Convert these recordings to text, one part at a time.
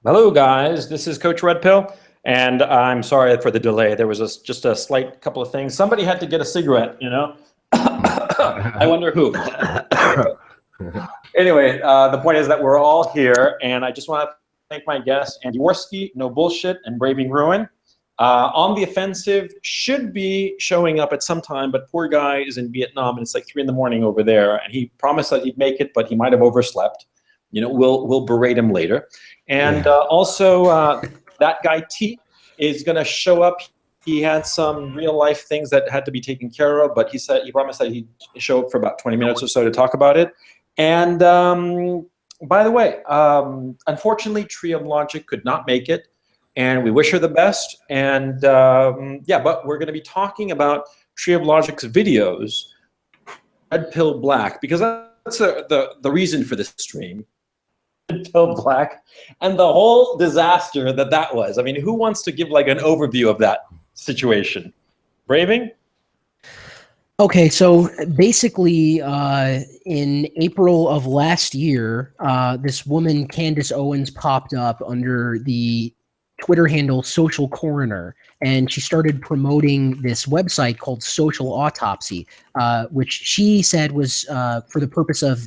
Hello, guys. This is Coach Red Pill, and I'm sorry for the delay. There was just a slight couple of things. Somebody had to get a cigarette, you know? I wonder who. Anyway, the point is that we're all here, and I just want to thank my guests, Andy Warski, No Bullshit, and Braving Ruin. On the Offensive should be showing up at some time, but poor guy is in Vietnam, and it's like 3 in the morning over there, and he promised that he'd make it, but he might have overslept. You know, we'll berate him later. And also, that guy T is going to show up. He had some real life things that had to be taken care of, but he promised that he'd show up for about 20 minutes or so to talk about it. And by the way, unfortunately, Tree of Logic could not make it, and we wish her the best. And yeah, but we're going to be talking about Tree of Logic's videos, Red Pill Black, because that's the reason for this stream. Red Pill Black, and the whole disaster that was. I mean, who wants to give like an overview of that situation? Braving? Okay, so basically, in April of last year, this woman, Candace Owens, popped up under the Twitter handle Social Coroner, and she started promoting this website called Social Autopsy, which she said was for the purpose of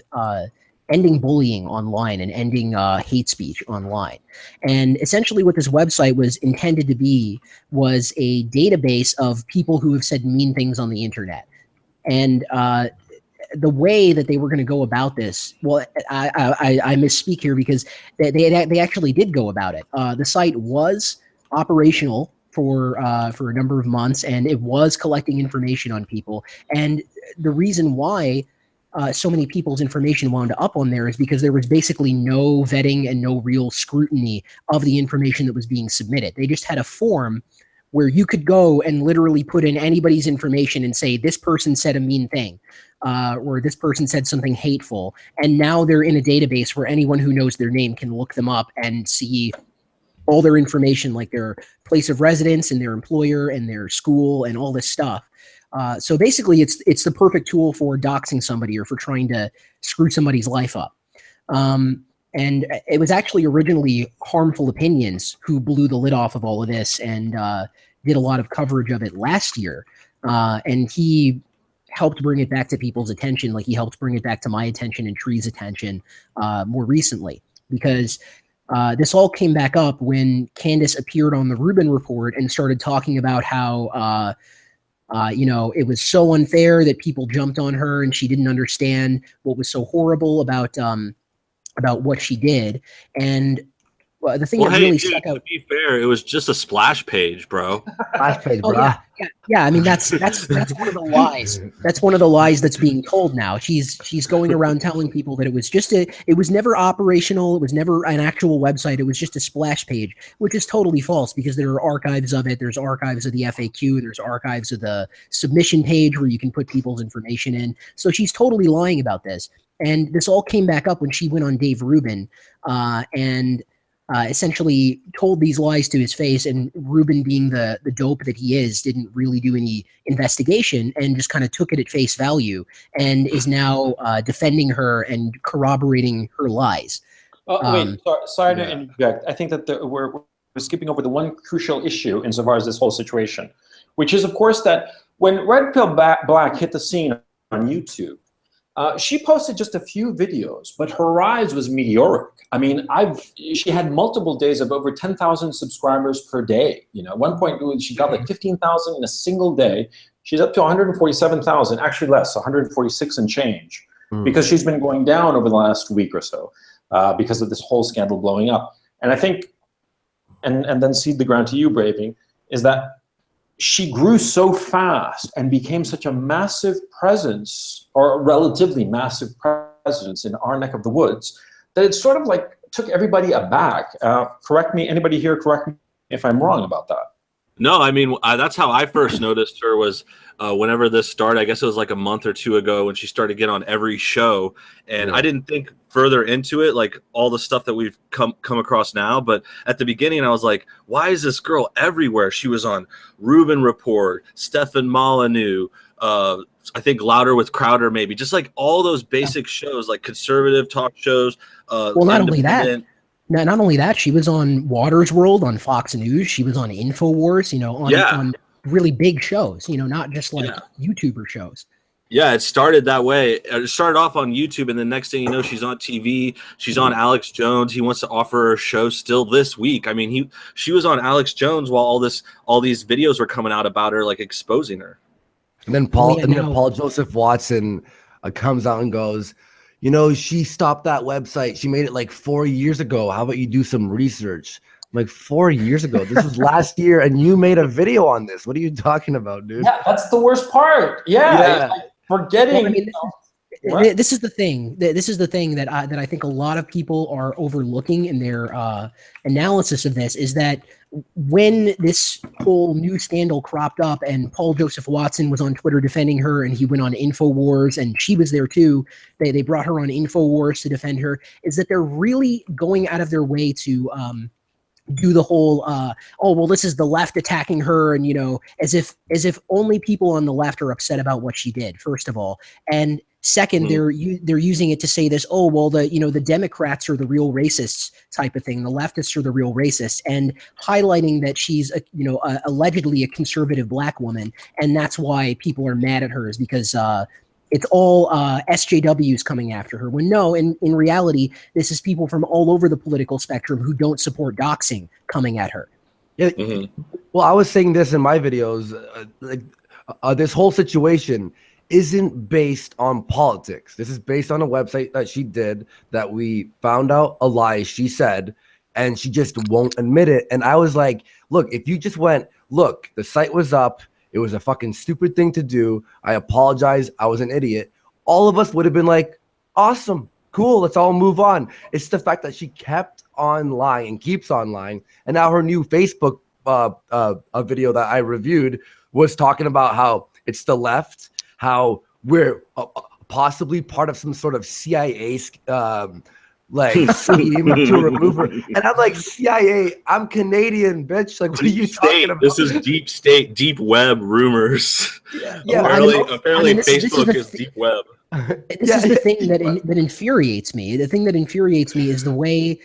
ending bullying online and ending hate speech online. And essentially what this website was intended to be was a database of people who have said mean things on the internet. And the way that they were going to go about this, well, I misspeak here because they actually did go about it. The site was operational for a number of months, and it was collecting information on people. And the reason why so many people's information wound up on there is because there was basically no vetting and no real scrutiny of the information that was being submitted. They just had a form where you could go and literally put in anybody's information and say, this person said a mean thing, or this person said something hateful. And now they're in a database where anyone who knows their name can look them up and see all their information, like their place of residence and their employer and their school and all this stuff. So basically, it's the perfect tool for doxing somebody or for trying to screw somebody's life up. And it was actually originally Harmful Opinions who blew the lid off of all of this and did a lot of coverage of it last year. And he helped bring it back to people's attention, like he helped bring it back to my attention and Tree's attention more recently, because this all came back up when Candace appeared on the Rubin Report and started talking about how you know, it was so unfair that people jumped on her and she didn't understand what was so horrible about what she did. And the thing that really stuck out. To be fair, it was just a splash page, bro. Splash page, bro. Oh, yeah. I mean, that's one of the lies. That's one of the lies that's being told now. She's going around telling people that it was never operational. It was never an actual website. It was just a splash page, which is totally false because there are archives of it. There's archives of the FAQ. There's archives of the submission page where you can put people's information in. So she's totally lying about this. And this all came back up when she went on Dave Rubin and essentially told these lies to his face, and Rubin, being the dope that he is, didn't really do any investigation and just kind of took it at face value and is now defending her and corroborating her lies. Wait, sorry to interject. I think that we're skipping over the one crucial issue insofar as this whole situation, which is, of course, that when Red Pill Black hit the scene on YouTube, she posted just a few videos, but her rise was meteoric. I mean, she had multiple days of over 10,000 subscribers per day. You know, at one point she got like 15,000 in a single day. She's up to 147,000, actually less, 146 and change, because she's been going down over the last week or so because of this whole scandal blowing up. And I think, and then cede the ground to you, Braving, is that she grew so fast and became such a massive presence, or a relatively massive presence in our neck of the woods, that it sort of like took everybody aback. Correct me, anybody here, correct me if I'm wrong about that. No, I mean, that's how I first noticed her was whenever this started. I guess it was like a month or two ago when she started to get on every show. And I didn't think further into it, like all the stuff that we've come across now. But at the beginning, I was like, why is this girl everywhere? She was on Rubin Report, Stefan Molyneux, I think Louder with Crowder, maybe. Just like all those basic shows, like conservative talk shows. Well, not only that. not only that, she was on Water's World on Fox News. She was on InfoWars, on really big shows, not just like YouTuber shows. Yeah, it started that way. It started off on YouTube, and the next thing you know, she's on TV. She's on Alex Jones. He wants to offer her a show still this week. I mean, she was on Alex Jones while all these videos were coming out about her, like exposing her. And then Paul Joseph Watson comes out and goes, she stopped that website. She made it like 4 years ago. How about you do some research? I'm like, 4 years ago? This was last year, and you made a video on this. What are you talking about, dude? Yeah, that's the worst part. Yeah. Forgetting. Well, I mean, this is the thing. This is the thing that I think a lot of people are overlooking in their analysis of this, is that when this whole new scandal cropped up and Paul Joseph Watson was on Twitter defending her, and he went on InfoWars and she was there too, they brought her on InfoWars to defend her, is that they're really going out of their way to do the whole this is the left attacking her, and as if only people on the left are upset about what she did, first of all, and second, they're using it to say this, the Democrats are the real racists type of thing, the leftists are the real racists, and highlighting that she's allegedly a conservative black woman, and that's why people are mad at her, is because it's all SJWs coming after her, when no, in reality, this is people from all over the political spectrum who don't support doxing coming at her. Yeah. Well, I was saying this in my videos, this whole situation isn't based on politics. This is based on a website that she did that we found out a lie she said, and she just won't admit it. And I was like, look, if you just went, look, the site was up, it was a fucking stupid thing to do, I apologize, I was an idiot, all of us would have been like, awesome, cool, let's all move on. It's the fact that she kept on lying and keeps on lying. And now her new Facebook a video that I reviewed was talking about how it's the left, how we're possibly part of some sort of CIA scheme to remove her. And I'm like, CIA, I'm Canadian, bitch. Like, what are you talking about? This is deep state, deep web rumors. Yeah. Apparently Facebook is deep web. This is the thing that infuriates me. The thing that infuriates me is the way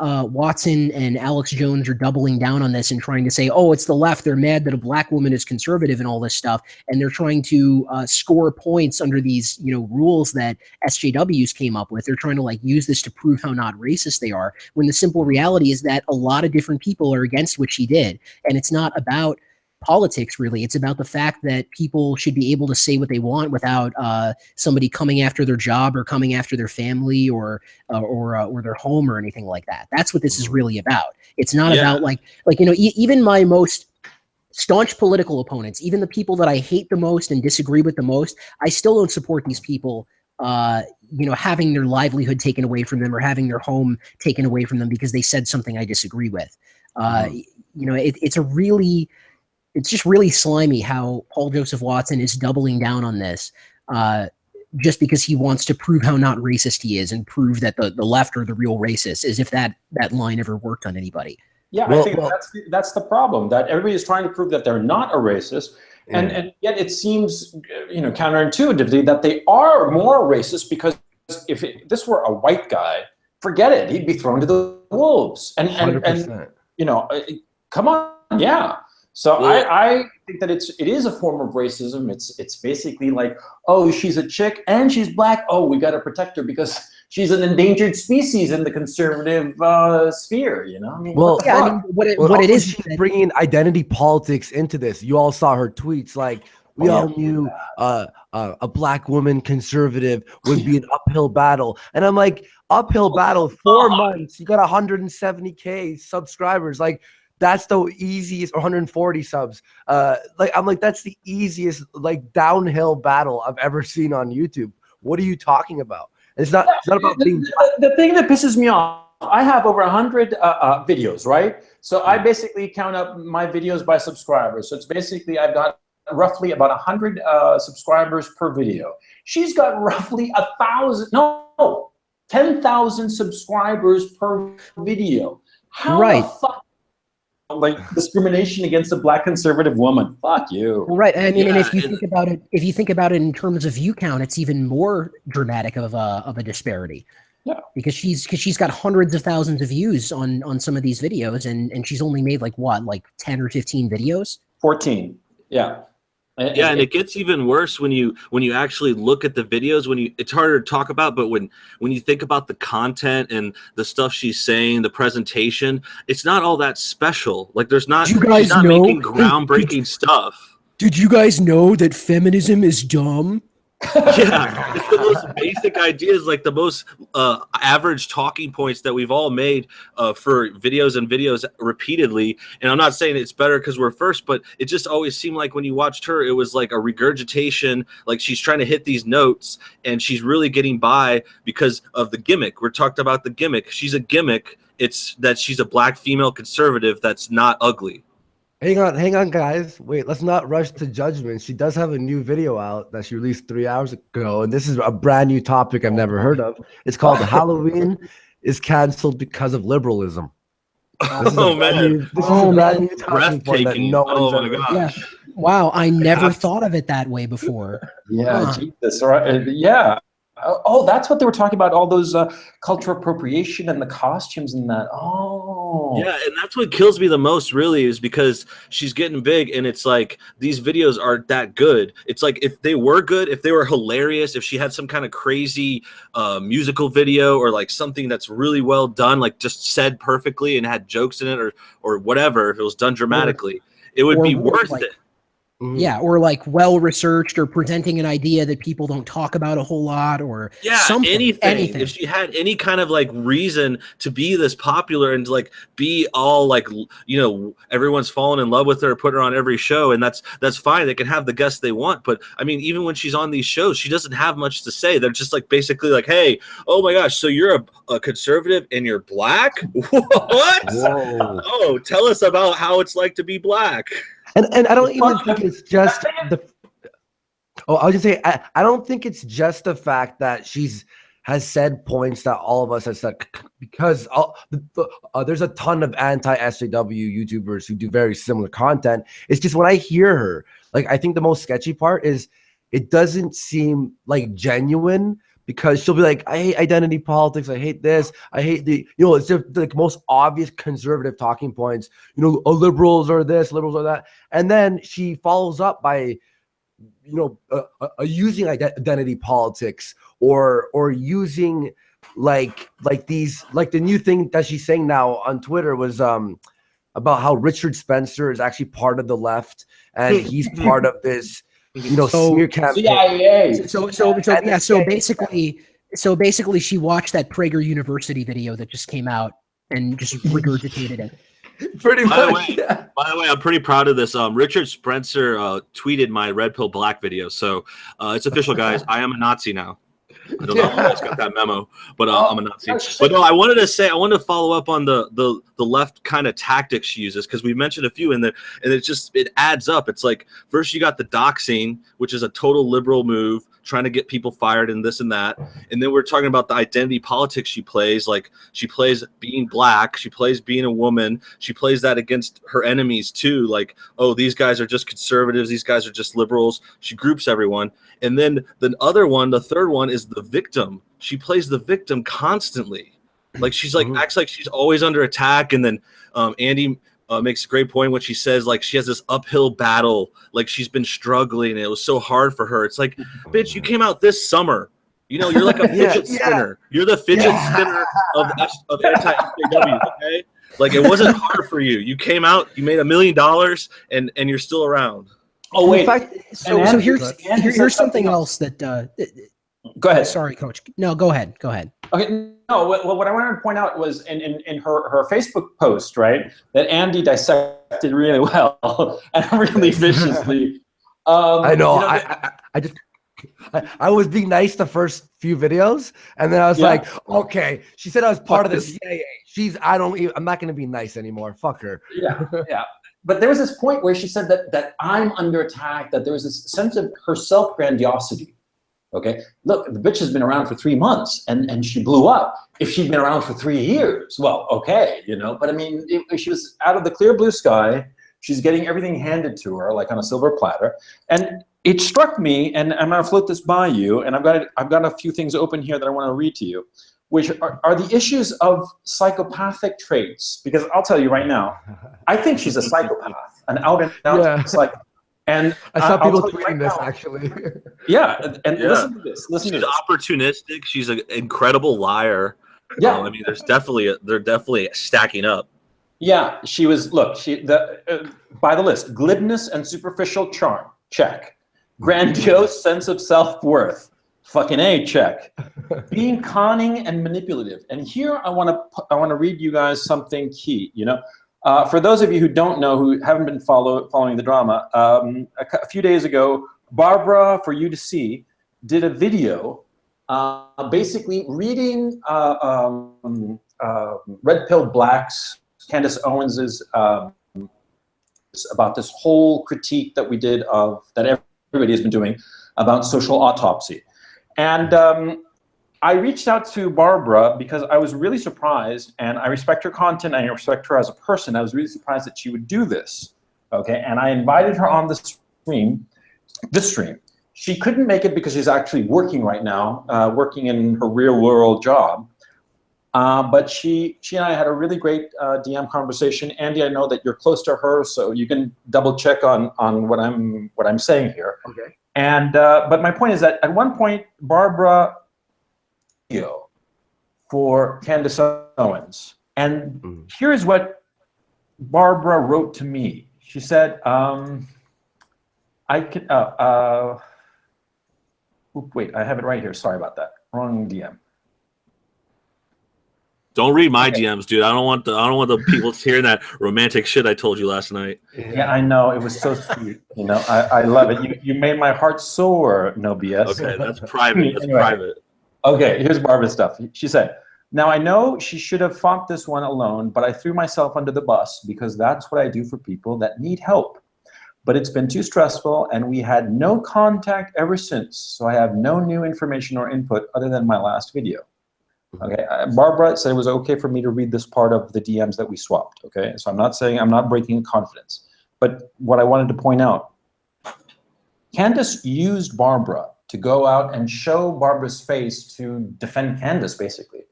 Watson and Alex Jones are doubling down on this and trying to say, oh, it's the left, they're mad that a black woman is conservative and all this stuff, and they're trying to score points under these rules that SJWs came up with. They're trying to use this to prove how not racist they are, when the simple reality is that a lot of different people are against what she did, and it's not about politics, really. It's about the fact that people should be able to say what they want without somebody coming after their job or coming after their family or their home or anything like that. That's what this is really about. It's not about even my most staunch political opponents, even the people that I hate the most and disagree with the most, I still don't support these people having their livelihood taken away from them or having their home taken away from them because they said something I disagree with. It's just really slimy how Paul Joseph Watson is doubling down on this just because he wants to prove how not racist he is and prove that the left are the real racists, as if that line ever worked on anybody. Yeah, I think that's the problem, that everybody is trying to prove that they're not a racist, and yet it seems counterintuitively that they are more racist, because if this were a white guy, forget it, he'd be thrown to the wolves. And come on, yeah. So I think that it is a form of racism. It's basically like, oh, she's a chick and she's black. Oh, we got to protect her because she's an endangered species in the conservative sphere. I mean, what it is, she's bringing identity politics into this. You all saw her tweets, like, we all knew a black woman conservative would be an uphill battle, and I'm like, uphill battle, 4 months, you got 170K subscribers, like. That's the easiest, or 140 subs. I'm like, that's the easiest, downhill battle I've ever seen on YouTube. What are you talking about? It's not about being. The thing that pisses me off, I have over 100 videos, right? So I basically count up my videos by subscribers. So it's basically, I've got roughly about 100 subscribers per video. She's got roughly 10,000 subscribers per video. How the fuck? Discrimination against a black conservative woman. Fuck you. Right. I mean, and if you think about it in terms of view count, it's even more dramatic of a disparity. Yeah. Because she's got hundreds of thousands of views on some of these videos, and she's only made like 10 or 15 videos. 14. Yeah. Yeah, and it gets even worse when you actually look at the videos. It's harder to talk about, but when you think about the content and the stuff she's saying, the presentation, it's not all that special. Like she's not making groundbreaking stuff. Did you guys know that feminism is dumb? Yeah, it's the most basic ideas, like the most average talking points that we've all made for videos and videos repeatedly. And I'm not saying it's better because we're first, but it just always seemed like when you watched her, it was like a regurgitation, like she's trying to hit these notes and she's really getting by because of the gimmick. We're talking about the gimmick. She's a gimmick. It's that she's a black female conservative that's not ugly. Hang on, guys. Wait, let's not rush to judgment. She does have a new video out that she released 3 hours ago, and this is a brand new topic I've never heard of. It's called "Halloween is Canceled Because of Liberalism." This is a brand new talking point that no one's my ever- gosh. Yeah. Wow, I never thought of it that way before. Yeah, Jesus, right? Yeah. Oh, that's what they were talking about, all those cultural appropriation and the costumes and that. Oh. Yeah, and that's what kills me the most, really, is because she's getting big, and it's like these videos aren't that good. It's like if they were good, if they were hilarious, if she had some kind of crazy musical video or like something that's really well done, like just said perfectly and had jokes in it or whatever, if it was done dramatically, it would be worth it. Yeah, or like well researched, or presenting an idea that people don't talk about a whole lot, or something. Anything. If she had any kind of like reason to be this popular and like be all like, you know, everyone's falling in love with her, put her on every show, and that's fine. They can have the guests they want, but I mean, even when she's on these shows, she doesn't have much to say. They're just like basically like, hey, oh my gosh, so you're a conservative and you're black? What? Whoa. Oh, tell us about how it's like to be black. And I don't even think it's just the. Oh, I was just saying, I don't think it's just the fact that has said points that all of us have said, because there's a ton of anti-SJW YouTubers who do very similar content. It's just when I hear her, like, I think the most sketchy part is it doesn't seem like genuine. Because she'll be like, I hate identity politics. I hate this. I hate the, you know, it's just like most obvious conservative talking points. You know, liberals are this, liberals are that. And then she follows up by, you know, using identity politics or using like these, like the new thing that she's saying now on Twitter was about how Richard Spencer is actually part of the left and he's part of this, you know, smear campaign. CIA. So basically she watched that Prager University video that just came out and just regurgitated it. Pretty much. By the way, I'm pretty proud of this. Richard Spencer tweeted my Red Pill Black video, so it's official, guys. I am a Nazi now. I don't know if you guys got that memo, but I'm a Nazi. But no, I wanted to follow up on the left kind of tactics she uses, because we mentioned a few in there, and it adds up. It's like first you got the doxing, which is a total liberal move, trying to get people fired and this and that, and then we're talking about the identity politics she plays. Like she plays being black, she plays being a woman, she plays that against her enemies too. Like, oh, these guys are just conservatives, these guys are just liberals. She groups everyone. And then the third one is the victim. She plays the victim constantly. Like she's like acts like she's always under attack. And then Andy makes a great point when she says like she has this uphill battle, like she's been struggling and it was so hard for her. It's like, bitch, you came out this summer. You know, you're like a fidget spinner. You're the fidget spinner of anti-SJW, okay? Like it wasn't hard for you. You came out, you made $1 million, and you're still around. Oh wait. In fact, so here's something else that. Go ahead. Sorry, Coach. No, go ahead. Go ahead. Okay. No. What I wanted to point out was in her Facebook post, right, that Andy dissected really well and really viciously. I know. You know, I was being nice the first few videos, and then I was like, okay, she said I was part of the CIA. I'm not going to be nice anymore. Fuck her. Yeah. But there was this point where she said that I'm under attack, that there was this sense of her self-grandiosity. Okay, look, the bitch has been around for 3 months and she blew up. If she'd been around for 3 years, well, okay, you know, but I mean, she was out of the clear blue sky. She's getting everything handed to her like on a silver platter. And it struck me, and I'm gonna float this by you, and I've got a few things open here that I want to read to you. which are the issues of psychopathic traits. Because I'll tell you right now, I think she's a psychopath, an out and out psychopath. And I saw people tweeting right this now, actually. Listen to this. Listen she's to this. opportunistic. She's an incredible liar. Yeah, I mean, they're definitely stacking up. Yeah, she was. Look, by the list: glibness and superficial charm, check. Grandiose sense of self-worth, fucking A, check. Being cunning and manipulative. And here I want to read you guys something key. You know, for those of you who don't know, who haven't been following the drama, a few days ago, Barbara, for you to see, did a video basically reading Red Pill Black's, Candace Owens's, about this whole critique that we did that everybody has been doing about social autopsy. And I reached out to Barbara because I was really surprised, and I respect her content, and I respect her as a person. I was really surprised that she would do this, okay? And I invited her on this stream. She couldn't make it because she's actually working right now, working in her real world job. But she and I had a really great DM conversation. Andy, I know that you're close to her, so you can double check on what I'm saying here. Okay. And but my point is that at one point, Barbara for Candace Owens, and here's what Barbara wrote to me. She said, wait, I have it right here. Sorry about that. Wrong DM. Don't read my DMs, dude. I don't want the people hearing that romantic shit I told you last night. Yeah, I know. It was so sweet. You know, I love it. You made my heart soar, no BS. Okay, that's private. That's private. Okay, here's Barbara's stuff. She said, "Now I know she should have fought this one alone, but I threw myself under the bus because that's what I do for people that need help. But it's been too stressful, and we had no contact ever since, so I have no new information or input other than my last video." Okay, Barbara said it was okay for me to read this part of the DMs that we swapped. Okay, so I'm not breaking confidence. But what I wanted to point out, Candace used Barbara to go out and show Barbara's face to defend Candace, basically.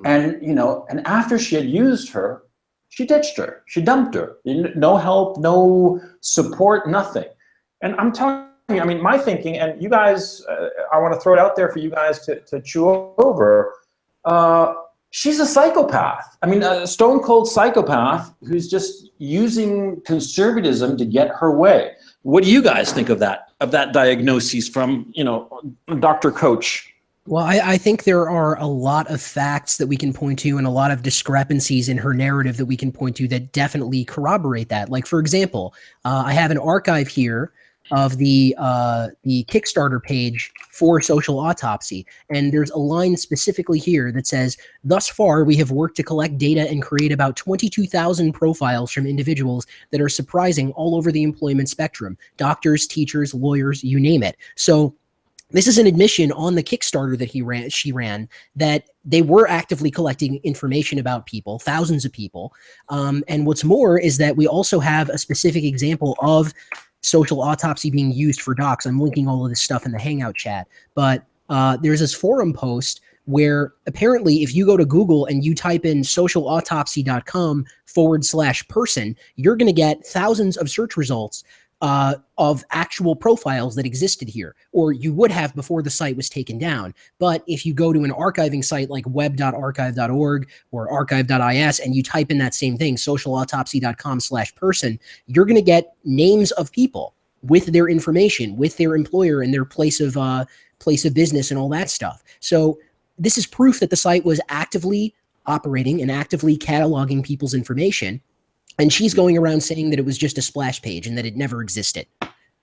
And and after she had used her, she ditched her. She dumped her. No help, no support, nothing. And I'm telling you, I mean, my thinking, and you guys, I want to throw it out there for you guys to chew over. She's a psychopath. I mean, a stone cold psychopath who's just using conservatism to get her way. What do you guys think of that diagnosis from, Dr. Coach? Well, I think there are a lot of facts that we can point to and a lot of discrepancies in her narrative that we can point to that definitely corroborate that. Like, for example, I have an archive here of the Kickstarter page for Social Autopsy. And there's a line specifically here that says, "Thus far, we have worked to collect data and create about 22,000 profiles from individuals that are surprising all over the employment spectrum. Doctors, teachers, lawyers, you name it." So this is an admission on the Kickstarter that she ran, that they were actively collecting information about people, thousands of people. And what's more is that we also have a specific example of Social Autopsy being used for docs. I'm linking all of this stuff in the Hangout chat. But there's this forum post where apparently if you go to Google and you type in socialautopsy.com/person, you're going to get thousands of search results of actual profiles that existed here, or you would have before the site was taken down. But if you go to an archiving site like web.archive.org or archive.is and you type in that same thing, socialautopsy.com/person, you're going to get names of people with their information, with their employer and their place of business and all that stuff. So this is proof that the site was actively operating and actively cataloging people's information. And she's going around saying that it was just a splash page and that it never existed.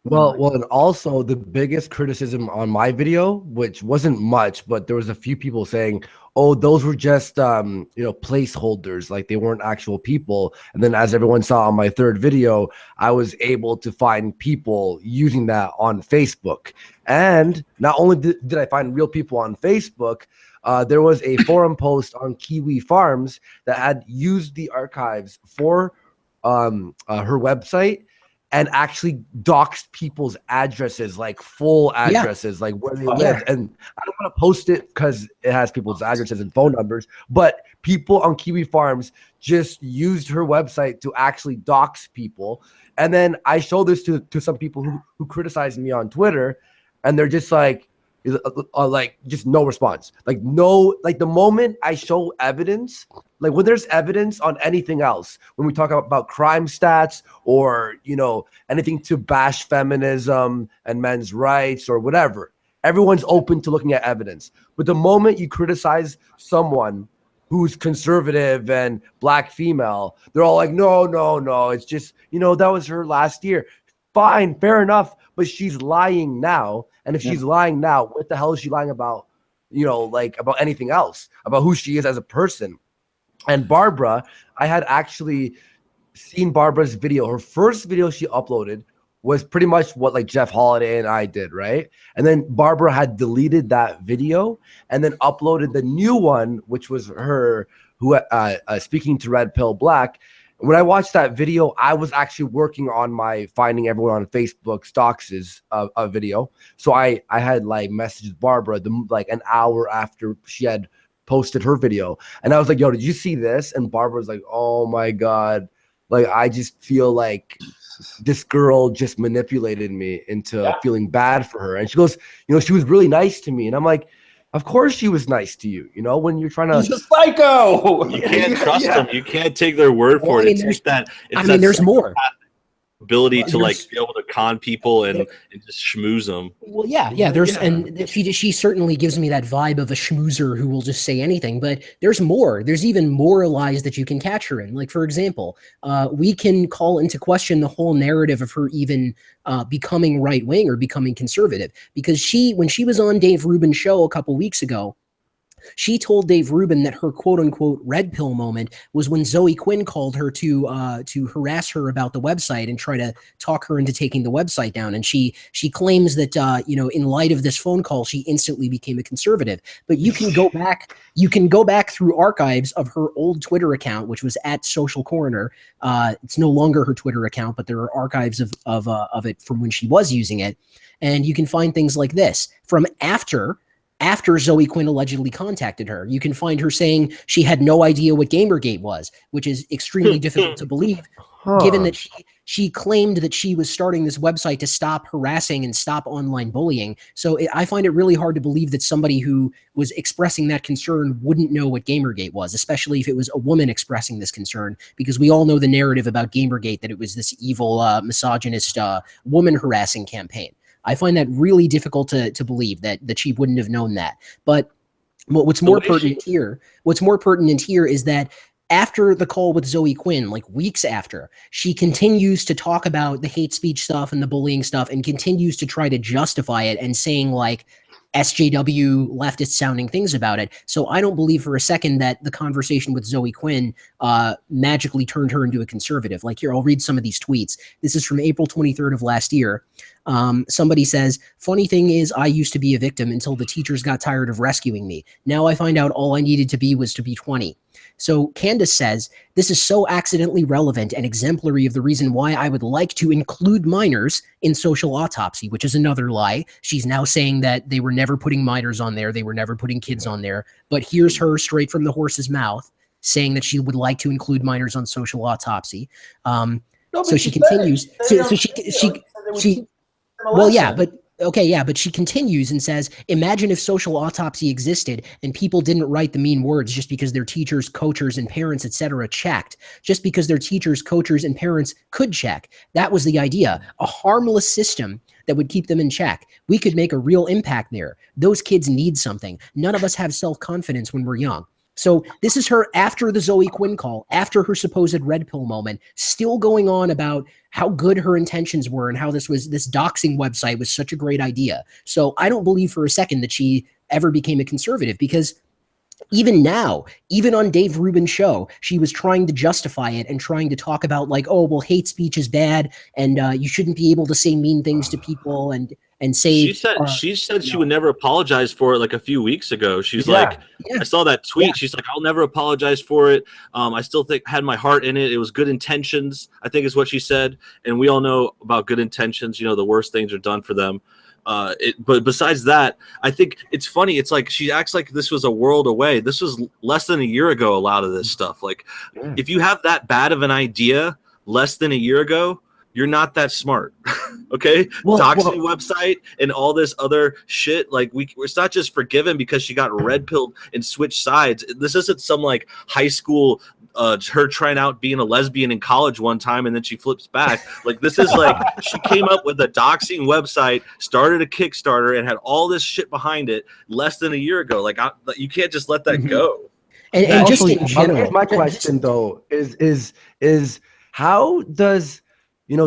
Well, and also the biggest criticism on my video, which wasn't much, but there was a few people saying, "Oh, those were just placeholders, like they weren't actual people." And then, as everyone saw on my third video, I was able to find people using that on Facebook. And not only did I find real people on Facebook, there was a forum post on Kiwi Farms that had used the archives for her website, and actually doxed people's addresses, like full addresses, like where they lived. And I don't want to post it because it has people's addresses and phone numbers, but people on Kiwi Farms just used her website to actually dox people. And then I showed this to some people who criticized me on Twitter, and they're just like just no response. Like the moment I show evidence, like when there's evidence on anything else, when we talk about crime stats or, you know, anything to bash feminism and men's rights or whatever, everyone's open to looking at evidence. But the moment you criticize someone who's conservative and black female, they're all like, no, it's just, you know, that was her last year. Fine, fair enough, but she's lying now. And if she's lying now, what the hell is she lying about? You know, like about anything else, about who she is as a person. And Barbara, I had actually seen Barbara's video. Her first video she uploaded was pretty much what like Jeff Holiday and I did, right? And then Barbara had deleted that video and then uploaded the new one, which was her who speaking to Red Pill Black. When I watched that video, I was actually working on my finding everyone on Facebook stocks a video. So I had like messaged Barbara like an hour after she had posted her video. And I was like, yo, did you see this? And Barbara was like, oh my God. Like, I just feel like this girl just manipulated me into feeling bad for her. And she goes, you know, she was really nice to me. And I'm like, of course she was nice to you, you know, when you're trying to... He's a psycho! You can't trust them. You can't take their word for it. There's more. Ability to like be able to con people and just schmooze them. Well, and she certainly gives me that vibe of a schmoozer who will just say anything. But there's more. There's even more lies that you can catch her in. Like, for example, we can call into question the whole narrative of her even becoming right wing or becoming conservative, because when she was on Dave Rubin's show a couple weeks ago, she told Dave Rubin that her quote-unquote red pill moment was when Zoe Quinn called her to harass her about the website and try to talk her into taking the website down. And she claims that you know, in light of this phone call, she instantly became a conservative. But you can go back through archives of her old Twitter account, which was at Social Coroner. It's no longer her Twitter account, but there are archives of it from when she was using it, and you can find things like this from after Zoe Quinn allegedly contacted her. You can find her saying she had no idea what Gamergate was, which is extremely difficult to believe, given that she claimed that she was starting this website to stop harassing and stop online bullying. So I find it really hard to believe that somebody who was expressing that concern wouldn't know what Gamergate was, especially if it was a woman expressing this concern, because we all know the narrative about Gamergate, that it was this evil, misogynist, woman harassing campaign. I find that really difficult to believe that she wouldn't have known that. But what's more pertinent here is that after the call with Zoe Quinn, like weeks after, she continues to talk about the hate speech stuff and the bullying stuff and continues to try to justify it and saying like SJW leftist sounding things about it. So I don't believe for a second that the conversation with Zoe Quinn magically turned her into a conservative. Like, here, I'll read some of these tweets. This is from April 23rd of last year. Somebody says, funny thing is, I used to be a victim until the teachers got tired of rescuing me. Now I find out all I needed to be was to be 20. So Candace says, this is so accidentally relevant and exemplary of the reason why I would like to include minors in social autopsy, which is another lie. She's now saying that they were never putting minors on there. They were never putting kids on there. But here's her straight from the horse's mouth saying that she would like to include minors on social autopsy. So she continues. But she continues and says, imagine if social autopsy existed and people didn't write the mean words just because their teachers, coaches, and parents, etc. checked. Just because their teachers, coaches, and parents could check. That was the idea. A harmless system that would keep them in check. We could make a real impact there. Those kids need something. None of us have self-confidence when we're young. So this is her after the Zoe Quinn call, after her supposed red pill moment, still going on about how good her intentions were and how this doxing website was such a great idea. So I don't believe for a second that she ever became a conservative, because even now, even on Dave Rubin's show, she was trying to justify it and trying to talk about like, oh, well, hate speech is bad and you shouldn't be able to say mean things to people. And and say she said she would never apologize for it like a few weeks ago. She's like, I saw that tweet. She's like, I'll never apologize for it. I still had my heart in it. It was good intentions, I think is what she said. And we all know about good intentions. You know, the worst things are done for them. But besides that, I think it's funny. It's like she acts like this was a world away. This was less than a year ago, a lot of this stuff. Like, if you have that bad of an idea less than a year ago, you're not that smart. Okay? Doxing website and all this other shit. Like, it's not just forgiven because she got red pilled and switched sides. This isn't some like high school her trying out being a lesbian in college one time and then she flips back. Like, this is like she came up with a doxing website, started a Kickstarter, and had all this shit behind it less than a year ago. Like, you can't just let that go. And just in general, my question though is how does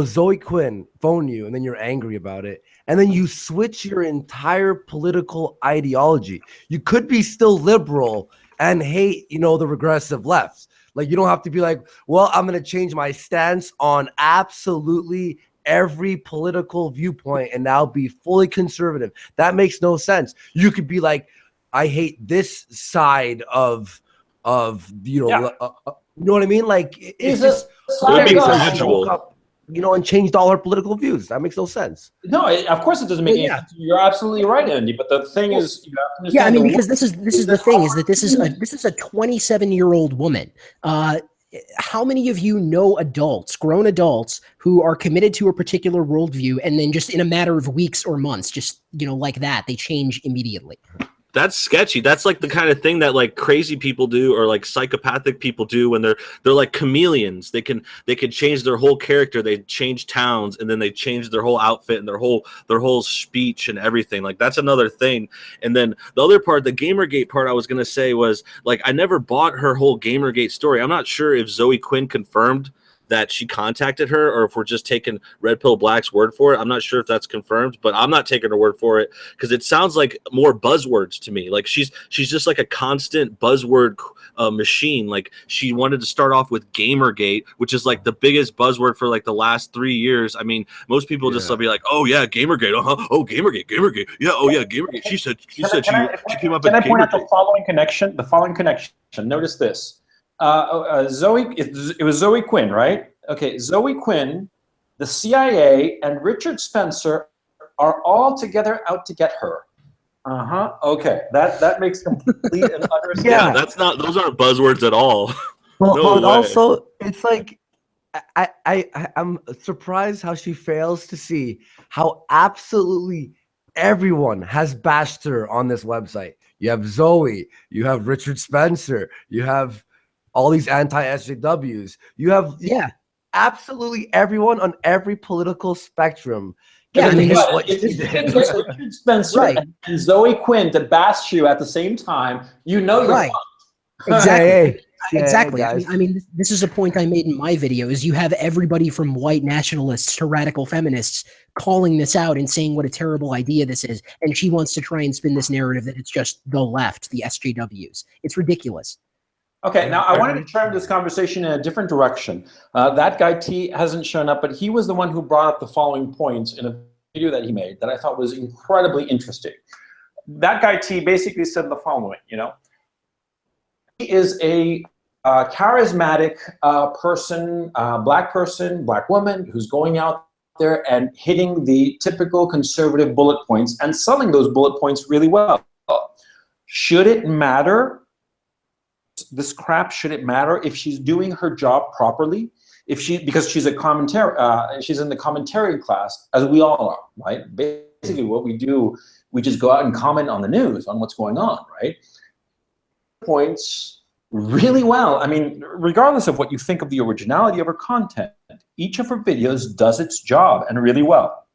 Zoe Quinn phone you and then you're angry about it and then you switch your entire political ideology? You could be still liberal and hate the regressive left. Like, you don't have to be like, well, I'm going to change my stance on absolutely every political viewpoint and now be fully conservative. That makes no sense. You could be like, I hate this side of you know what I mean? Like, it's just and changed all her political views. That makes no sense. No, of course it doesn't make any sense. You're absolutely right, Andy. But the thing is, you have to understand. Yeah, I mean, because this is the thing is that this is a 27-year-old woman. How many of you know adults, grown adults, who are committed to a particular worldview and then just in a matter of weeks or months, just like that, they change immediately? That's sketchy. That's like the kind of thing that like crazy people do or like psychopathic people do when they're like chameleons. They can change their whole character. They change towns and then they change their whole outfit and their whole speech and everything. Like, that's another thing. And then the other part, the Gamergate part I was going to say was like, I never bought her whole Gamergate story. I'm not sure if Zoe Quinn confirmed that she contacted her or if we're just taking Red Pill Black's word for it. I'm not sure if that's confirmed, but I'm not taking her word for it because it sounds like more buzzwords to me. Like, she's just like a constant buzzword machine. Like, she wanted to start off with Gamergate, which is like the biggest buzzword for like the last 3 years. I mean, most people just be like, oh yeah, Gamergate, oh Gamergate, yeah, oh yeah, Gamergate. She said she came up with Gamergate. Can I point out the following connection? Notice this. It was Zoe Quinn, right? Okay, Zoe Quinn, the CIA, and Richard Spencer are all together out to get her. Okay, that makes complete and utter sense. Yeah, those aren't buzzwords at all. But also, it's like I'm surprised how she fails to see how absolutely everyone has bashed her on this website. You have Zoe, you have Richard Spencer, you have all these anti-SJWs. You have absolutely everyone on every political spectrum. Yeah, I mean, Richard Spencer and Zoe Quinn to bash you at the same time. You're right. Exactly. Exactly. I mean, this is a point I made in my video. Is you have everybody from white nationalists to radical feminists calling this out and saying what a terrible idea this is, and she wants to try and spin this narrative that it's just the left, the SJWs. It's ridiculous. Okay, now I wanted to turn this conversation in a different direction. That guy T hasn't shown up, but he was the one who brought up the following points in a video that he made that I thought was incredibly interesting. That guy T basically said the following, he is a charismatic black woman who's going out there and hitting the typical conservative bullet points and selling those bullet points really well. Should it matter? This crap, should it matter if she's doing her job properly? Because she's a commentary, she's in the commentary class, as we all are, right? Basically, what we do, we just go out and comment on the news, on what's going on, right? Points really well. I mean, regardless of what you think of the originality of her content, each of her videos does its job and really well.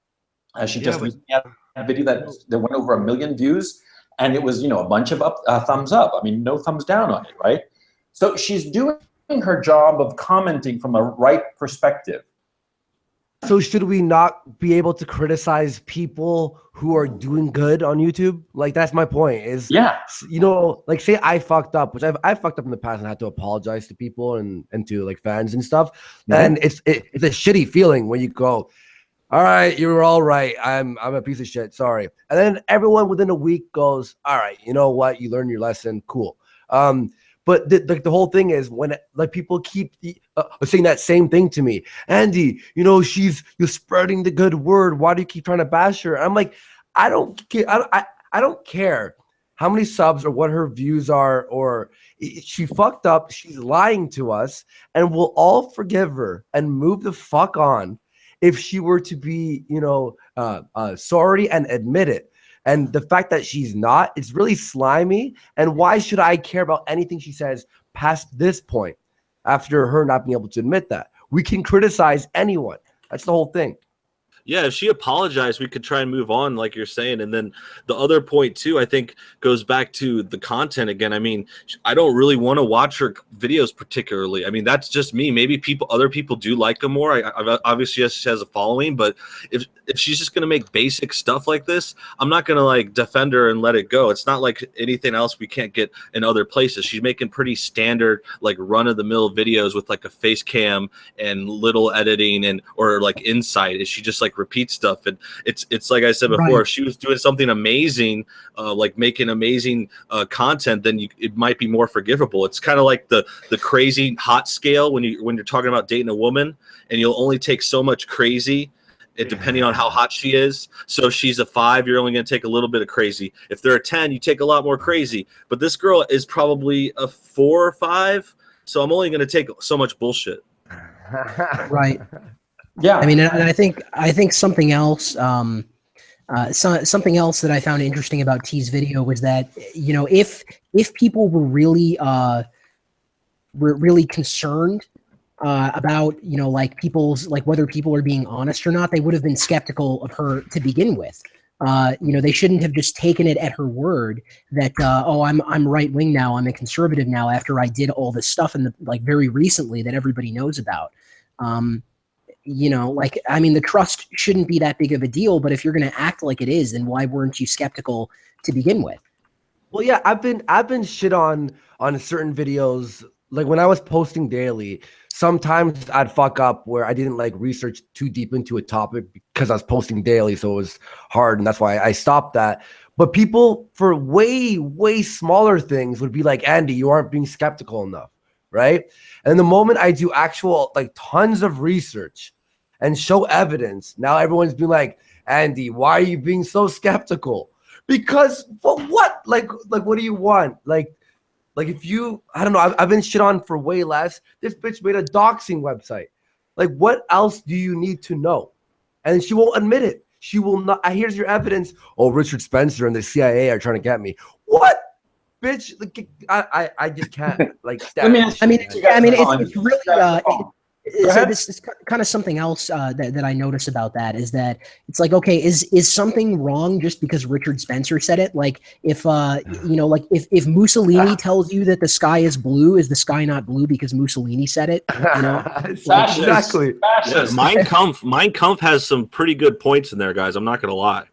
As she just recently had a video that went over 1 million views. And it was, a bunch of thumbs up. I mean, no thumbs down on it, right? So she's doing her job of commenting from a right perspective. So should we not be able to criticize people who are doing good on YouTube? Like, that's my point. Is like, say I fucked up, which I fucked up in the past and had to apologize to people and to like fans and stuff. And it's a shitty feeling when you go, all right, you were all right. I'm a piece of shit. Sorry. And then everyone within a week goes, all right, you know what? You learned your lesson. Cool. But the whole thing is when like people keep saying that same thing to me, Andy, you know, you're spreading the good word. Why do you keep trying to bash her? And I'm like, I don't care. I don't care how many subs or what her views are, or she fucked up. She's lying to us, and we'll all forgive her and move the fuck on if she were to be, you know, sorry and admit it. And the fact that she's not, it's really slimy. And why should I care about anything she says past this point after her not being able to admit that? We can criticize anyone. That's the whole thing. Yeah, if she apologized, we could try and move on, like you're saying. And then the other point too, I think, goes back to the content again. I mean, I don't really want to watch her videos particularly. I mean, that's just me. Maybe other people do like them more. I obviously she has a following, but if she's just gonna make basic stuff like this, I'm not gonna like defend her and let it go. It's not like anything else we can't get in other places. She's making pretty standard, like run of the mill videos with like a face cam and little editing and or like insight. Is she just like repeat stuff? And it's like I said before, if she was doing something amazing, like making amazing content, then it might be more forgivable. It's kind of like the crazy hot scale when you're talking about dating a woman, and you'll only take so much crazy depending on how hot she is. So if she's a 5, you're only going to take a little bit of crazy. If they're a 10, you take a lot more crazy. But this girl is probably a 4 or 5, so I'm only going to take so much bullshit. Right. Yeah. I mean, and I think something else, something else that I found interesting about T's video was that, you know, if people were really concerned about, you know, like people's, like whether people are being honest or not, they would have been skeptical of her to begin with. You know, they shouldn't have just taken it at her word that, oh, I'm right wing now, I'm a conservative now after I did all this stuff in the like very recently that everybody knows about. You know, like, I mean, the trust shouldn't be that big of a deal, but if you're going to act like it is, then why weren't you skeptical to begin with? Well, yeah, I've been shit on certain videos. Like when I was posting daily, sometimes I'd fuck up where I didn't like research too deep into a topic because I was posting daily, so it was hard, and that's why I stopped that. But people for way smaller things would be like, Andy, you aren't being skeptical enough, right? And the moment I do actual like tons of research and show evidence, now everyone's being like, Andy, why are you being so skeptical? Because for what? Like what do you want? Like if you, I don't know, I've been shit on for way less. This bitch made a doxing website. Like what else do you need to know? And she won't admit it. She will not. Here's your evidence. Oh, Richard Spencer and the CIA are trying to get me. What? Bitch, like, I just can't like. I mean, it's really. So this is kind of something else that I noticed about that is that it's like, okay, is something wrong just because Richard Spencer said it? Like if you know, like if Mussolini tells you that the sky is blue, is the sky not blue because Mussolini said it? You know, Fascist. Exactly. Yeah, Mein Kampf has some pretty good points in there, guys. I'm not gonna lie.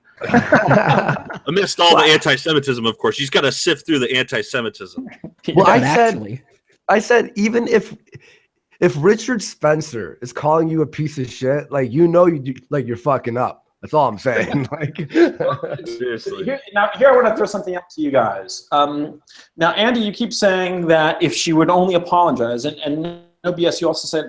Amidst all the anti-Semitism, of course, she's got to sift through the anti-Semitism. Well, I said even if Richard Spencer is calling you a piece of shit, like you're fucking up. That's all I'm saying. Like Seriously. Here I want to throw something out to you guys. Now, Andy, you keep saying that if she would only apologize, and no BS,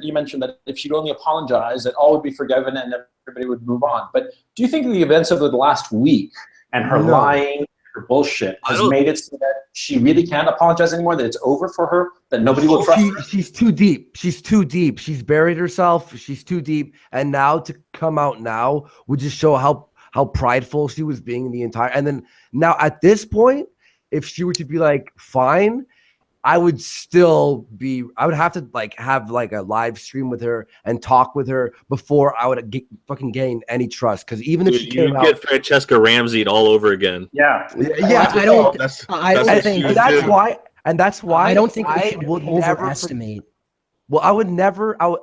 you mentioned that if she'd only apologize, that all would be forgiven and everybody would move on. But do you think the events of the last week and her lying, her bullshit has made it so that she really can't apologize anymore, that it's over for her, that nobody will trust her? She's too deep. She's too deep. She's buried herself. She's too deep. And now to come out now would just show how prideful she was being the entire. And then now at this point, if she were to be like, fine, I would have to like have like a live stream with her and talk with her before I would fucking gain any trust. Because even if she came out, get Francesca Ramsey all over again. Yeah. I don't think that's why I don't think we I should would overestimate. Well, I would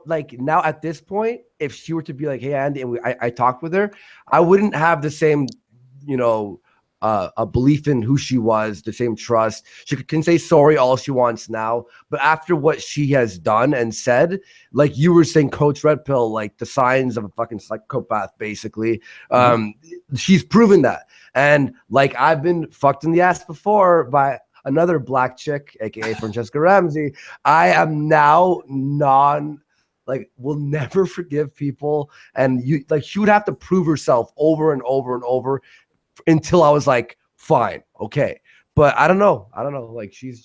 like now at this point, if she were to be like, hey, Andy, and I talked with her, I wouldn't have the same, you know, a belief in who she was, the same trust. She can say sorry all she wants now, but after what she has done and said, like you were saying, Coach Red Pill, like the signs of a fucking psychopath, basically. She's proven that. And like I've been fucked in the ass before by another black chick, aka Francesca Ramsey. I am now will never forgive people. And you like she would have to prove herself over and over and over until I was like, fine, okay. But I don't know. Like she's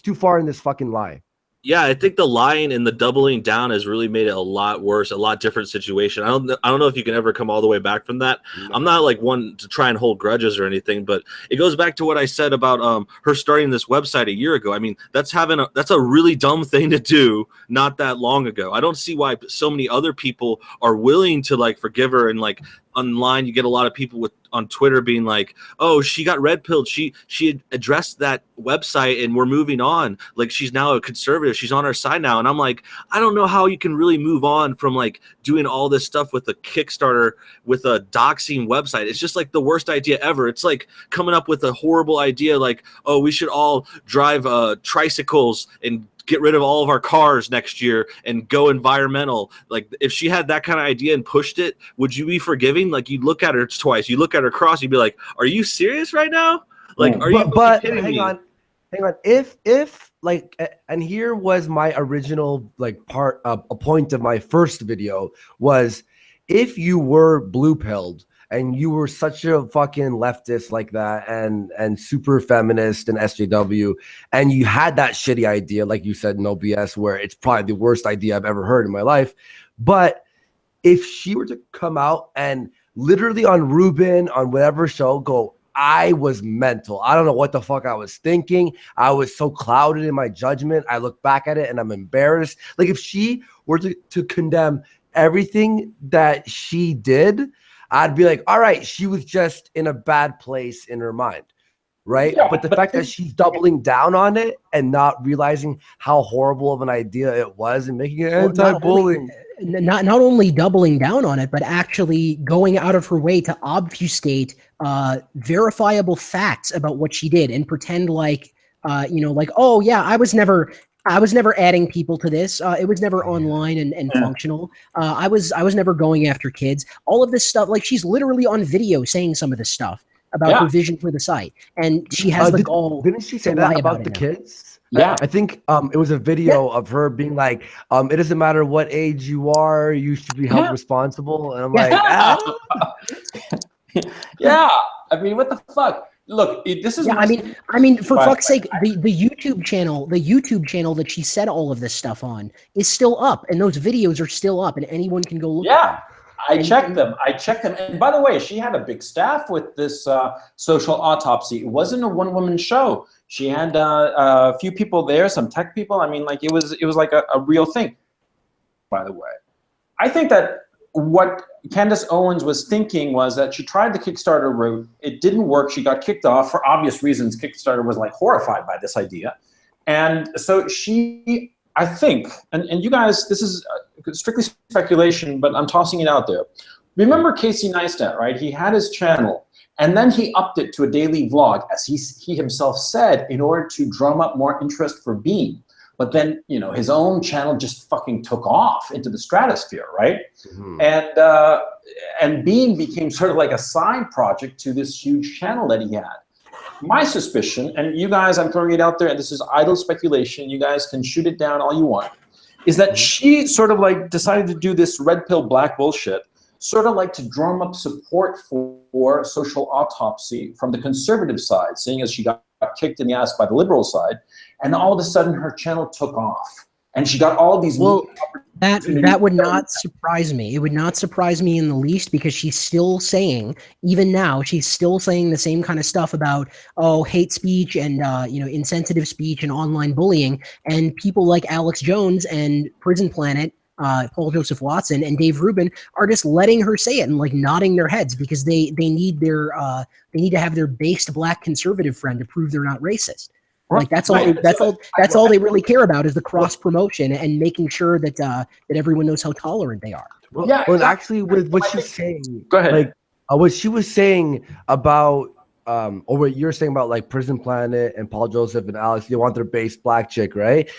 too far in this fucking lie. Yeah, I think the lying and the doubling down has really made it a lot worse, a lot different situation. I don't know if you can ever come all the way back from that. No. I'm not like one to try and hold grudges or anything, but it goes back to what I said about her starting this website a year ago. I mean, that's a really dumb thing to do not that long ago. I don't see why so many other people are willing to like forgive her. And like online, you get a lot of people on Twitter being like, oh, she got red pilled. She had addressed that website and we're moving on. Like she's now a conservative. She's on our side now. And I'm like, I don't know how you can really move on from like doing all this stuff with a Kickstarter, with a doxing website. It's just like the worst idea ever. It's like coming up with a horrible idea like, oh, we should all drive tricycles and get rid of all of our cars next year and go environmental. Like if she had that kind of idea and pushed it, would you be forgiving? Like you'd look at her twice, you look at her cross, you'd be like, are you serious right now? Like, are you kidding me? Hang on. If like, and here was my original like a point of my first video was if you were blue pilled and you were such a fucking leftist like that and super feminist and SJW, and you had that shitty idea, like you said, no BS, where it's probably the worst idea I've ever heard in my life. But if she were to come out and literally on Ruben, on whatever show, go, I was mental. I don't know what the fuck I was thinking. I was so clouded in my judgment. I look back at it and I'm embarrassed. Like if she were to condemn everything that she did, I'd be like, all right, she was just in a bad place in her mind, right? Yeah, but the fact that she's doubling down on it and not realizing how horrible of an idea it was and making it anti-bullying. Not only doubling down on it, but actually going out of her way to obfuscate verifiable facts about what she did and pretend like, like, oh yeah, I was never adding people to this. It was never online and functional. I was never going after kids. All of this stuff, like she's literally on video saying some of this stuff about her vision for the site, and she has the gall. Didn't she say that about the kids? Yeah, I think it was a video of her being like, "It doesn't matter what age you are, you should be held responsible." And I'm like, yeah. I mean, what the fuck? Look, this is. Yeah, I mean, for fuck's sake, the YouTube channel that she said all of this stuff on is still up, and those videos are still up, and anyone can go look. Yeah, I checked them. And by the way, she had a big staff with this social autopsy. It wasn't a one-woman show. She had a few people there, some tech people. I mean, like it was like a real thing. By the way, I think that what Candace Owens was thinking was that she tried the Kickstarter route. It didn't work. She got kicked off for obvious reasons. Kickstarter was like horrified by this idea. And so she, I think, and you guys, this is strictly speculation, but I'm tossing it out there. Remember Casey Neistat, right? He had his channel, and then he upped it to a daily vlog, as he himself said, in order to drum up more interest for Beam. But then, his own channel just fucking took off into the stratosphere, right? And Beam became sort of like a side project to this huge channel that he had. My suspicion, and you guys, I'm throwing it out there, and this is idle speculation, you guys can shoot it down all you want, is that she sort of like decided to do this red pill black bullshit, sort of like to drum up support for social autopsy from the conservative side, seeing as she got kicked in the ass by the liberal side, and all of a sudden her channel took off, and she got all these. Well, that would not surprise me. It would not surprise me in the least, because she's still saying, even now, she's still saying the same kind of stuff about hate speech and insensitive speech and online bullying, and people like Alex Jones and Prison Planet, Paul Joseph Watson and Dave Rubin are just letting her say it and like nodding their heads because they need to have their based black conservative friend to prove they're not racist. Like that's all they really care about is the cross promotion and making sure that that everyone knows how tolerant they are. Well, actually, with what she's saying, go ahead. Like what she was saying about or what you're saying about like Prison Planet and Paul Joseph and Alex, they want their base black chick, right?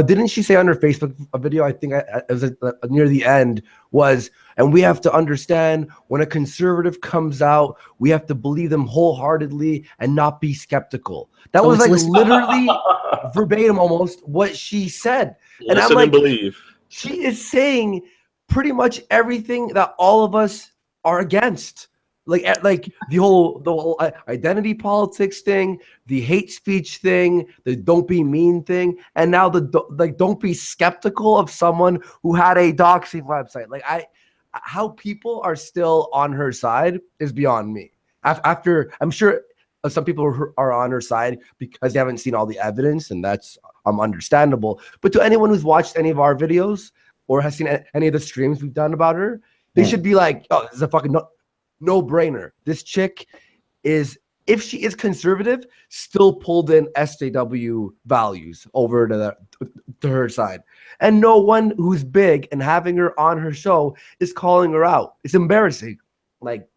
Didn't she say on her Facebook video, I think it was near the end, was, and we have to understand when a conservative comes out, we have to believe them wholeheartedly and not be skeptical. That was like literally verbatim almost what she said. Listen and I'm like, believe. She is saying pretty much everything that all of us are against. Like the whole identity politics thing, the hate speech thing, the don't be mean thing, and now the don't be skeptical of someone who had a doxing website. Like how people are still on her side is beyond me. After I'm sure some people are on her side because they haven't seen all the evidence, and that's understandable. But to anyone who's watched any of our videos or has seen any of the streams we've done about her, they should be like, oh, this is a fucking no-brainer. This chick is, if she is conservative, still pulled in SJW values over to her side. And no one who's big and having her on her show is calling her out. It's embarrassing. Like,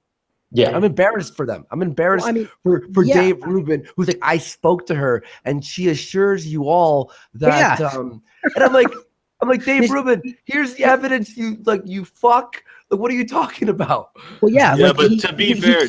yeah, I'm embarrassed for them. I'm embarrassed for Dave Rubin, who's like, I spoke to her and she assures you all that, and I'm like, Dave Rubin, here's the evidence. You fuck. Like, what are you talking about? Well, yeah, like, but to be fair,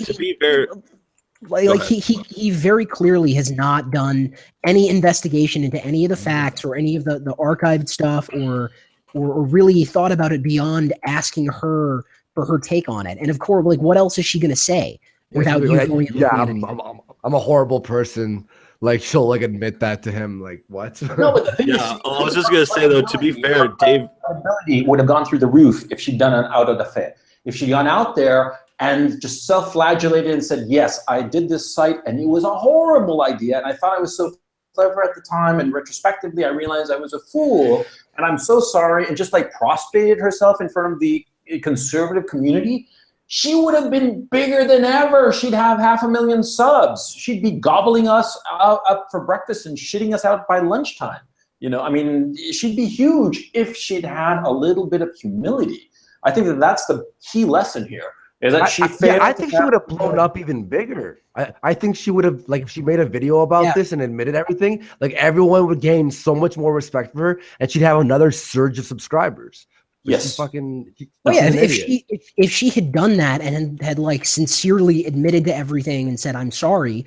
he very clearly has not done any investigation into any of the facts or any of the archived stuff or really thought about it beyond asking her for her take on it. And of course, like, what else is she going to say without you going? I'm a horrible person. Like, she'll like admit that to him. Like, what? No, but the thing is, I was just gonna say though, to be fair, Dave ability would have gone through the roof if she'd done an out of the fair. If she'd gone out there and just self-flagellated and said, yes, I did this site and it was a horrible idea and I thought I was so clever at the time, and retrospectively I realized I was a fool and I'm so sorry, and just like prostrated herself in front of the conservative community, she would have been bigger than ever. She'd have 500,000 subs. She'd be gobbling us up for breakfast and shitting us out by lunchtime. You know, I mean, she'd be huge if she'd had a little bit of humility. I think that's the key lesson here. Is that she failed. I think she would have blown up even bigger. I think she would have, like, if she made a video about this and admitted everything, like, everyone would gain so much more respect for her, and she'd have another surge of subscribers. Yes. If she had done that and had like sincerely admitted to everything and said, I'm sorry,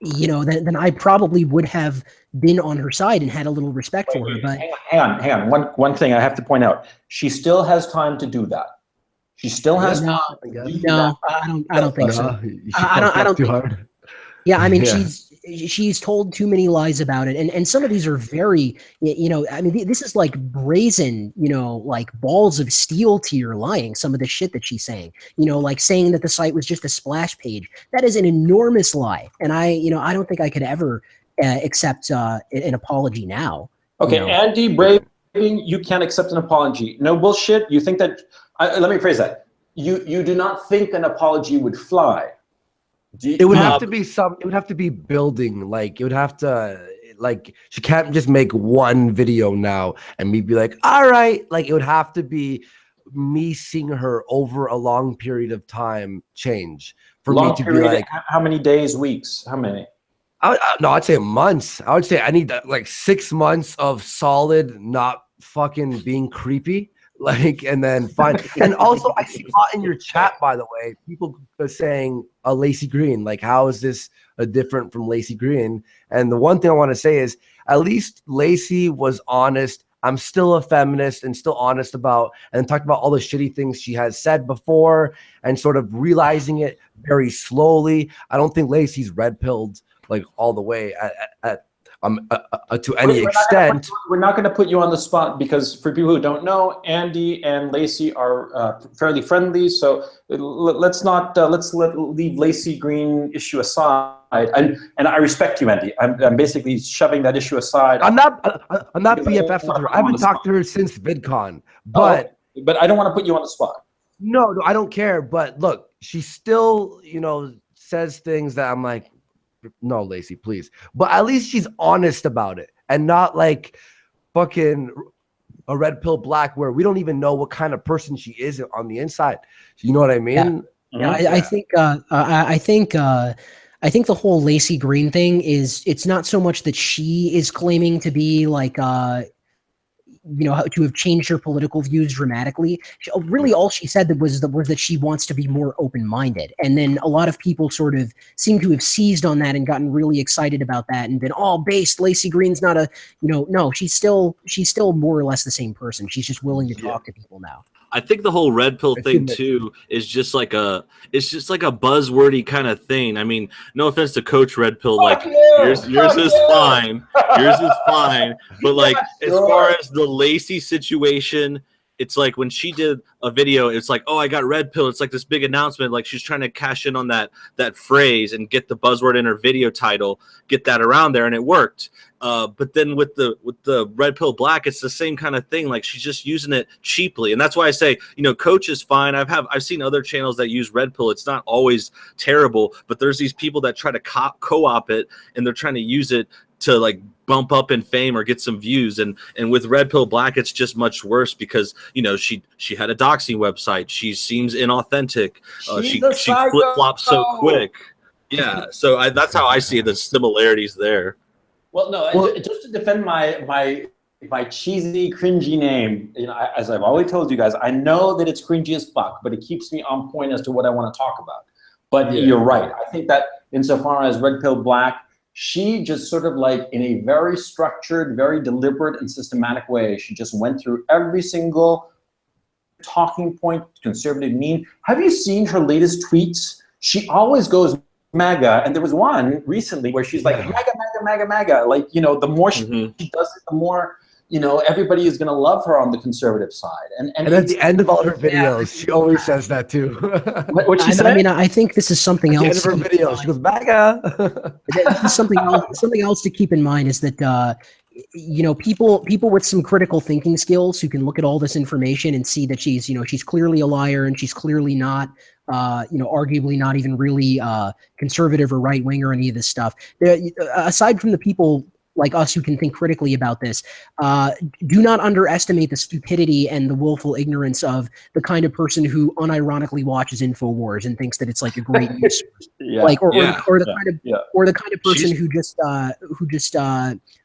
you know, then I probably would have been on her side and had a little respect for her. But hang on. One thing I have to point out. She still has time to do that. She still has time. No, I don't think so. I don't think. Hard. Yeah, I mean, she's told too many lies about it, and some of these are very, you know, I mean, this is like brazen, you know, like balls of steel tier lying. Some of the shit that she's saying, you know, like saying that the site was just a splash page. That is an enormous lie, and I don't think I could ever accept an apology now. Okay, you know? Andy Braving, you can't accept an apology. No bullshit. You think that? Let me phrase that. You do not think an apology would fly. It would have to be it would have to be building. Like, it would have to, like, she can't just make one video now and me be like, all right. Like, it would have to be me seeing her over a long period of time change for me to be like, how many days, weeks, how many? No, I'd say months. I would say I need like 6 months of solid, not fucking being creepy. Like, and then fine. And also, I see a lot in your chat, by the way, people are saying Lacey Green. Like, how is this different from Lacey Green? And the one thing I want to say is, at least Lacey was honest. I'm still a feminist and still honest about, and talked about all the shitty things she has said before and sort of realizing it very slowly. I don't think Lacey's red-pilled like all the way to any extent. We're not going to put you on the spot, because for people who don't know, Andy and Lacey are fairly friendly. So let's leave Lacey Green issue aside. And I respect you, Andy. I'm basically shoving that issue aside. I'm not BFF with her. I haven't talked to her since VidCon, but I don't want to put you on the spot. No, I don't care. But look, she still, says things that I'm like, no, Lacey, please. But at least she's honest about it and not like fucking a red pill black where we don't even know what kind of person she is on the inside. You know what I mean? Yeah. I think I think the whole Lacey Green thing is, it's not so much that she is claiming to be like, to have changed her political views dramatically. Really, all she said was that she wants to be more open-minded. And then a lot of people sort of seem to have seized on that and gotten really excited about that and been all based. Lacey Green's not a, no, she's still more or less the same person. She's just willing to talk to people now. I think the whole red pill thing too is just like a buzzwordy kind of thing. I mean, no offense to Coach Red Pill, like yours is fine, yours is fine, but like as far as the Lacey situation, it's like when she did a video, it's like, oh, I got red pill. It's like this big announcement, like she's trying to cash in on that phrase and get the buzzword in her video title, get that around there, and it worked. But then with the red pill black, it's the same kind of thing. Like she's just using it cheaply, and that's why I say, Coach is fine. I've seen other channels that use red pill. It's not always terrible, but there's these people that try to co-op it, and they're trying to use it to like bump up in fame or get some views, and with red pill black it's just much worse because she had a doxing website. She seems inauthentic. She flip-flops so quick. Yeah, so that's how I see the similarities there. Well, just to defend my cheesy, cringy name, as I've always told you guys, I know that it's cringy as fuck, but it keeps me on point as to what I want to talk about. But you're right. I think that insofar as red pill black, she just sort of like in a very structured, very deliberate and systematic way, she just went through every single talking point, conservative meme. Have you seen her latest tweets? She always goes MAGA, and there was one recently where she's like MAGA, MAGA, MAGA, MAGA. Like, the more she does it, the more everybody is going to love her on the conservative side. And at the end of all her videos, she always says that too. What she said? I mean, I think this is something else. At the end of her videos, she goes MAGA. Something else to keep in mind is that people with some critical thinking skills who can look at all this information and see that she's clearly a liar and she's clearly not arguably not even really conservative or right wing or any of this stuff. Aside from the people like us who can think critically about this, do not underestimate the stupidity and the willful ignorance of the kind of person who unironically watches InfoWars and thinks that it's like a great news source. Or the kind of person who just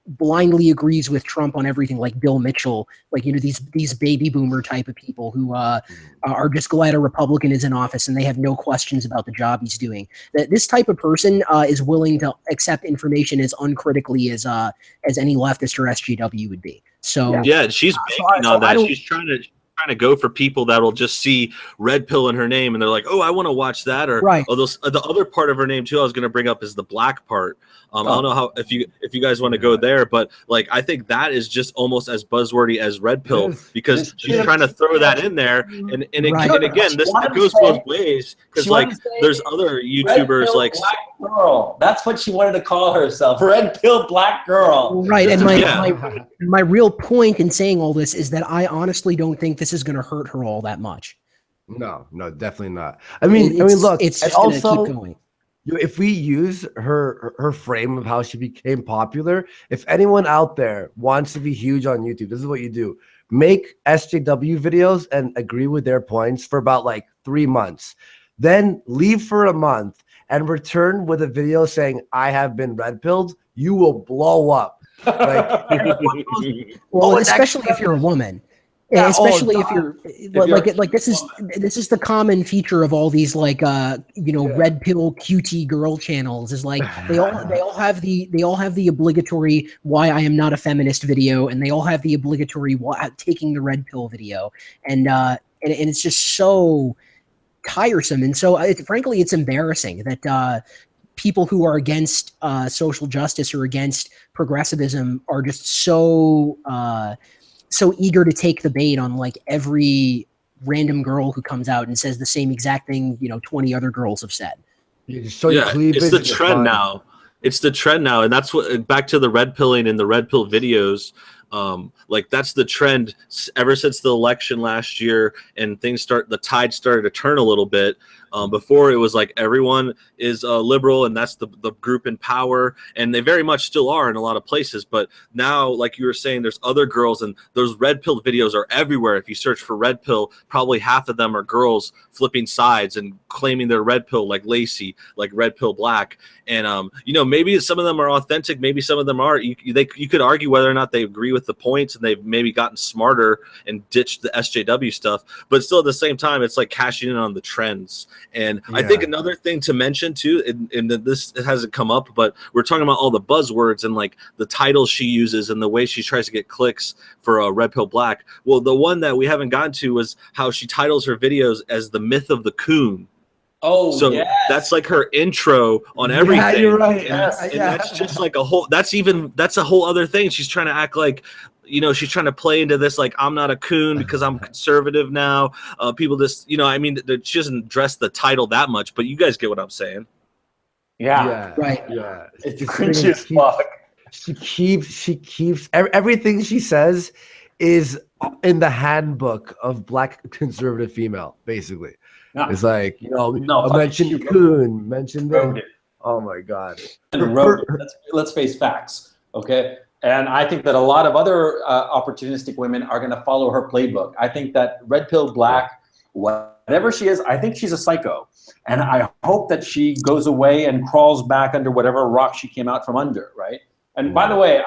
blindly agrees with Trump on everything, like Bill Mitchell, like these baby boomer type of people who are just glad a Republican is in office and they have no questions about the job he's doing. That this type of person is willing to accept information as uncritically as any leftist or SJW would be. So she's banking on that. She's trying to go for people that will just see red pill in her name and they're like, oh, I want to watch that. Or the other part of her name too I was going to bring up is the black part. I don't know how if you guys want to go there, but like I think that is just almost as buzzwordy as red pill because she's trying to throw that in there, and again this goes both ways because like there's other YouTubers like black girl. That's what she wanted to call herself, red pill black girl. Right, and my real point in saying all this is that I honestly don't think this is going to hurt her all that much. No, definitely not. I mean, look, it's just going to keep going. If we use her frame of how she became popular, if anyone out there wants to be huge on YouTube, this is what you do. Make SJW videos and agree with their points for about like 3 months. Then leave for a month and return with a video saying, I have been red pilled. You will blow up. Like, well, especially if you're a woman. Yeah, especially if you're like this is the common feature of all these like red pill QT girl channels is like they all have the obligatory why I am not a feminist video, and they all have the obligatory taking the red pill video, and it's just so tiresome, and so frankly it's embarrassing that people who are against social justice or against progressivism are just so eager to take the bait on like every random girl who comes out and says the same exact thing 20 other girls have said. It's the trend now. It's the trend now, and that's what back to the red pilling and the red pill videos. Like that's the trend ever since the election last year, and the tide started to turn a little bit. Before it was like everyone is liberal and that's the group in power, and they very much still are in a lot of places. But now, like you were saying, there's other girls, and those red pill videos are everywhere. If you search for red pill, probably half of them are girls flipping sides and claiming they're red pill, like Lacey, like red pill black. And you know, maybe some of them are authentic, maybe some of them aren't. You could argue whether or not they agree with the points and they've maybe gotten smarter and ditched the SJW stuff, but still at the same time, it's like cashing in on the trends. And I think another thing to mention too, and this hasn't come up, but we're talking about all the buzzwords and like the titles she uses and the way she tries to get clicks for red pill black. Well, the one that we haven't gotten to was how she titles her videos as the myth of the coon. Oh, so yes. That's like her intro on everything. Yeah, you're right. And that's just like a whole. That's a whole other thing. She's trying to act like, you know, she's trying to play into this like I'm not a coon because I'm conservative now. People just, you know, I mean, she doesn't dress the title that much, but you guys get what I'm saying. Yeah. Right. Yeah. It's cringy as fuck. She keeps everything she says is in the handbook of black conservative female, basically. No. It's like, you know, No, mention coon, mention wrote it. Oh my god. And wrote it. Let's face facts, okay? And I think that a lot of other opportunistic women are going to follow her playbook. I think that red pill black, whatever she is, I think she's a psycho. And I hope that she goes away and crawls back under whatever rock she came out from under, right? And by the way,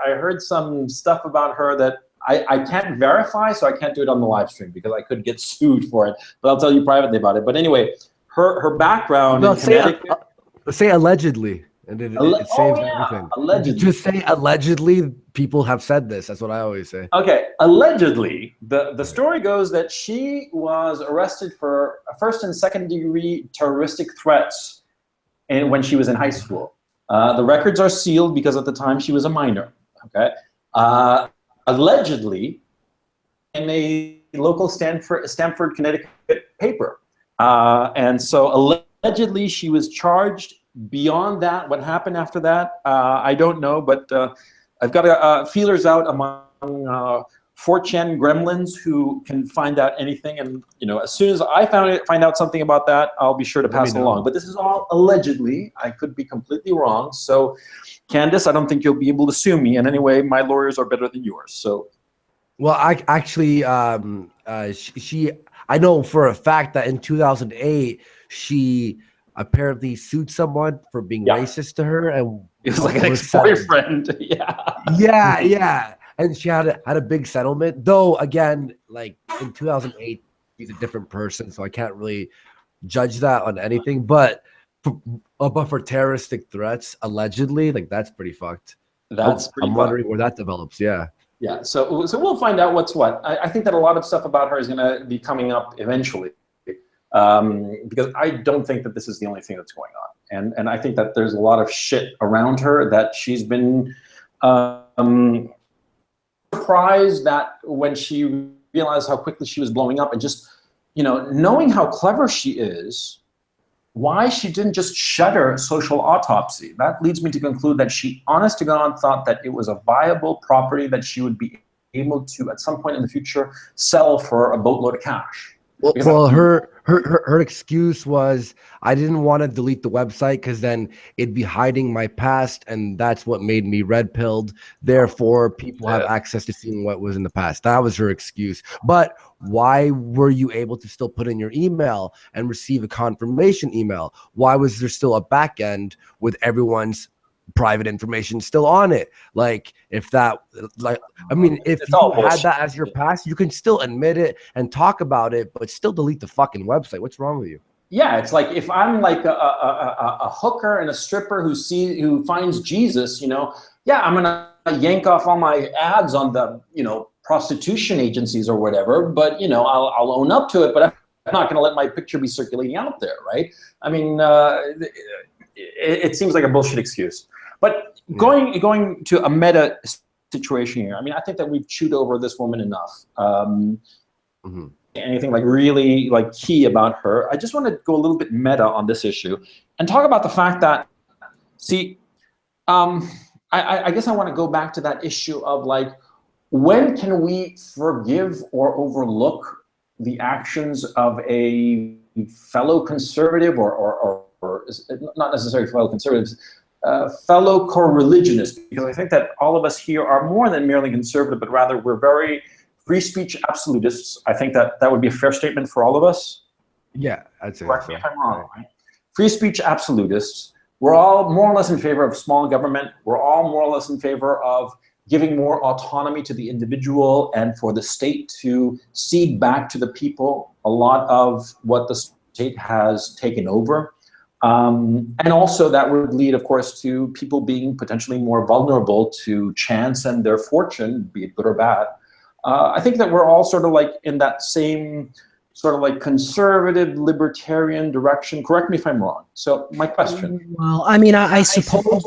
I heard some stuff about her that I can't verify, so I can't do it on the live stream because I could get sued for it. But I'll tell you privately about it. But anyway, her background in Connecticut. Say allegedly, and it saves everything. Allegedly. Just say allegedly. People have said this. That's what I always say. Okay, allegedly, the story goes that she was arrested for first and second degree terroristic threats when she was in high school. The records are sealed because at the time she was a minor. Okay. Allegedly, in a local Stamford, Connecticut paper. And so allegedly she was charged. Beyond that, what happened after that, I don't know, but I've got feelers out among 4chan gremlins who can find out anything. And, you know, as soon as I find out something about that, I'll be sure to pass it along. But this is all allegedly. I could be completely wrong. So, Candace, I don't think you'll be able to sue me. And anyway, my lawyers are better than yours. So, well, I actually, I know for a fact that in 2008, she apparently sued someone for being racist to her, and it was like an ex-boyfriend. Yeah. And she had a big settlement, though. Again, like in 2008, she's a different person, so I can't really judge that on anything. But for terroristic threats, allegedly, like that's pretty fucked. I'm wondering where that develops. Yeah. So we'll find out what's what. I think that a lot of stuff about her is going to be coming up eventually, because I don't think that this is the only thing that's going on, and I think that there's a lot of shit around her that she's been surprised that when she realized how quickly she was blowing up, and just, you know, knowing how clever she is, why she didn't just shutter Social Autopsy. That leads me to conclude that she, honest to God, thought that it was a viable property that she would be able to, at some point in the future, sell for a boatload of cash. Well, her excuse was, I didn't want to delete the website because then it'd be hiding my past, and that's what made me red-pilled. Therefore, people have access to seeing what was in the past. That was her excuse. But why were you able to still put in your email and receive a confirmation email? Why was there still a back end with everyone's private information still on it? Like, if that, like, I mean, if you had that as your past, you can still admit it and talk about it, but still delete the fucking website. What's wrong with you? Yeah, it's like if I'm like a hooker and a stripper who finds Jesus, you know, yeah, I'm gonna yank off all my ads on the, you know, prostitution agencies or whatever, but, you know, I'll own up to it, but I'm not gonna let my picture be circulating out there, right? I mean, it seems like a bullshit excuse. But going to a meta situation here, I mean, I think that we've chewed over this woman enough. Anything like really like key about her? I just want to go a little bit meta on this issue and talk about the fact that, see, I guess I want to go back to that issue of like, when can we forgive or overlook the actions of a fellow conservative or not necessarily fellow conservatives, fellow co-religionists, because I think that all of us here are more than merely conservative, but rather we're very free speech absolutists. I think that that would be a fair statement for all of us. Yeah, I'd say Correct so. me if I'm wrong, right? Free speech absolutists. We're all more or less in favor of small government. We're all more or less in favor of giving more autonomy to the individual and for the state to cede back to the people a lot of what the state has taken over. And also that would lead, of course, to people being potentially more vulnerable to chance and their fortune, be it good or bad. I think that we're all sort of like in that same sort of like conservative libertarian direction. Correct me if I'm wrong. So my question. Well, I mean, I suppose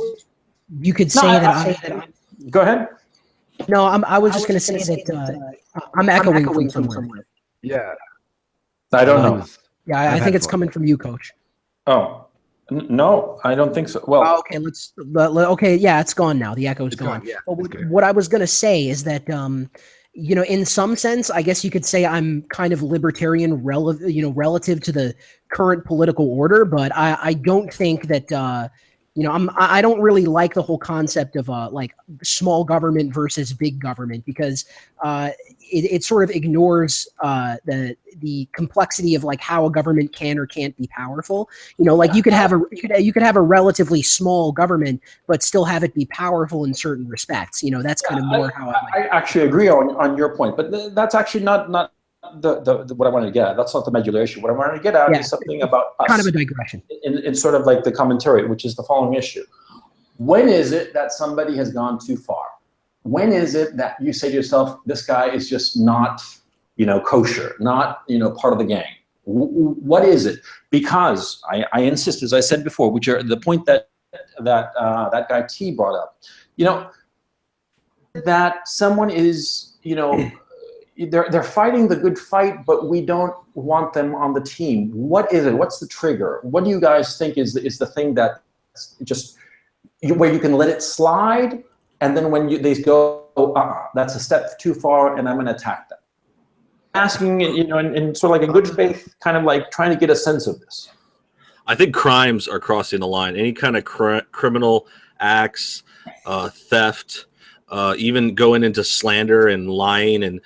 you could say that. Go ahead. No, I was just going to say that I'm echoing from somewhere. Yeah. I don't know. Yeah, I think it's coming from you, Coach. Oh, no, I don't think so. Well, okay, okay, yeah, it's gone now. The echo's gone. Yeah, what I was going to say is that, you know, in some sense, I guess you could say I'm kind of libertarian, relative to the current political order, but I don't think that, you know, I don't really like the whole concept of like small government versus big government, because it sort of ignores the complexity of like how a government can or can't be powerful. You know, like you could have a relatively small government, but still have it be powerful in certain respects. You know, that's kind of more how I actually agree on your point, but that's actually not the what I wanted to get at. That's not the medular issue. What I wanted to get at is something about us. Kind of a digression. In sort of like the commentary, which is the following issue. When is it that somebody has gone too far? When is it that you say to yourself, this guy is just not, you know, kosher, not, you know, part of the gang? What is it? Because I insist, as I said before, which are the point that guy T brought up, you know, that someone is, you know, they're fighting the good fight, but we don't want them on the team. What is it? What's the trigger? What do you guys think is the thing that just where you can let it slide, and then when they go, that's a step too far, and I'm going to attack them? Asking, you know, in sort of like a good faith, kind of like trying to get a sense of this. I think crimes are crossing the line. Any kind of criminal acts, theft, even going into slander and lying and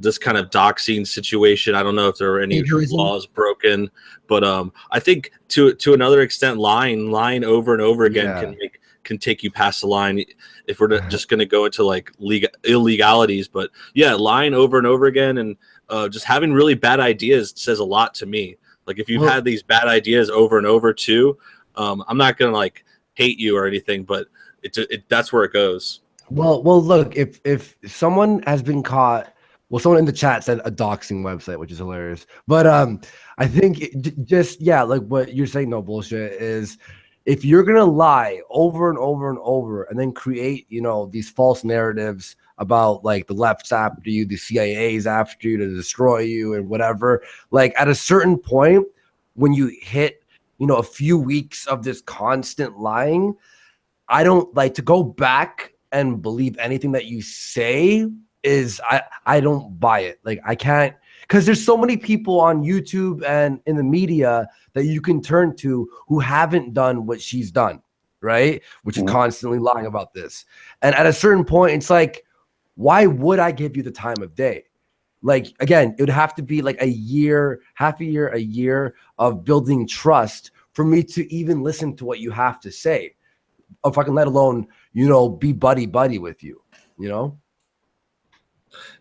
this kind of doxing situation. I don't know if there are any laws broken, but I think to another extent, lying over and over again can take you past the line if we're just going to go into like illegalities. But yeah, lying over and over again and just having really bad ideas says a lot to me. Like if you've had these bad ideas over and over too, I'm not going to like hate you or anything, but that's where it goes. Well, look, if someone has been caught, well, someone in the chat said a doxing website, which is hilarious. But I think like what you're saying, no bullshit, is if you're gonna lie over and over and over, and then create, you know, these false narratives about like the left's after you, the CIA's after you to destroy you and whatever, like at a certain point, when you hit, you know, a few weeks of this constant lying, I don't like to go back and believe anything that you say. I don't buy it. Like I can't, because there's so many people on YouTube and in the media that you can turn to who haven't done what she's done, right? Which is constantly lying about this. And at a certain point, it's like, why would I give you the time of day? Like, again, it would have to be like a year, half a year of building trust for me to even listen to what you have to say. If I can, let alone, you know, be buddy with you, you know?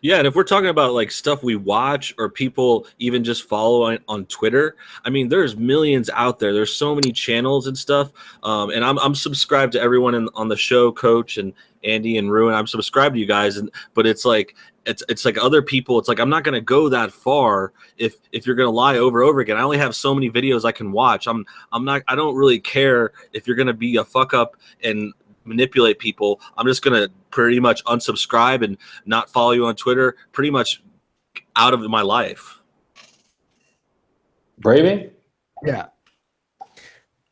Yeah, and if we're talking about like stuff we watch or people even just follow on Twitter, I mean, there's millions out there. There's so many channels and stuff. And I'm subscribed to everyone on the show, Coach and Andy and Ruin. I'm subscribed to you guys, but it's like it's like other people. It's like I'm not going to go that far if you're going to lie over again. I only have so many videos I can watch. I don't really care if you're going to be a fuck up and manipulate people. I'm just gonna pretty much unsubscribe and not follow you on Twitter, pretty much out of my life. Braving? Yeah.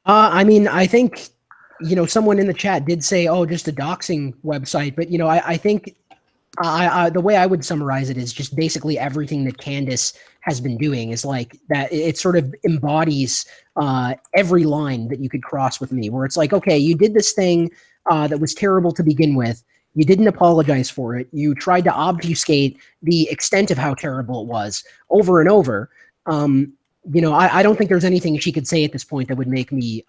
I mean, I think, you know, someone in the chat did say, oh, just a doxing website, but, you know, I think The way I would summarize it is just basically everything that Candace has been doing is like that. It sort of embodies every line that you could cross with me, where it's like, okay, you did this thing that was terrible to begin with. You didn't apologize for it. You tried to obfuscate the extent of how terrible it was over and over. You know, I don't think there's anything she could say at this point that would make me,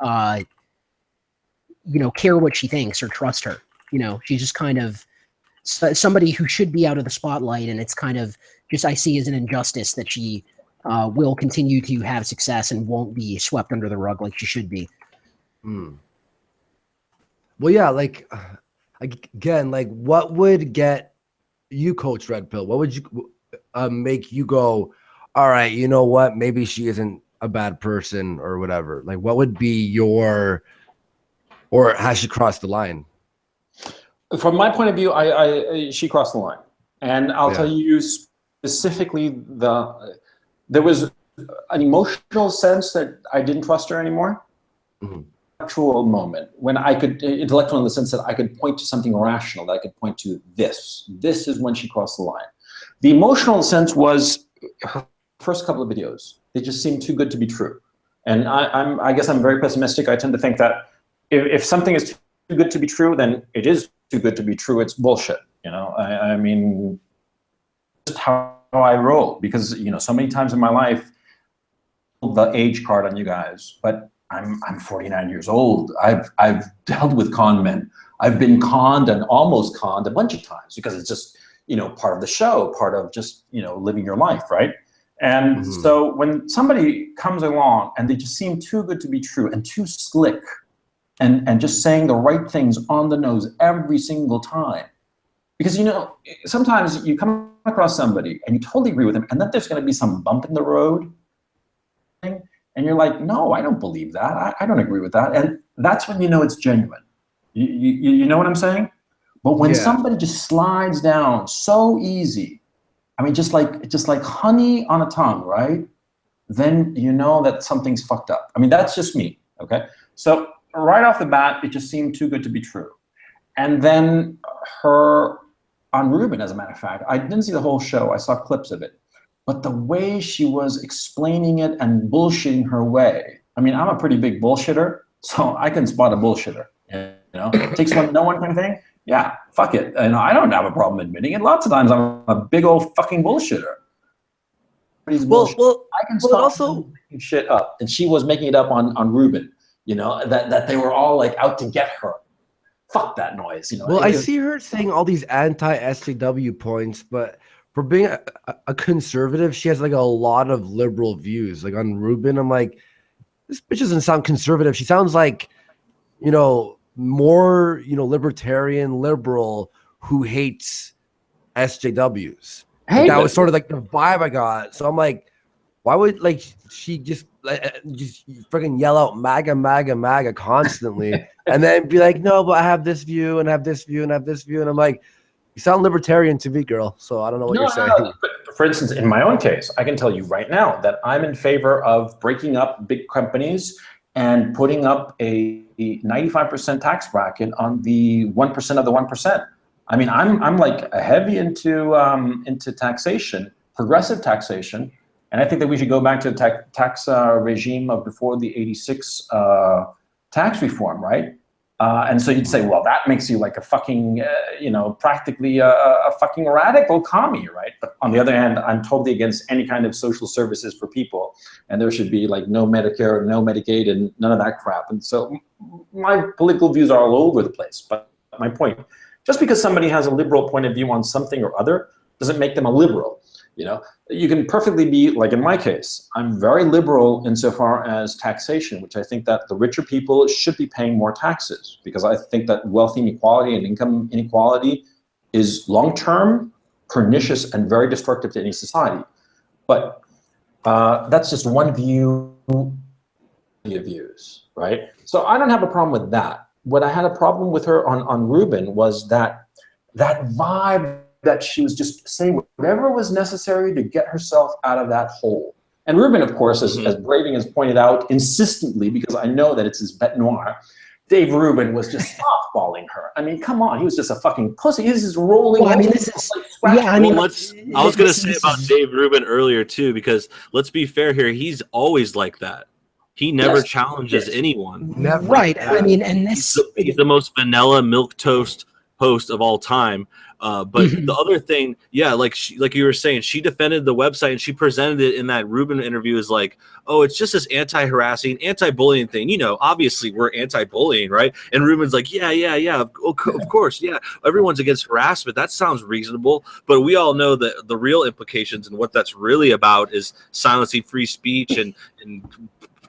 you know, care what she thinks or trust her. You know, she's just kind of somebody who should be out of the spotlight, and it's kind of just I see as an injustice that she will continue to have success and won't be swept under the rug like she should be. Well, yeah, like again, like what would get you, Coach Red Pill? What would you make you go, all right, you know what? Maybe she isn't a bad person or whatever. Like, what would be your, or has she crossed the line? From my point of view, she crossed the line, and I'll tell you specifically there was an emotional sense that I didn't trust her anymore. Actual moment when I could intellectual in the sense that I could point to something rational, that I could point to this. This is when she crossed the line. The emotional sense was her first couple of videos. They just seemed too good to be true, and I guess I'm very pessimistic. I tend to think that if something is too good to be true, then it is too good to be true. It's bullshit. You know, I mean, just how I roll, because you know, so many times in my life, the age card on you guys, but I'm 49 years old. I've dealt with con men. I've been conned and almost conned a bunch of times because it's just, you know, part of the show, part of just, you know, living your life, right? And so when somebody comes along and they just seem too good to be true and too slick and just saying the right things on the nose every single time, because, you know, sometimes you come across somebody and you totally agree with them, and then there's going to be some bump in the road thing. And you're like, no, I don't believe that. I don't agree with that. And that's when you know it's genuine. You know what I'm saying? But when somebody just slides down so easy, I mean, just like honey on a tongue, right? Then you know that something's fucked up. I mean, that's just me, okay? So right off the bat, it just seemed too good to be true. And then her, on Ruben, as a matter of fact, I didn't see the whole show. I saw clips of it. But the way she was explaining it and bullshitting her way, I mean, I'm a pretty big bullshitter, so I can spot a bullshitter. You know, takes one, no one kind of thing. Yeah, fuck it. And I don't have a problem admitting it. Lots of times I'm a big old fucking bullshitter. Well, I can stop also making shit up, and she was making it up on Ruben. You know, that they were all like out to get her. Fuck that noise. You know. Well, I see her saying all these anti-SJW points, but for being a conservative, she has like a lot of liberal views. Like on Ruben, I'm like, this bitch doesn't sound conservative. She sounds like, you know, more, you know, libertarian, liberal who hates SJWs. Hey, like, that was sort of like the vibe I got. So I'm like, why would like she just freaking yell out MAGA, MAGA, MAGA constantly, and then be like, no, but I have this view and I have this view and I have this view, and I'm like, you sound libertarian to me, girl. So I don't know what you're saying. No. For instance, in my own case, I can tell you right now that I'm in favor of breaking up big companies and putting up a 95% tax bracket on the 1% of the 1%. I mean, I'm like heavy into taxation, progressive taxation, and I think that we should go back to the tax regime of before the '86 tax reform, right? And so you'd say, well, that makes you like a fucking, you know, practically a fucking radical commie, right? But on the other hand, I'm totally against any kind of social services for people. And there should be like no Medicare, no Medicaid, and none of that crap. And so my political views are all over the place. But my point, just because somebody has a liberal point of view on something or other doesn't make them a liberal. You know, you can perfectly be, like in my case, I'm very liberal insofar as taxation, which I think that the richer people should be paying more taxes, because I think that wealth inequality and income inequality is long-term, pernicious, and very destructive to any society. But that's just one view of views, right? So I don't have a problem with that. What I had a problem with her on Ruben was that vibe that she was just saying whatever was necessary to get herself out of that hole. And Ruben, of course, as Braving has pointed out insistently, because I know that it's his bête noire, Dave Rubin was just softballing her. I mean, come on, he was just a fucking pussy. He was just rolling. Well, I mean, over, this is like, yeah. I mean, I was going to say about Dave Rubin earlier too, because let's be fair here, he's always like that. He never challenges anyone. Never. Right. I mean, and He's the most vanilla milquetoast host of all time. But the other thing, yeah, like you were saying, she defended the website and she presented it in that Rubin interview as like, oh, it's just this anti-harassing, anti-bullying thing. You know, obviously we're anti-bullying, right? And Rubin's like, yeah, of course, yeah. Everyone's against harassment. That sounds reasonable. But we all know that the real implications and what that's really about is silencing free speech and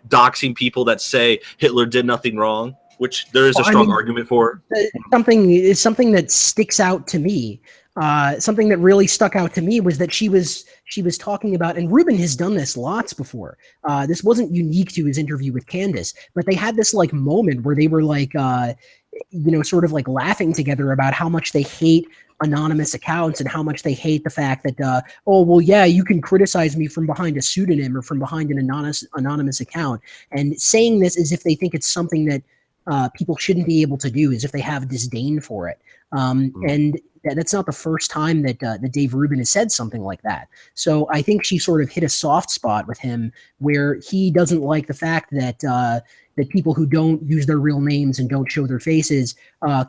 doxing people that say Hitler did nothing wrong, which there is a strong argument for. Something that sticks out to me. Something that really stuck out to me was that she was talking about, and Rubin has done this lots before. This wasn't unique to his interview with Candace, but they had this like moment where they were like, sort of like laughing together about how much they hate anonymous accounts and how much they hate the fact that, oh, well, yeah, you can criticize me from behind a pseudonym or from behind an anonymous account. And saying this as if they think it's something that people shouldn't be able to do, as if they have disdain for it. And that's not the first time that Dave Rubin has said something like that. So I think she sort of hit a soft spot with him where he doesn't like the fact that that people who don't use their real names and don't show their faces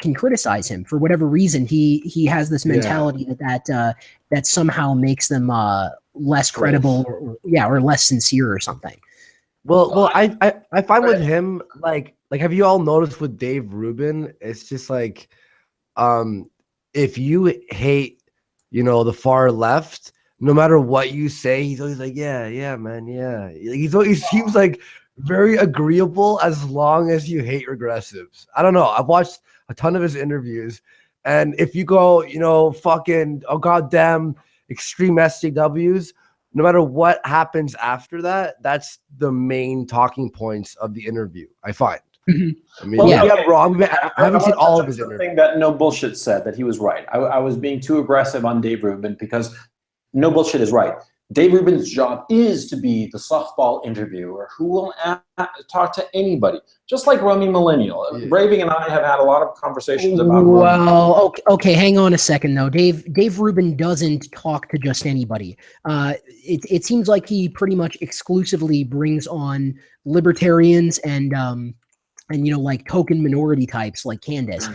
can criticize him for whatever reason. He has this mentality that somehow makes them less credible or less sincere or something. Well, I find with him like have you all noticed with Dave Rubin? It's just like if you hate the far left, no matter what you say, he's always like yeah man, yeah. He seems like very agreeable as long as you hate regressives. I don't know. I've watched a ton of his interviews, and if you go, fucking goddamn extreme SJWs, no matter what happens after that, that's the main talking points of the interview, I find. I mean, I'm wrong. I haven't seen all of his interviews. Thing that No Bullshit said that he was right. I was being too aggressive on Dave Rubin because No Bullshit is right. Dave Rubin's job is to be the softball interviewer who will talk to anybody, just like Romy Millennial. Yeah. Braving and I have had a lot of conversations about. Well, okay, hang on a second though. Dave Rubin doesn't talk to just anybody. It seems like he pretty much exclusively brings on libertarians and like token minority types like Candace.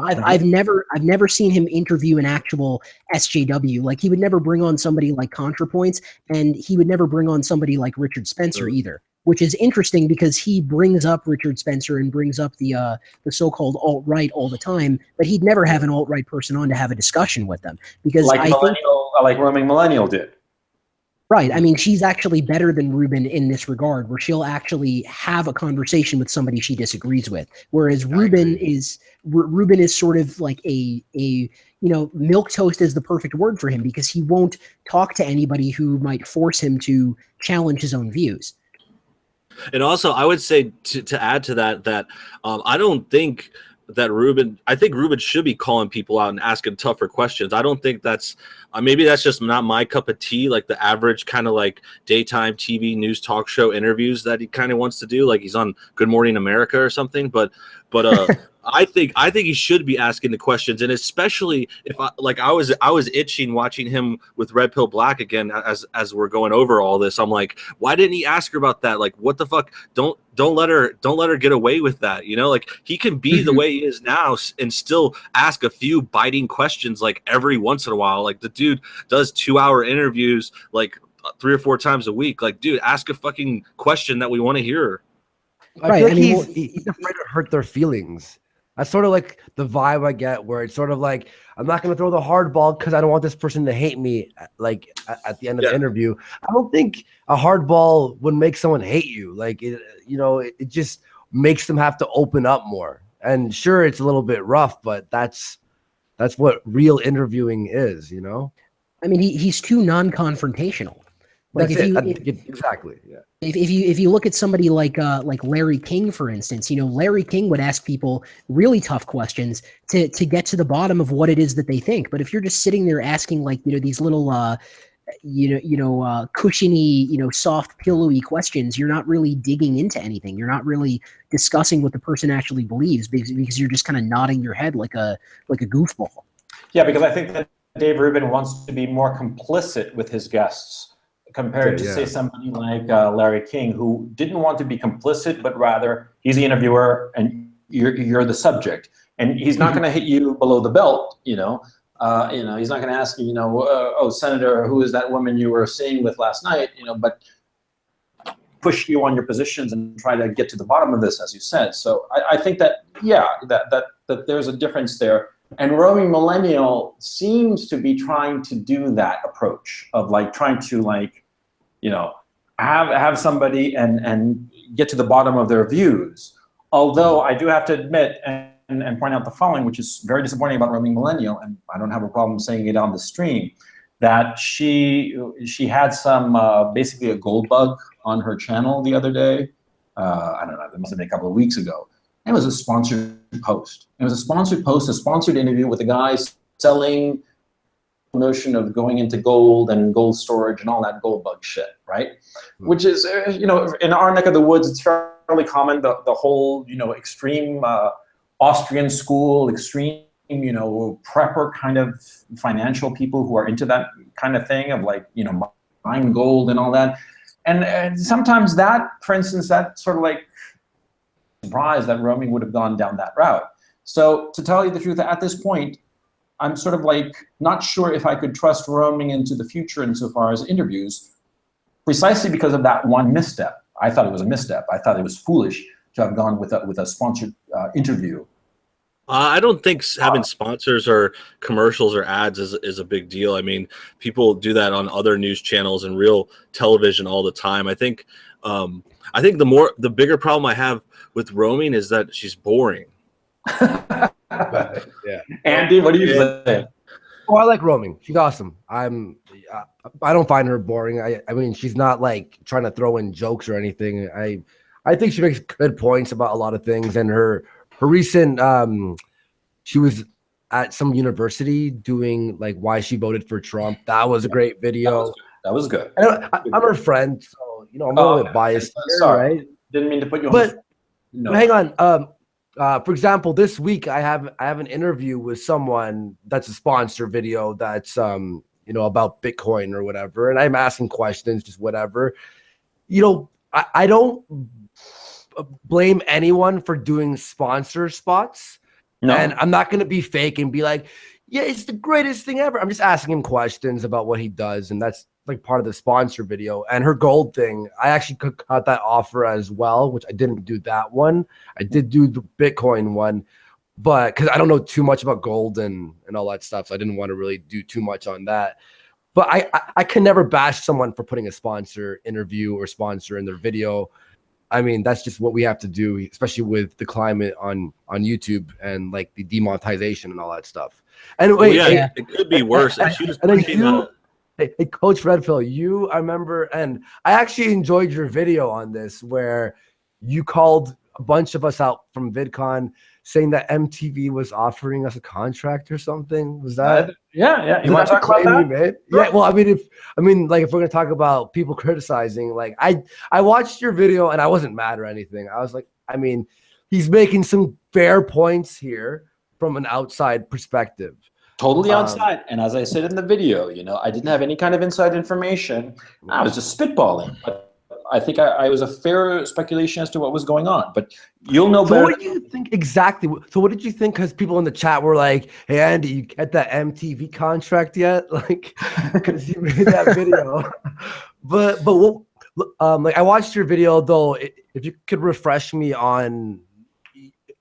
I've never seen him interview an actual SJW. Like he would never bring on somebody like ContraPoints, and he would never bring on somebody like Richard Spencer either, which is interesting because he brings up Richard Spencer and brings up the so-called alt-right all the time, but he'd never have an alt-right person on to have a discussion with them because like Roaming Millennial did. Right. I mean, she's actually better than Rubin in this regard, where she'll actually have a conversation with somebody she disagrees with. Whereas Rubin is sort of like a milquetoast is the perfect word for him because he won't talk to anybody who might force him to challenge his own views. And also, I would say to add to that I don't think that I think Rubin should be calling people out and asking tougher questions. I don't think that's maybe that's just not my cup of tea, like the average kind of like daytime TV news talk show interviews that he kind of wants to do, like he's on Good Morning America or something. But I think he should be asking the questions, and especially if I was itching watching him with Red Pill Black again as we're going over all this. I'm like, why didn't he ask her about that? Like, what the fuck? Don't let her get away with that. Like he can be the way he is now and still ask a few biting questions like every once in a while. Like the dude does 2-hour interviews like 3 or 4 times a week. Like, dude, ask a fucking question that we want to hear. I feel like he's afraid to hurt their feelings. That's sort of like the vibe I get, where it's sort of like, I'm not going to throw the hard ball because I don't want this person to hate me. Like at the end of the interview, I don't think a hard ball would make someone hate you. Like it just makes them have to open up more. And sure, it's a little bit rough, but that's what real interviewing is. I mean, he's too non-confrontational. Like exactly, yeah. If you look at somebody like Larry King, for instance, Larry King would ask people really tough questions to get to the bottom of what it is that they think. But if you're just sitting there asking these little cushiony, soft, pillowy questions, you're not really digging into anything. You're not really discussing what the person actually believes because you're just kind of nodding your head like a goofball. Yeah, because I think that Dave Rubin wants to be more complicit with his guests compared to, say, somebody like Larry King, who didn't want to be complicit, but rather he's the interviewer and you're the subject. And he's not going to hit you below the belt, he's not going to ask you, oh, Senator, who is that woman you were seeing with last night, but push you on your positions and try to get to the bottom of this, as you said. So I think that, that there's a difference there. And Roaming Millennial seems to be trying to do that approach of trying to have somebody and get to the bottom of their views. Although I do have to admit and point out the following, which is very disappointing about Roaming Millennial, and I don't have a problem saying it on the stream, that she had some basically a gold bug on her channel the other day. I don't know, it must have been a couple of weeks ago. And it was a sponsored post. It was a sponsored post, a sponsored interview with a guy selling the notion of going into gold and gold storage and all that gold bug shit, right? Which is, in our neck of the woods, it's fairly common, the whole, extreme Austrian school, extreme, prepper kind of financial people who are into that kind of thing of buying gold and all that. And sometimes that, for instance, that sort of surprised that Roaming would have gone down that route. So to tell you the truth, at this point, I'm sort of not sure if I could trust Roaming into the future insofar as interviews, precisely because of that one misstep. I thought it was a misstep. I thought it was foolish to have gone with a sponsored interview. I don't think having sponsors or commercials or ads is a big deal. I mean, people do that on other news channels and real television all the time. I think the bigger problem I have with Roaming is that she's boring. Yeah. Andy, what do you think? Oh, I like Roaming. She's awesome. I don't find her boring. I mean, she's not trying to throw in jokes or anything. I think she makes good points about a lot of things. And her recent, she was at some university doing why she voted for Trump. That was a great video. That was good. I'm her friend, so I'm a little bit biased. Sorry, right? Didn't mean to put you on. But no. Hang on. For example, this week I have an interview with someone that's a sponsor video that's about Bitcoin or whatever, and I'm asking questions, just whatever. I don't blame anyone for doing sponsor spots. No. And I'm not going to be fake and be like, yeah, it's the greatest thing ever. I'm just asking him questions about what he does, and that's part of the sponsor video. And her gold thing, I actually got that offer as well, which I didn't do that one. I did do the Bitcoin one, but because I don't know too much about gold and all that stuff, so I didn't want to really do too much on that. But I can never bash someone for putting a sponsor interview or sponsor in their video. I mean, that's just what we have to do, especially with the climate on YouTube and the demonetization and all that stuff. And wait, it could be worse. Hey, Coach Redfield, I remember, and I actually enjoyed your video on this where you called a bunch of us out from VidCon saying that MTV was offering us a contract or something. Was that? Yeah. You want to talk about that? Made? Yeah. Well, if we're gonna talk about people criticizing, I watched your video and I wasn't mad or anything. I was he's making some fair points here from an outside perspective. Totally outside. And as I said in the video, I didn't have any kind of inside information. I was just spitballing. But I think I was a fair speculation as to what was going on. But you'll know better. What do you think exactly? So what did you think? Because people in the chat were like, hey, Andy, you get that MTV contract yet? Because you made that video. but what, I watched your video, though. If you could refresh me on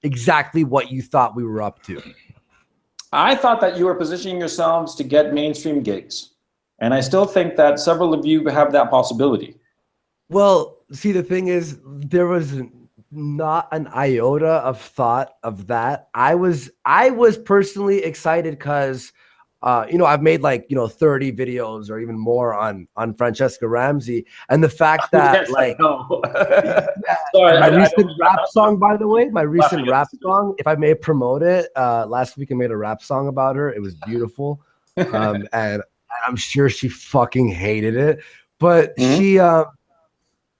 exactly what you thought we were up to. I thought that you were positioning yourselves to get mainstream gigs. And I still think that several of you have that possibility. Well, see, the thing is, there was not an iota of thought of that. I was personally excited because, I've made 30 videos or even more on Francesca Ramsey. And the fact that Sorry, my recent rap song, by the way, rap song, if I may promote it, last week I made a rap song about her. It was beautiful. And I'm sure she fucking hated it. But Mhm. she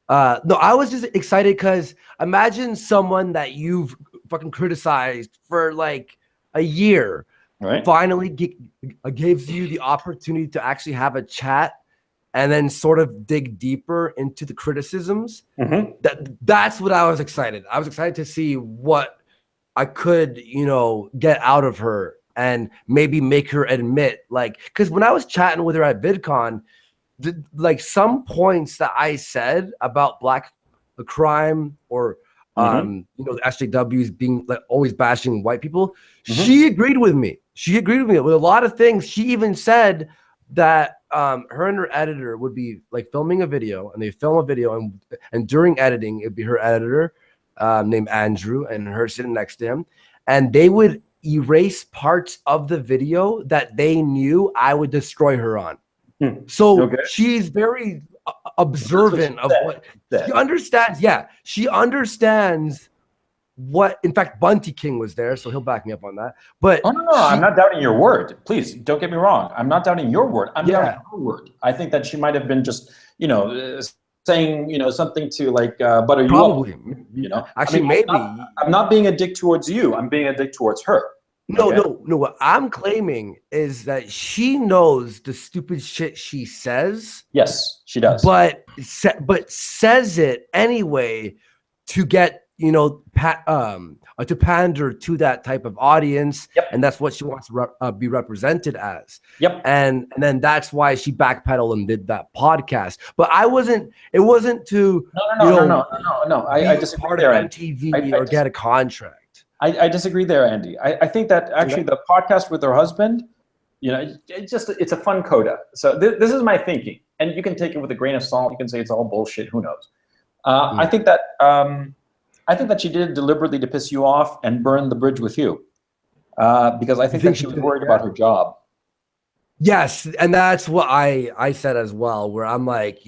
no, I was just excited because imagine someone that you've fucking criticized for like a year Right. finally gives you the opportunity to actually have a chat and then sort of dig deeper into the criticisms. Mhm. That's what I was excited. I was excited to see what I could, get out of her and maybe make her admit, like, because when I was chatting with her at VidCon, like some points that I said about black crime or Mhm. the SJWs being like always bashing white people, Mhm. she agreed with me. She agreed with me with a lot of things. She even said that her and her editor would be like filming a video, and they film a video, and during editing, it'd be her editor named Andrew and her sitting next to him, and they would erase parts of the video that they knew I would destroy her on. So Okay. she's very observant of what said. she understands. Yeah, she understands what. In fact, Bunty King was there, so he'll back me up on that. But Oh, no, I'm not doubting your word. Please don't get me wrong. I'm not doubting your word. I'm doubting her word. I think that she might have been just, saying, something to like butter you probably, up. actually, maybe. I'm not being a dick towards you. I'm being a dick towards her. No, Okay? no. What I'm claiming is that she knows the stupid shit she says. Yes, she does. But says it anyway to get to pander to that type of audience. Yep. And that's what she wants to be represented as. Yep. And then that's why she backpedaled and did that podcast. But it wasn't to No. I disagree part there, of Andy. MTV or get a contract. I disagree there, Andy. I think that actually the podcast with her husband, it's a fun coda. So this is my thinking, and you can take it with a grain of salt. You can say it's all bullshit. Who knows? I think that she did it deliberately to piss you off and burn the bridge with you, because I think that she was worried about her job. Yes, and that's what I said as well, where I'm like,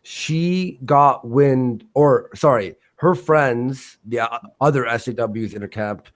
she got wind, or sorry, her friends, the other SJWs in her camp,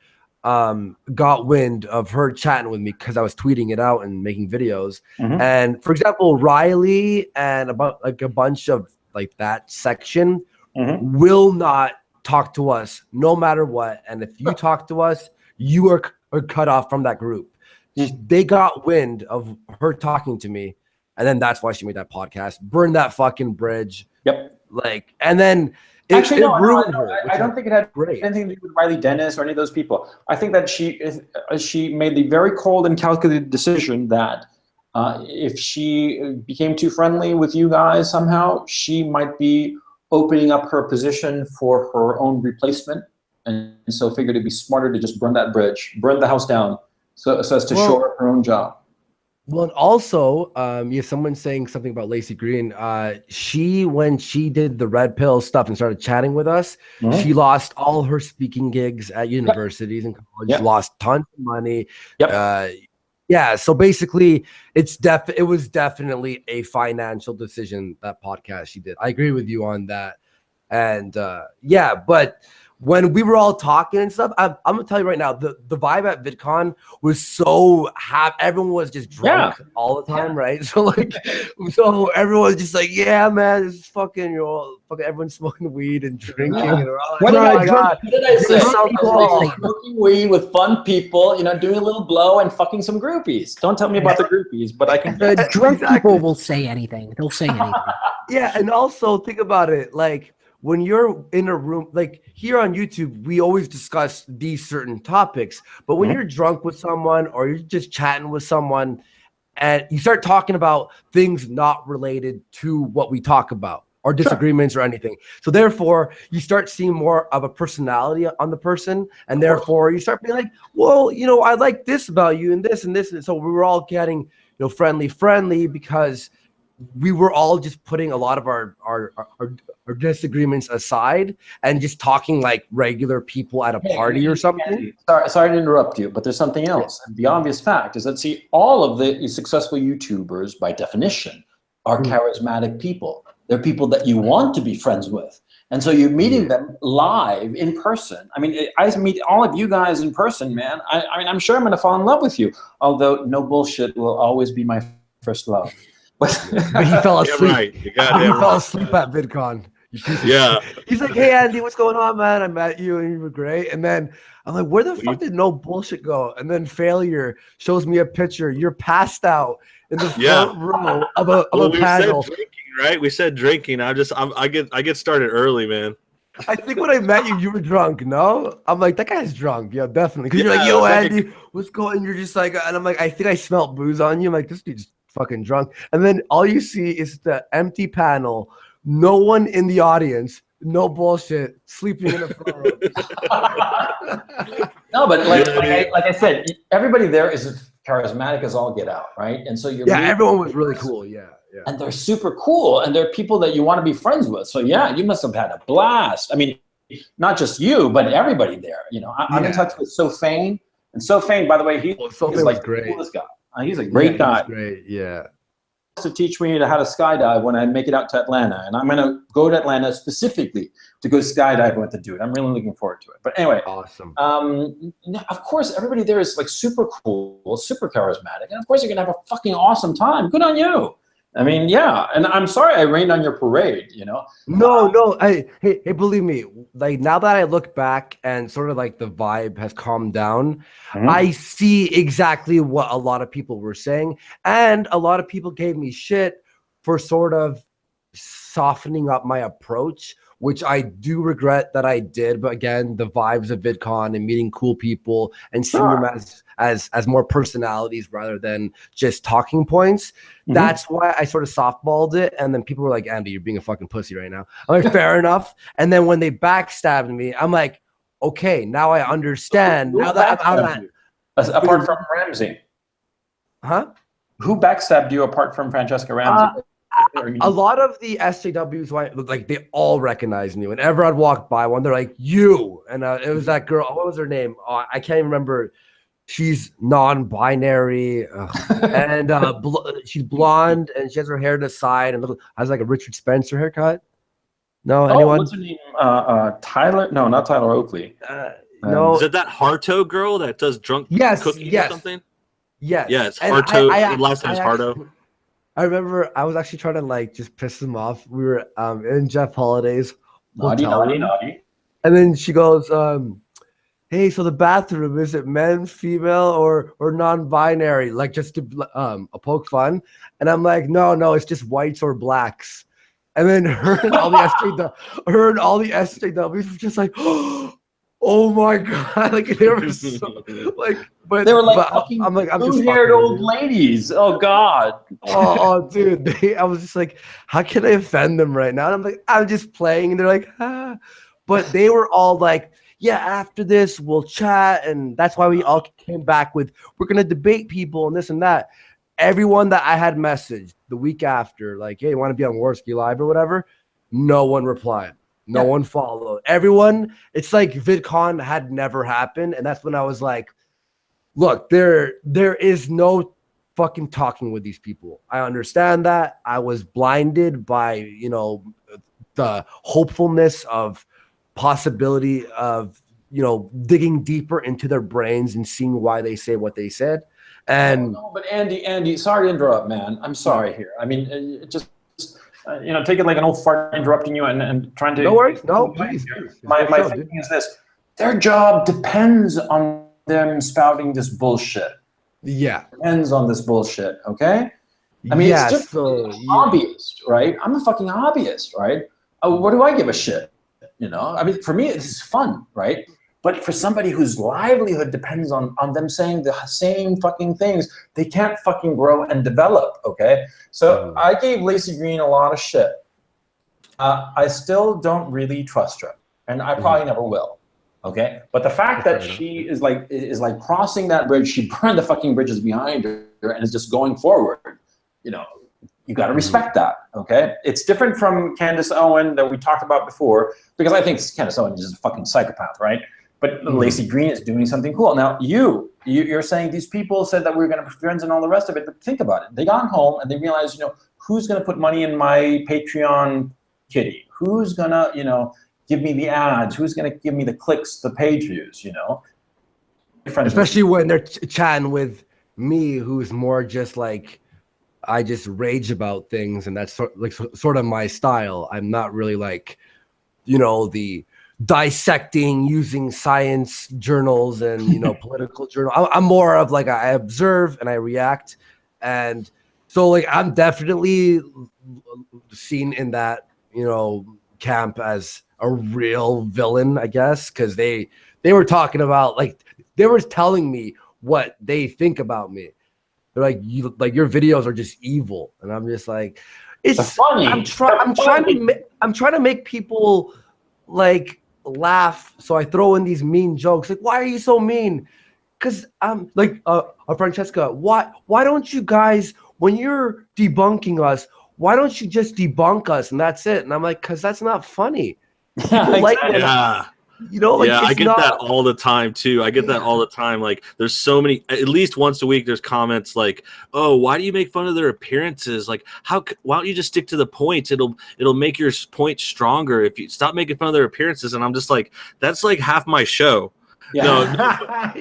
got wind of her chatting with me because I was tweeting it out and making videos. Mhm. And for example, Riley and about like a bunch of like that section will not talk to us no matter what. And if you talk to us, you are cut off from that group. They got wind of her talking to me, and then that's why she made that podcast, burn that fucking bridge. Yep. Like, and then it ruined her. I don't think it had anything to do with Riley Dennis or any of those people. I think that she made the very cold and calculated decision that if she became too friendly with you guys somehow, she might be opening up her position for her own replacement, and so figured it'd be smarter to just burn that bridge, burn the house down, so as to shore up her own job. Well, and also, someone's saying something about Lacey Green. When she did the red pill stuff and started chatting with us, she lost all her speaking gigs at universities and college, lost tons of money. So basically, it was definitely a financial decision, that podcast she did. I agree with you on that. And but when we were all talking and stuff, I'm gonna tell you right now, the vibe at VidCon was so everyone was just drunk all the time, right? So so everyone was just like, yeah, man, this is fucking, everyone's smoking weed and drinking. And we're all like, what did I say? So cool. Smoking weed with fun people, doing a little blow and fucking some groupies. Don't tell me about the groupies, but I can. Drunk people will say anything. They'll say anything. Yeah, and also think about it, like, when you're in a room, like here on YouTube, we always discuss these certain topics. But when you're drunk with someone or you're just chatting with someone and you start talking about things not related to what we talk about or disagreements or anything. So therefore, you start seeing more of a personality on the person. And therefore, you start being like, well, I like this about you and this and this. And so we were all getting, friendly because we were all just putting a lot of our disagreements aside and just talking like regular people at a party or something. Sorry to interrupt you, but there's something else. The obvious fact is that, all of the successful YouTubers, by definition, are charismatic people. They're people that you want to be friends with. And so you're meeting them live in person. I mean, I meet all of you guys in person, man. I mean, I'm sure I'm going to fall in love with you. Although No Bullshit will always be my first love. But But he fell Yeah, asleep. right. You He goddamn fell right. asleep at VidCon. You piece of Yeah. shit. He's like, hey, Andy, what's going on, man? I met you and you were great. And then I'm like, where the fuck did no bullshit go? And then Failure shows me a picture. You're passed out in the front row of a Well, we panel. said drinking, right? We said drinking. I get started early, man. I think when I met you, you were drunk. No, I'm like, that guy's drunk. Yeah, definitely. Because you're Yeah, like, it yo, was like Andy, what's going? You're just like, and I'm like, I think I smelled booze on you. I'm like, this dude's fucking drunk. And then all you see is the empty panel, no one in the audience, no bullshit, sleeping in the front row. no, but like I said, everybody there is as charismatic as all get out, right? And so you're everyone was really cool. Yeah. and they're super cool, and they're people that you want to be friends with. So yeah, you must have had a blast. I mean, not just you, but everybody there. You know, I'm in touch with Sofane, and Sofane, by the way, he's like great. the coolest guy. He's a great guy. Great, yeah. To teach me how to skydive when I make it out to Atlanta, and I'm gonna go to Atlanta specifically to go skydiving with the dude. I'm really looking forward to it. But anyway, awesome. Of course, everybody there is like super cool, super charismatic, and of course you're gonna have a fucking awesome time. Good on you. I mean, yeah, and I'm sorry I rained on your parade, you know? No, hey, believe me, like now that I look back and sort of like the vibe has calmed down, I see exactly what a lot of people were saying. And a lot of people gave me shit for sort of softening up my approach, which I do regret that I did. But again, the vibes of VidCon and meeting cool people and seeing them as more personalities rather than just talking points. That's why I sort of softballed it. And then people were like, Andy, you're being a fucking pussy right now. I'm like, fair enough. And then when they backstabbed me, I'm like, okay, now I understand. Now that I'm not. Apart from Ramsey. Huh? Who backstabbed you apart from Francesca Ramsey? A lot of the SJWs, like they all recognized me. Whenever I'd walk by one, they're like, you. And it was that girl. What was her name? I can't even remember. She's non-binary, and she's blonde, and she has her hair to the side, and has like a Richard Spencer haircut. No, anyone? What's her name? Tyler? No, not Tyler Oakley. No, Is it that Harto girl that does drunk cooking or something? Yes. Yeah, it's Harto. Last name is Harto. I remember I was actually trying to like just piss them off. We were in Jeff Holiday's hotel room, and then she goes, hey, so the bathroom, is it men, female, or non-binary? Like just to poke fun. And I'm like, no, it's just whites or blacks. And then her and all the SJWs were just like, oh my god, like they were so like, but they were like fucking I'm like, I'm just blue-haired old ladies. Oh god. Oh dude, I was just like, how can I offend them right now? And I'm like, I'm just playing, and they're like, ah. But they were all like, yeah, after this we'll chat, and that's why we all came back with we're gonna debate people and this and that. Everyone that I had messaged the week after, like, hey, you want to be on Warski Live or whatever? No one replied. No one followed. Everyone, it's like VidCon had never happened, and that's when I was like, look, there is no fucking talking with these people. I understand that. I was blinded by, the hopefulness of possibility of, digging deeper into their brains and seeing why they say what they said. And no, but Andy, sorry to interrupt, man. I'm sorry here. I mean, it just take it like an old fart interrupting you and trying to. No worries. No, please. My thinking is this: their job depends on them spouting this bullshit. Yeah, depends on this bullshit. Okay. I mean, it's just hobbyist, right? I'm a fucking hobbyist, right? What do I give a shit? I mean, for me, this is fun, right? But for somebody whose livelihood depends on them saying the same fucking things, they can't fucking grow and develop, okay? So I gave Lacey Green a lot of shit. I still don't really trust her, and I probably never will, okay? But the fact that she is like crossing that bridge, she burned the fucking bridges behind her and is just going forward, you got to respect that, okay? It's different from Candace Owen that we talked about before, because I think Candace Owen is just a fucking psychopath, right? But Lacey Green is doing something cool. Now, you're saying these people said that we were going to be friends and all the rest of it, but think about it. They got home and they realized, who's going to put money in my Patreon kitty? Who's going to, give me the ads? Who's going to give me the clicks, the page views, Especially when they're chatting with me, who's more just like I just rage about things, and that's sort of my style. I'm not really like, the dissecting using science journals and political journal. I'm more of like I observe and I react, and so like I'm definitely seen in that camp as a real villain, I guess, because they were talking about like they were telling me what they think about me. They're like, your videos are just evil, and I'm just like, it's funny. I'm trying to make people like laugh, so I throw in these mean jokes. Like, why are you so mean? Because I'm like, Francesca, why don't you guys, when you're debunking us, why don't you just debunk us and that's it? And I'm like, because that's not funny. People like when yeah, I get that all the time too. I get that all the time. Like, there's so many. At least once a week, there's comments like, "Oh, why do you make fun of their appearances? Like, why don't you just stick to the points? It'll make your point stronger if you stop making fun of their appearances." And I'm just like, that's like half my show. Yeah. No,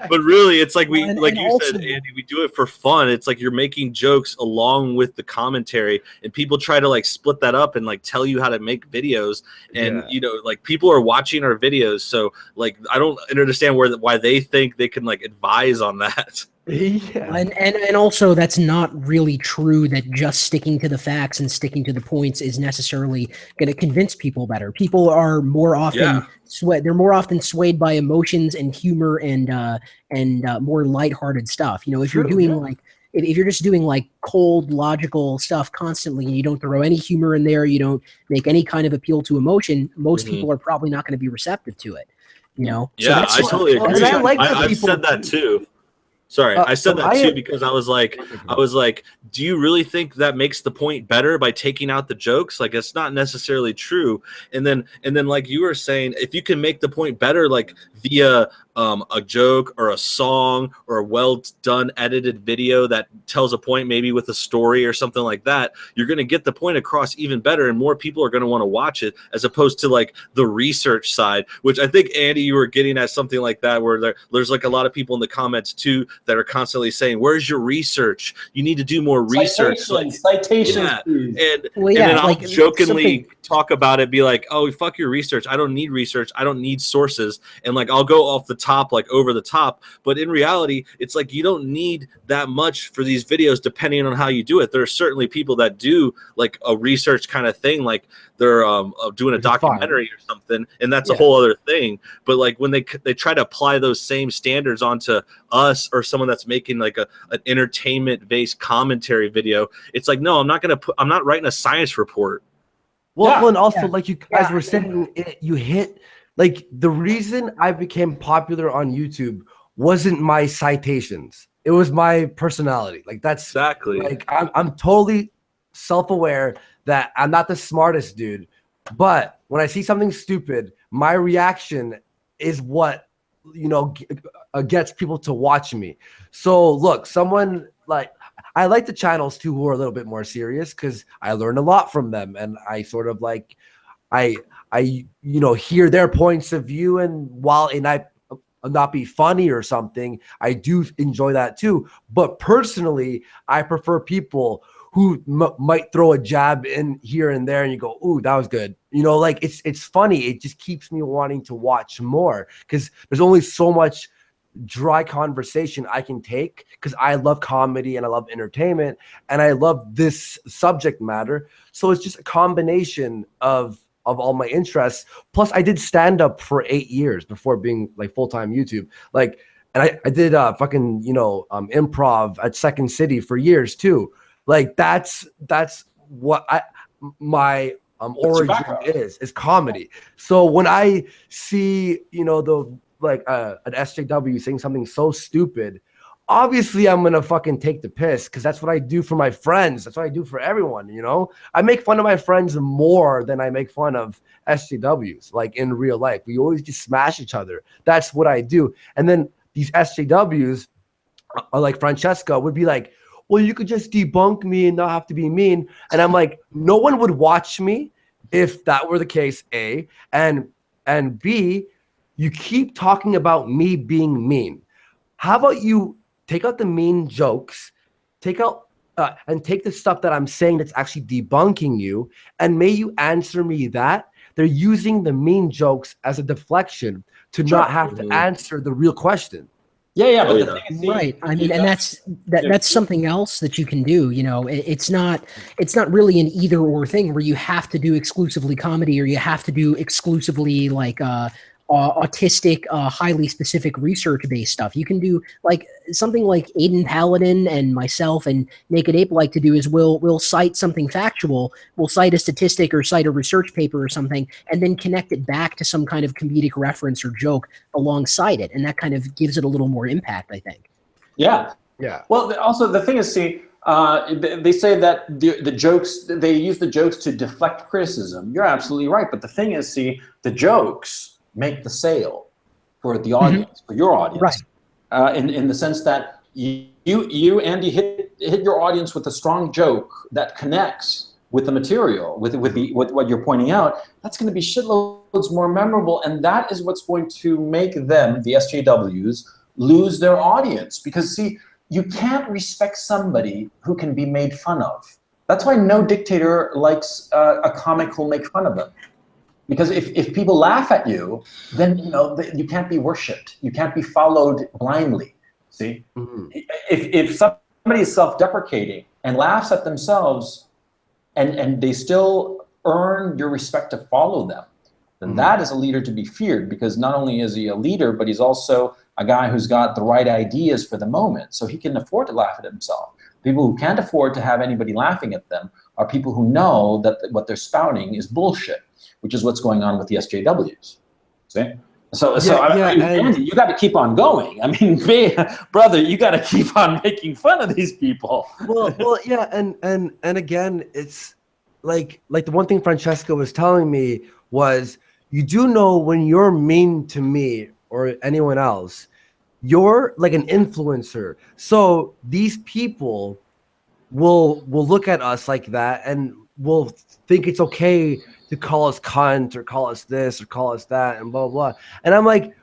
but really, it's like like you also, said, Andy, we do it for fun. It's like you're making jokes along with the commentary, and people try to like split that up and like tell you how to make videos. And like people are watching our videos, so like I don't understand why they think they can like advise on that. Yeah. And also that's not really true that just sticking to the facts and sticking to the points is necessarily going to convince people better. People are more often they're more often swayed by emotions and humor and more lighthearted stuff. If you're doing like if you're just doing like cold logical stuff constantly and you don't throw any humor in there, you don't make any kind of appeal to emotion, most people are probably not going to be receptive to it. Yeah, I totally agree. I've said that too. Sorry, I said that too because I was like, do you really think that makes the point better by taking out the jokes? Like, it's not necessarily true. And then like you were saying, if you can make the point better, like via a joke or a song or a well done edited video that tells a point, maybe with a story or something like that, you're going to get the point across even better, and more people are going to want to watch it, as opposed to like the research side, which I think, Andy, you were getting at something like that, where there's like a lot of people in the comments too that are constantly saying, where's your research? You need to do more research. Citations. Yeah. And then I'll jokingly talk about it, be like, oh, fuck your research. I don't need research. I don't need sources. And like, I'll go off the top, like over the top. But in reality, it's like you don't need that much for these videos, depending on how you do it. There are certainly people that do like a research kind of thing, like they're doing a documentary or something, and that's a whole other thing. But like when they try to apply those same standards onto us or someone that's making like an entertainment based commentary video, it's like, no, I'm not writing a science report. Well, and also like you guys were saying, you hit like the reason I became popular on YouTube wasn't my citations. It was my personality. Like that's exactly like I'm totally self-aware that I'm not the smartest dude, but when I see something stupid, my reaction is what gets people to watch me. So look, someone like I like the channels too who are a little bit more serious because I learn a lot from them, and I sort of like I hear their points of view, and while it might not be funny or something, I do enjoy that too. But personally, I prefer people who might throw a jab in here and there, and you go, "Ooh, that was good." Like it's funny. It just keeps me wanting to watch more because there's only so much dry conversation I can take because I love comedy and I love entertainment and I love this subject matter. So it's just a combination of all my interests. Plus I did stand up for 8 years before being like full-time YouTube. Like, and I did fucking, improv at Second City for years too. Like that's what my origin is comedy. So when I see, an SJW saying something so stupid, obviously I'm gonna fucking take the piss because that's what I do for my friends. That's what I do for everyone. I make fun of my friends more than I make fun of SJWs. Like in real life, we always just smash each other. That's what I do. And then these SJWs, like Francesca, would be like, well, you could just debunk me and not have to be mean. And I'm like, no one would watch me if that were the case, A. And B, you keep talking about me being mean. How about you take out the mean jokes, take out and take the stuff that I'm saying that's actually debunking you, and may you answer me that. They're using the mean jokes as a deflection to not have to answer the real question. Yeah, but Oh, the yeah. thing is, Right. I mean, and that's something else that you can do. You know, it's not really an either or thing where you have to do exclusively comedy or you have to do exclusively like autistic, highly specific research-based stuff. You can do like something like Aiden Paladin and myself and Naked Ape like to do is we'll cite something factual, we'll cite a statistic or cite a research paper or something, and then connect it back to some kind of comedic reference or joke alongside it, and that kind of gives it a little more impact, I think. Yeah. Well, also the thing is, see, they say that the jokes, they use the jokes to deflect criticism. You're absolutely right, but the thing is, see, the jokes make the sale for the audience, for your audience, right? In the sense that you Andy hit your audience with a strong joke that connects with the material, with what you're pointing out. That's going to be shitloads more memorable, and that is what's going to make them, the SJWs, lose their audience. Because see, you can't respect somebody who can be made fun of. That's why no dictator likes a comic who'll make fun of them. Because if people laugh at you, then you can't be worshipped. You can't be followed blindly. See, if somebody is self-deprecating and laughs at themselves, and they still earn your respect to follow them, then that is a leader to be feared. Because not only is he a leader, but he's also a guy who's got the right ideas for the moment, so he can afford to laugh at himself. People who can't afford to have anybody laughing at them are people who know that what they're spouting is bullshit, which is what's going on with the SJWs. See? Andy, you got to keep on going. I mean, brother, you got to keep on making fun of these people. Well, yeah, and again, it's like the one thing Francesca was telling me was, you do know when you're mean to me or anyone else, you're like an influencer. So these people will look at us like that and will think it's okay to call us cunt or call us this or call us that and blah, blah. And I'm like,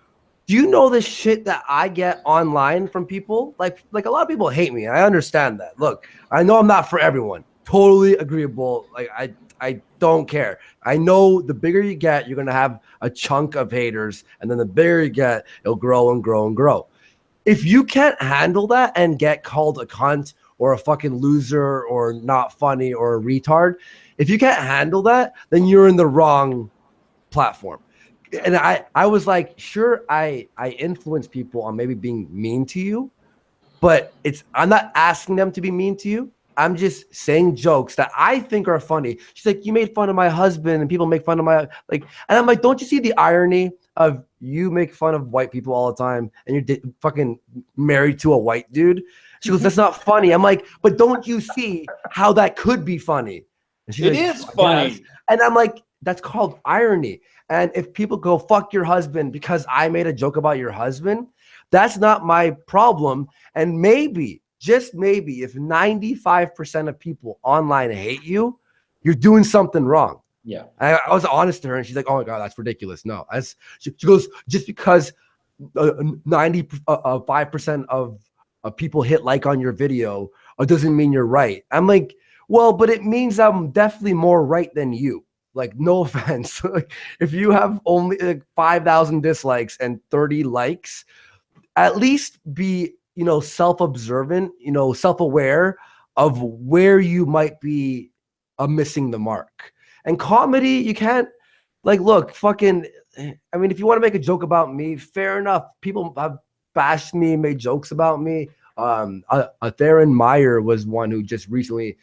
do you know the shit that I get online from people? Like a lot of people hate me. I understand that. Look, I know I'm not for everyone. Totally agreeable. Like I don't care. I know the bigger you get, you're going to have a chunk of haters. And then the bigger you get, it'll grow and grow and grow. If you can't handle that and get called a cunt or a fucking loser or not funny or a retard, if you can't handle that, then you're in the wrong platform. And I was like, sure, I influence people on maybe being mean to you, but I'm not asking them to be mean to you. I'm just saying jokes that I think are funny. She's like, you made fun of my husband and people make fun of my, like, and I'm like, don't you see the irony of you make fun of white people all the time and you're fucking married to a white dude? She goes, that's not funny. I'm like, but don't you see how that could be funny? And she's It like, is funny. yes. And I'm like, that's called irony. And if people go, fuck your husband because I made a joke about your husband, that's not my problem. And maybe, just maybe, if 95% of people online hate you, you're doing something wrong. Yeah. I was honest to her and she's like, oh my God, that's ridiculous. No, she goes, just because 95% of people hit like on your video doesn't mean you're right. I'm like, well, but it means I'm definitely more right than you. Like, no offense. If you have only like 5,000 dislikes and 30 likes, at least be, self-observant, self-aware of where you might be missing the mark. And comedy, you can't, like, look, fucking, I mean, if you want to make a joke about me, fair enough. People have bashed me, made jokes about me. Theron Meyer was one who just recently,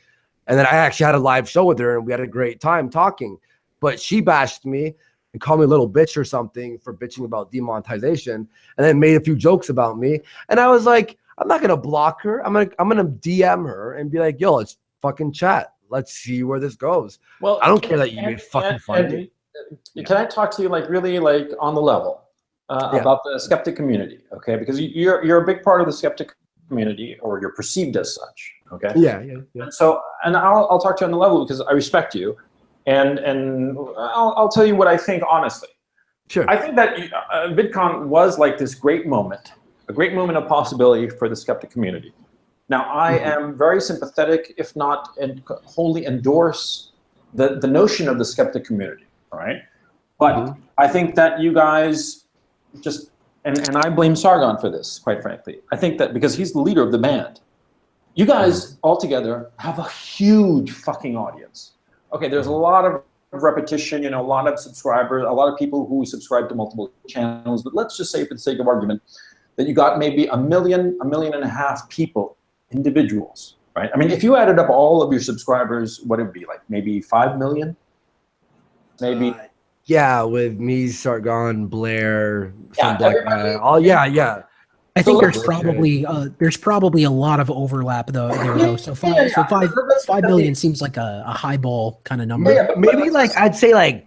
and then I actually had a live show with her and we had a great time talking, but she bashed me and called me a little bitch or something for bitching about demonetization, and then made a few jokes about me. And I was like, I'm not going to block her. I'm going to DM her and be like, yo, let's fucking chat. Let's see where this goes. Well, I don't care that you made fucking fun of me. Can I talk to you really on the level about the skeptic community? Okay, because you're a big part of the skeptic community, or you're perceived as such. Okay. Yeah. So, and I'll talk to you on the level because I respect you, and I'll tell you what I think honestly. Sure. I think that VidCon was like this great moment, a great moment of possibility for the skeptic community. Now, I am very sympathetic, if not wholly endorse the notion of the skeptic community, all right? But I think that you guys just, and I blame Sargon for this, quite frankly. I think that because he's the leader of the band, you guys altogether have a huge fucking audience. Okay, there's a lot of repetition, you know, a lot of subscribers, a lot of people who subscribe to multiple channels, but let's just say for the sake of argument that you got maybe 1.5 million people, individuals, right? I mean, if you added up all of your subscribers, what would it be, like maybe 5 million? Maybe. Yeah, with me, Sargon, Blair, Yeah, some black guy. Oh, yeah. I think So there's probably a lot of overlap though. So 5 million seems like a high ball kind of number. Yeah, but Maybe like I'd say like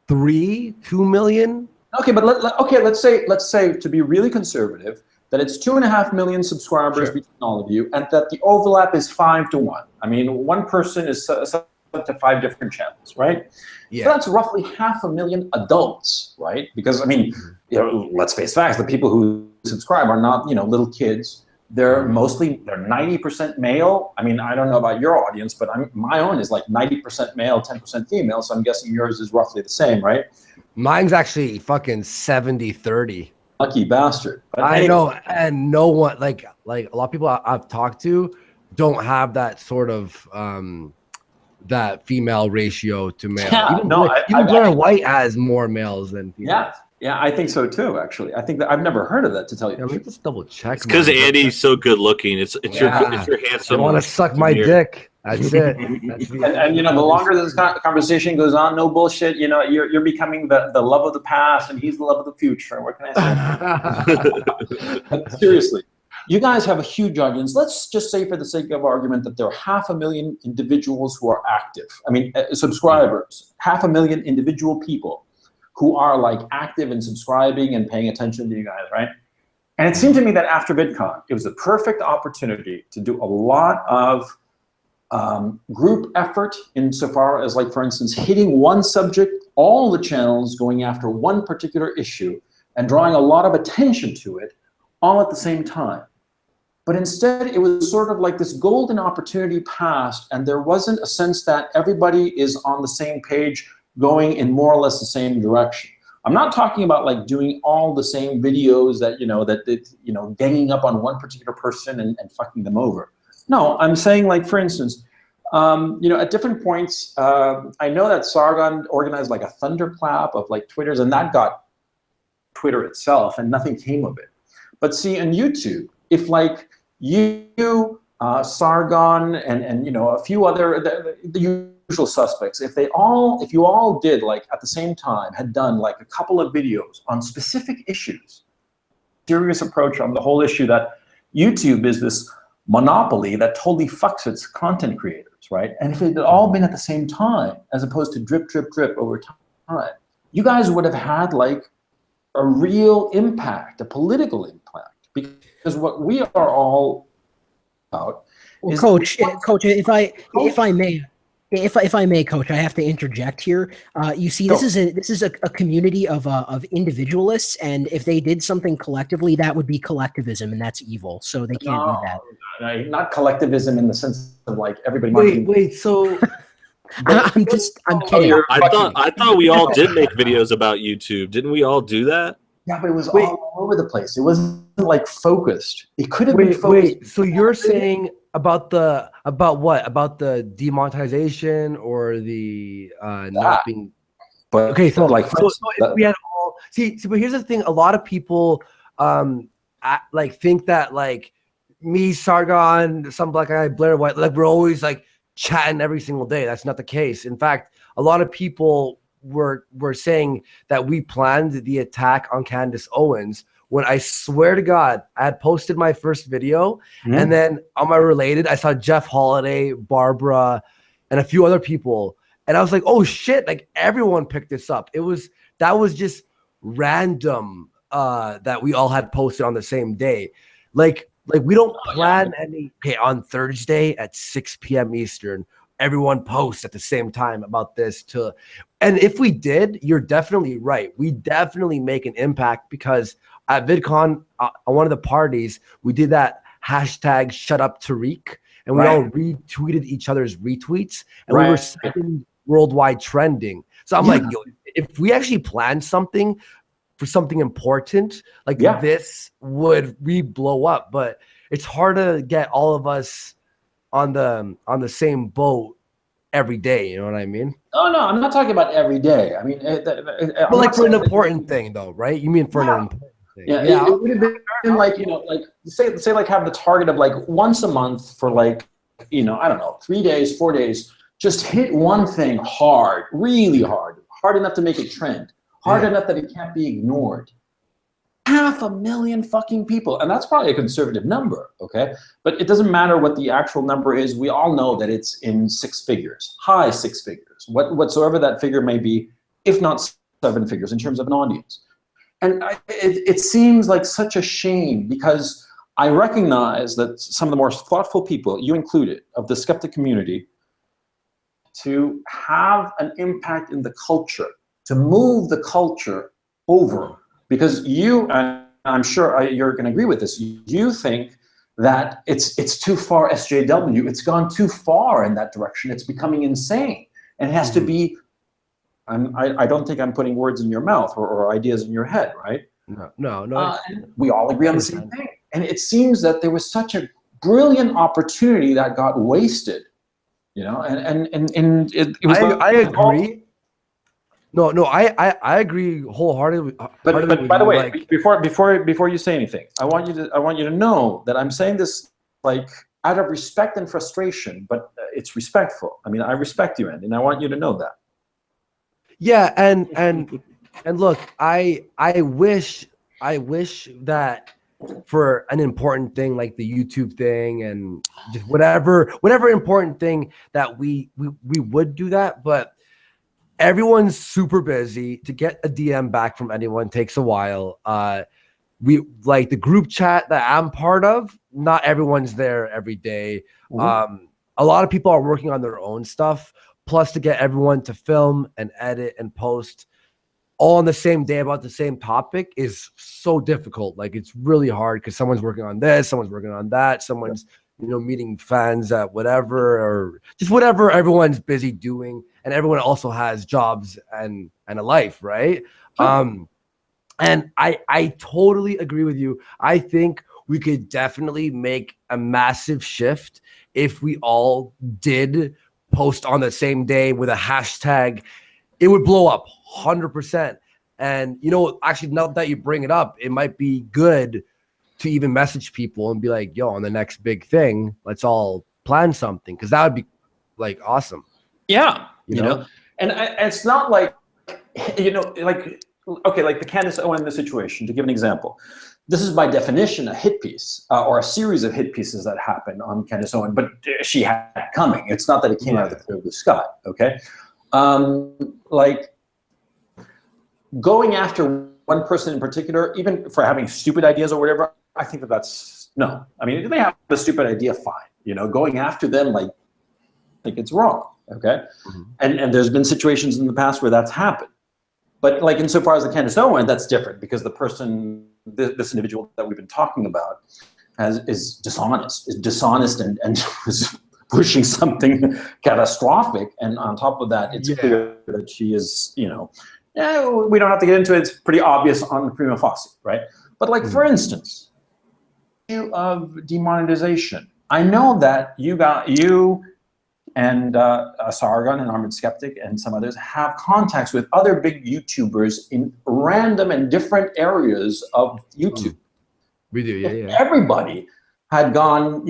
2 million. Okay, but let's say to be really conservative, that it's 2.5 million subscribers between all of you, and that the overlap is 5 to 1. I mean, one person is set to 5 different channels, right? Yeah. So that's roughly 500,000 adults, right? Because I mean, you know, let's face facts: the people who subscribe are not, you know, little kids. They're 90% male. I mean, I don't know about your audience, but my own is like 90% male, 10% female. So I'm guessing yours is roughly the same, right? Mine's actually fucking 70-30. Lucky bastard. But I know, and no one like a lot of people I've talked to don't have that sort of that female ratio to male. Yeah, even Blair White has more males than females. Yeah, I think so too. Actually, I think that I've never heard of that, to tell you. Yeah, let me just double check. It's because Andy's so good looking. It's your handsome. I want to suck my dick. That's it. And you know, the longer this conversation goes on, no bullshit. You know, you're becoming the love of the past, and he's the love of the future. What can I say? Seriously, you guys have a huge audience. Let's just say, for the sake of argument, that there are 500,000 individuals who are active. I mean, subscribers. 500,000 individual people who are like active and subscribing and paying attention to you guys, right? And it seemed to me that after VidCon, it was a perfect opportunity to do a lot of group effort insofar as, like, for instance, hitting one subject, all the channels going after one particular issue and drawing a lot of attention to it all at the same time. But instead, it was sort of like this golden opportunity passed, and there wasn't a sense that everybody is on the same page going in more or less the same direction. I'm not talking about like doing all the same videos that, ganging up on one particular person and fucking them over. No, I'm saying, like, for instance, at different points, I know that Sargon organized like a thunderclap of like Twitters, and that got Twitter itself, and nothing came of it. But see, on YouTube, if like you, Sargon, and a few other the usual suspects, if you all did, like, at the same time, had done like a couple of videos on specific issues, serious approach on the whole issue that YouTube is this monopoly that totally fucks its content creators, right? And if it had all been at the same time, as opposed to drip, drip, drip over time, you guys would have had like a real impact, a political impact, because what we are all about. Well, Coach, if I may, Coach, I have to interject here. You see, this is a community of individualists, and if they did something collectively, that would be collectivism, and that's evil. So they can't do that. No, not collectivism in the sense of like everybody. Wait. So I'm kidding. I thought we all did make videos about YouTube. Didn't we all do that? Yeah, but it was all over the place. It wasn't like focused. It could have been focused. Wait. So you're saying about what? About the demonetization or the not being? But okay, so like, so if we had all see, but here's the thing: a lot of people think that like me, Sargon, some black guy, Blair White, like we're always like chatting every single day. That's not the case. In fact, a lot of people were saying that we planned the attack on Candace Owens, when I swear to God, I had posted my first video, and then on my related, I saw Jeff Holiday, Barbara, and a few other people, and I was like, oh shit, like everyone picked this up. That was just random that we all had posted on the same day. Like we don't plan any. Okay, on Thursday at 6 p.m. Eastern, everyone posts at the same time about this and if we did, you're definitely right. We definitely make an impact, because at VidCon, on one of the parties, we did that hashtag shut up Tariq, and we all retweeted each other's retweets, and we were second worldwide trending. So I'm like, yo, if we actually planned something for something important like this, would we blow up? But it's hard to get all of us on the same boat every day. You know what I mean? Oh no, I'm not talking about every day. I mean, but like for an important thing, though, right? You mean for an important thing? Yeah, it would have been like, you know, like say like have the target of like once a month for like, you know, I don't know, 3 days, 4 days. Just hit one thing hard, really hard enough to make it trend, hard enough that it can't be ignored. 500,000 fucking people, and that's probably a conservative number, okay? But it doesn't matter what the actual number is. We all know that it's in 6 figures, high 6 figures, whatsoever that figure may be, if not 7 figures in terms of an audience. And it seems like such a shame, because I recognize that some of the more thoughtful people, you included, of the skeptic community, to have an impact in the culture, to move the culture over. Because you, and I'm sure you're going to agree with this, you think that it's too far SJW. It's gone too far in that direction. It's becoming insane. And it has to be, I don't think I'm putting words in your mouth or ideas in your head, right? No. We all agree on the same thing. And it seems that there was such a brilliant opportunity that got wasted, you know, and it was I agree. No, I agree wholeheartedly. But by the way, like, before you say anything, I want you to know that I'm saying this like out of respect and frustration, but it's respectful. I mean, I respect you, Andy, and I want you to know that. Yeah, and look, I wish that for an important thing like the YouTube thing and just whatever important thing that we would do that, but everyone's super busy. To get a DM back from anyone takes a while. We like the group chat that I'm part of. Not everyone's there every day. A lot of people are working on their own stuff. Plus, to get everyone to film and edit and post all on the same day about the same topic is so difficult. Like, it's really hard because someone's working on this, someone's working on that, someone's meeting fans at whatever, or just whatever everyone's busy doing, and everyone also has jobs and a life, right? And I totally agree with you. I think we could definitely make a massive shift if we all did post on the same day with a hashtag. It would blow up 100%. And actually, now that you bring it up, it might be good to even message people and be like, yo, on the next big thing, let's all plan something, because that would be like awesome. Yeah, you know? And it's not like, like, okay, like the Candace Owen situation, to give an example. This is by definition a hit piece or a series of hit pieces that happened on Candace Owen, but she had it coming. It's not that it came out of the clear blue sky, okay? Like going after one person in particular, even for having stupid ideas or whatever, I think that's no. I mean, if they have a stupid idea, fine. Going after them, like, I think it's wrong, okay? And there's been situations in the past where that's happened. But like insofar as the Candace Owen, that's different, because the person, this individual that we've been talking about, is dishonest and was pushing something catastrophic. And on top of that, it's clear that she is, we don't have to get into it. It's pretty obvious on the prima facie, right? But like, for instance, issue of demonetization. I know that you and Sargon and Armored Skeptic and some others have contacts with other big YouTubers in random and different areas of YouTube. We do, yeah. Everybody had gone,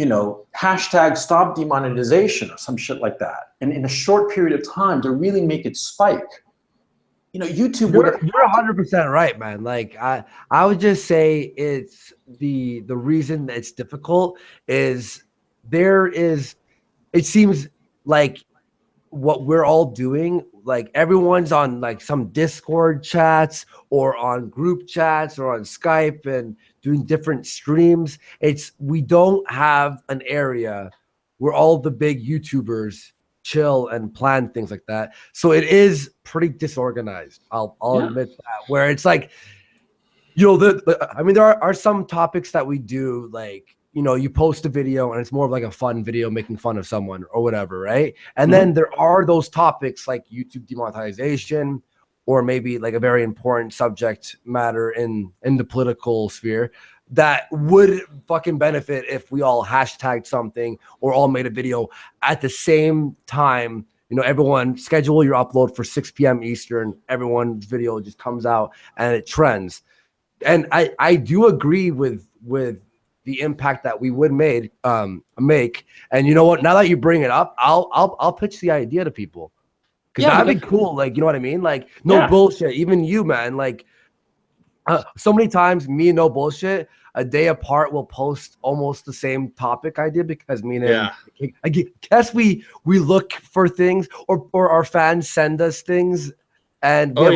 hashtag stop demonetization or some shit like that. And in a short period of time to really make it spike. YouTube You're 100% right, man. Like, I would just say it's the reason that it's difficult is it seems like what we're all doing, like everyone's on like some Discord chats or on group chats or on Skype and doing different streams. We don't have an area where all the big YouTubers chill and plan things like that. So it is pretty disorganized. I'll admit that, where it's like, there are some topics that we do, like you know, you post a video and it's more of like a fun video making fun of someone or whatever, right? And then there are those topics like YouTube demonetization, or maybe like a very important subject matter in the political sphere that would fucking benefit if we all hashtagged something or all made a video at the same time. You know, everyone schedule your upload for 6 p.m. Eastern. Everyone's video just comes out and it trends. And I do agree with the impact that we would make. And you know what? Now that you bring it up, I'll pitch the idea to people. Because that'd be cool. Like, you know what I mean? Like, no bullshit. Even you, man. Like, so many times, me and No Bullshit, a day apart, will post almost the same topic I did, because me and I guess we look for things, or our fans send us things. And we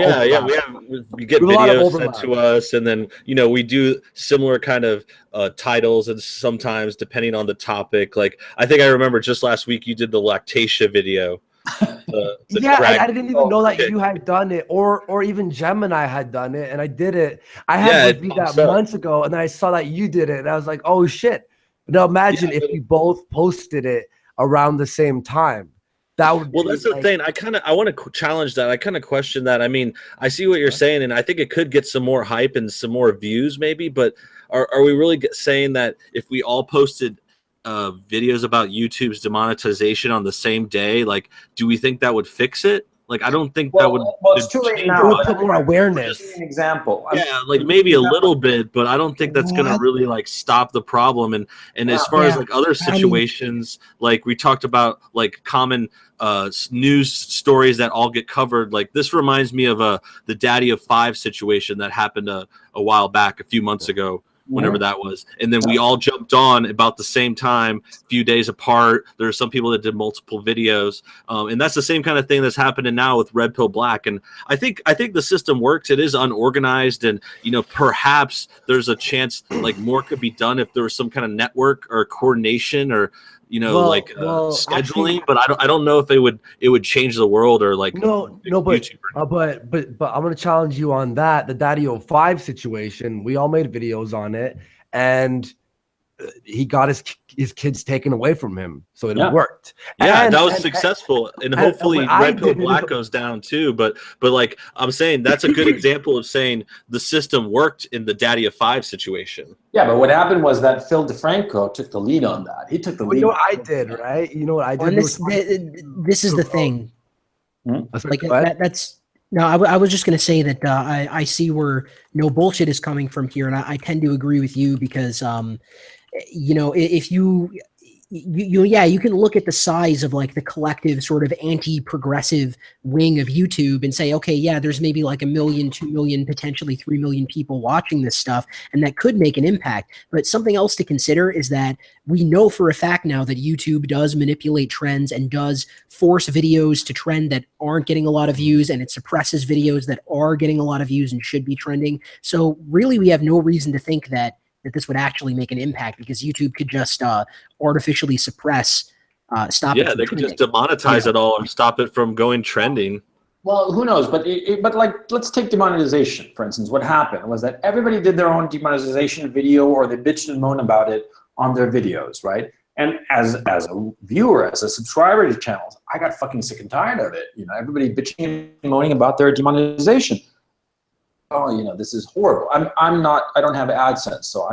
get videos sent to us, and then, you know, we do similar kind of titles, and sometimes depending on the topic. Like, I think I remember just last week you did the lactatia video. I didn't even know that you had done it, or even Gemini had done it, and I did it. I had to that months ago, and then I saw that you did it, and I was like, oh shit. Now imagine if we both posted it around the same time. That would be that's the thing. I want to challenge that. I kind of question that. I mean, I see what you're saying, and I think it could get some more hype and some more views maybe, but are we really saying that if we all posted videos about YouTube's demonetization on the same day, like, do we think that would fix it? Like, I don't think that would. Well, it's too late now. Put more awareness. Just an example. Like maybe a little bit, but I don't think that's gonna really like stop the problem. And as far as like other situations, like we talked about, like common news stories that all get covered. Like, this reminds me of the Daddy of Five situation that happened a while back, a few months ago. Whenever that was, and then we all jumped on about the same time, a few days apart. There are some people that did multiple videos, and that's the same kind of thing that's happening now with Red Pill Black. And I think the system works. It is unorganized, and, you know, perhaps there's a chance like more could be done if there was some kind of network or coordination, or, you know, scheduling. Actually, but I don't know if it would change the world, or like but I'm gonna challenge you on that. The Daddy 05 situation, we all made videos on it, and he got his kids taken away from him, so it worked. That was successful, and hopefully Red Pill Black goes down too. But like I'm saying, that's a good example of saying the system worked in the Daddy of Five situation. Yeah, but what happened was that Phil DeFranco took the lead on that. He took the lead. You know what I did, right? You know what I did. And this is the thing. Like that's. No, I was just going to say that I see where No Bullshit is coming from here, and I tend to agree with you, because you know, if you can look at the size of like the collective sort of anti-progressive wing of YouTube and say, okay, yeah, there's maybe like 1 million, 2 million, potentially 3 million people watching this stuff, and that could make an impact. But something else to consider is that we know for a fact now that YouTube does manipulate trends and does force videos to trend that aren't getting a lot of views, and it suppresses videos that are getting a lot of views and should be trending. So really, we have no reason to think that this would actually make an impact, because YouTube could just artificially suppress, stop it. Yeah, they could just demonetize it all or stop it from going trending. Well, who knows? But like, let's take demonetization, for instance. What happened was that everybody did their own demonetization video, or they bitched and moaned about it on their videos, right? And as a viewer, as a subscriber to channels, I got fucking sick and tired of it. You know, everybody bitching and moaning about their demonetization. Oh, you know, this is horrible. I don't have AdSense, so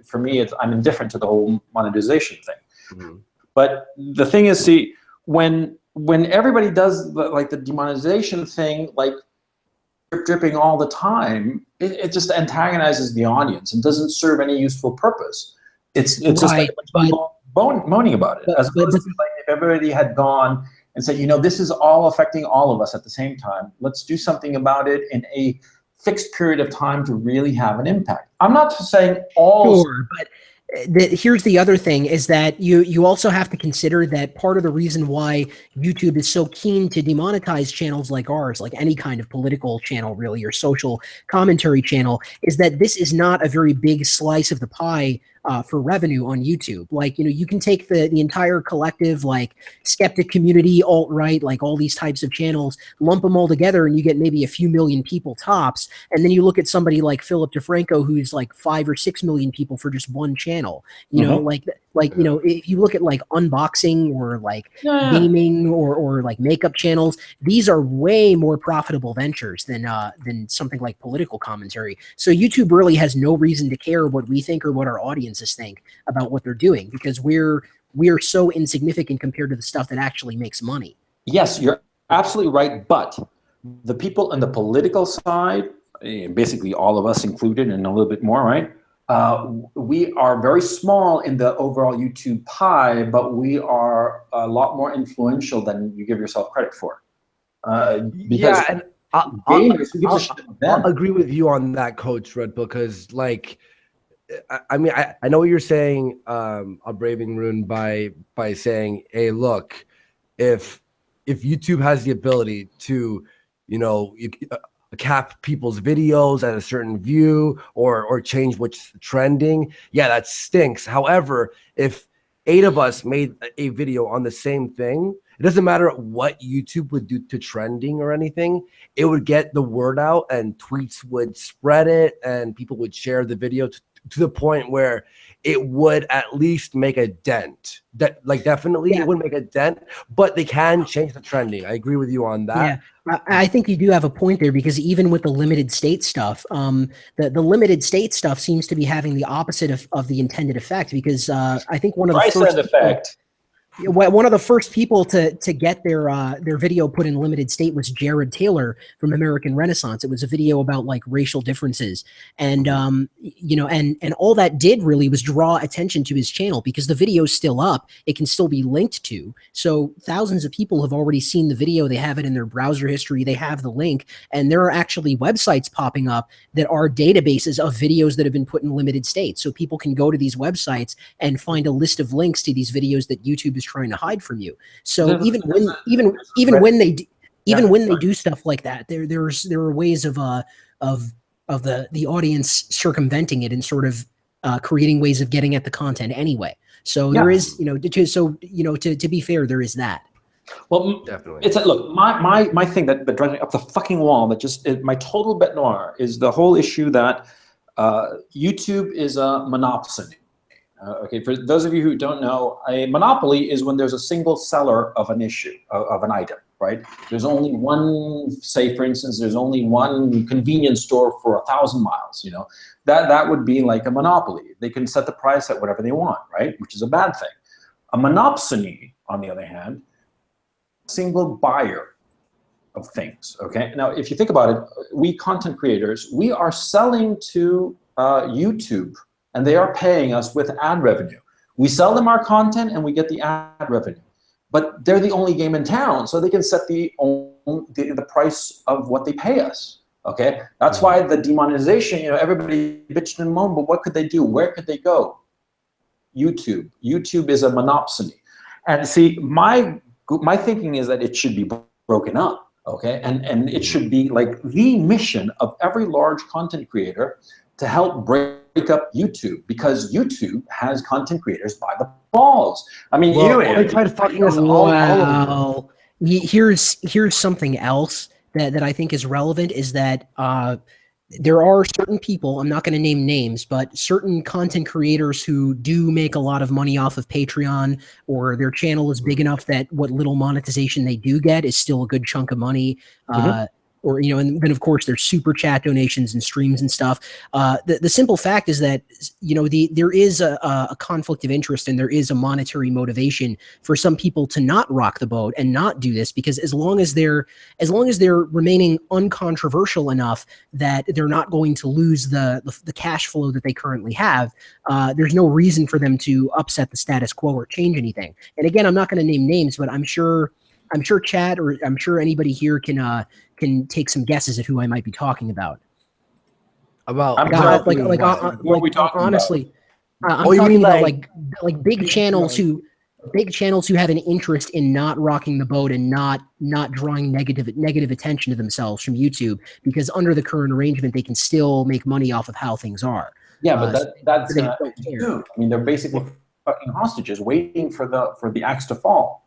for me, I'm indifferent to the whole monetization thing. But the thing is, see, when everybody does the demonetization thing, like dripping all the time, it just antagonizes the audience and doesn't serve any useful purpose. It's just like people moaning about it. As opposed to like if everybody had gone and said, you know, this is all affecting all of us at the same time. Let's do something about it in a fixed period of time to really have an impact. I'm not saying all. Sure, but here's the other thing, is that you also have to consider that part of the reason why YouTube is so keen to demonetize channels like ours, like any kind of political channel really, or social commentary channel, is that this is not a very big slice of the pie for revenue on YouTube. Like, you can take the entire collective, like skeptic community, alt-right, like all these types of channels, lump them all together, and you get maybe a few million people tops. And then you look at somebody like Philip DeFranco, who's like 5 or 6 million people for just one channel. If you look at like unboxing or like gaming or like makeup channels, these are way more profitable ventures than something like political commentary. So YouTube really has no reason to care what we think or what our audiences think about what they're doing, because we're so insignificant compared to the stuff that actually makes money. Yes, you're absolutely right. But the people on the political side, basically all of us included and a little bit more, right? We are very small in the overall YouTube pie, but we are a lot more influential than you give yourself credit for. Because and I'll agree with you on that, Coach Red, because like, I mean, I know what you're saying, Braving Rune, by saying, hey, look, if YouTube has the ability to, cap people's videos at a certain view or change what's trending, yeah, that stinks. However, if 8 of us made a video on the same thing, it doesn't matter what YouTube would do to trending or anything, it would get the word out and tweets would spread it and people would share the video to the point where it would at least make a dent. Definitely it would make a dent, but they can change the trending. I agree with you on that. Yeah, I think you do have a point there, because even with the limited state stuff, the limited state stuff seems to be having the opposite of the intended effect, because I think one of the first people to get their video put in limited state was Jared Taylor from American Renaissance. It was a video about like racial differences, and and all that did really was draw attention to his channel, because the video is still up. It can still be linked to. So thousands of people have already seen the video. They have it in their browser history. They have the link, and there are actually websites popping up that are databases of videos that have been put in limited state. So people can go to these websites and find a list of links to these videos that YouTube is trying to hide from you. So even when they do stuff like that, there are ways of the audience circumventing it and sort of creating ways of getting at the content anyway. So there is, to be fair, there is that. Well, definitely. It's look, my thing that drives me up the fucking wall, my total bet noir is the whole issue that YouTube is a monopoly. Okay, for those of you who don't know, a monopoly is when there's a single seller of an issue, of an item, right? There's only one, say for instance, there's only one convenience store for 1,000 miles, that would be like a monopoly. They can set the price at whatever they want, right? Which is a bad thing. A monopsony, on the other hand, single buyer of things, okay? Now, if you think about it, we content creators, we are selling to YouTube, and they are paying us with ad revenue. We sell them our content and we get the ad revenue. But they're the only game in town, so they can set the price of what they pay us, okay? That's why the demonetization, everybody bitched and moaned, but what could they do? Where could they go? YouTube. YouTube is a monopoly. And see, my thinking is that it should be broken up, okay? And it should be like the mission of every large content creator to help break up YouTube, because YouTube has content creators by the balls. I mean, they tried fucking us all over. Here's something else that I think is relevant, is that there are certain people, I'm not going to name names, but certain content creators who do make a lot of money off of Patreon, or their channel is big enough that what little monetization they do get is still a good chunk of money. Or, and then of course there's super chat donations and streams and stuff. The simple fact is that, there is a conflict of interest, and there is a monetary motivation for some people to not rock the boat and not do this, because as long as they're remaining uncontroversial enough that they're not going to lose the cash flow that they currently have, there's no reason for them to upset the status quo or change anything. And again, I'm not going to name names, but I'm sure Chad, or I'm sure anybody here can take some guesses at who I might be talking about. What are we talking honestly, about? I'm talking about like big channels who have an interest in not rocking the boat and not drawing negative attention to themselves from YouTube, because under the current arrangement they can still make money off of how things are. Yeah, but that's they gonna don't care. do. I mean, they're basically fucking hostages, waiting for the axe to fall.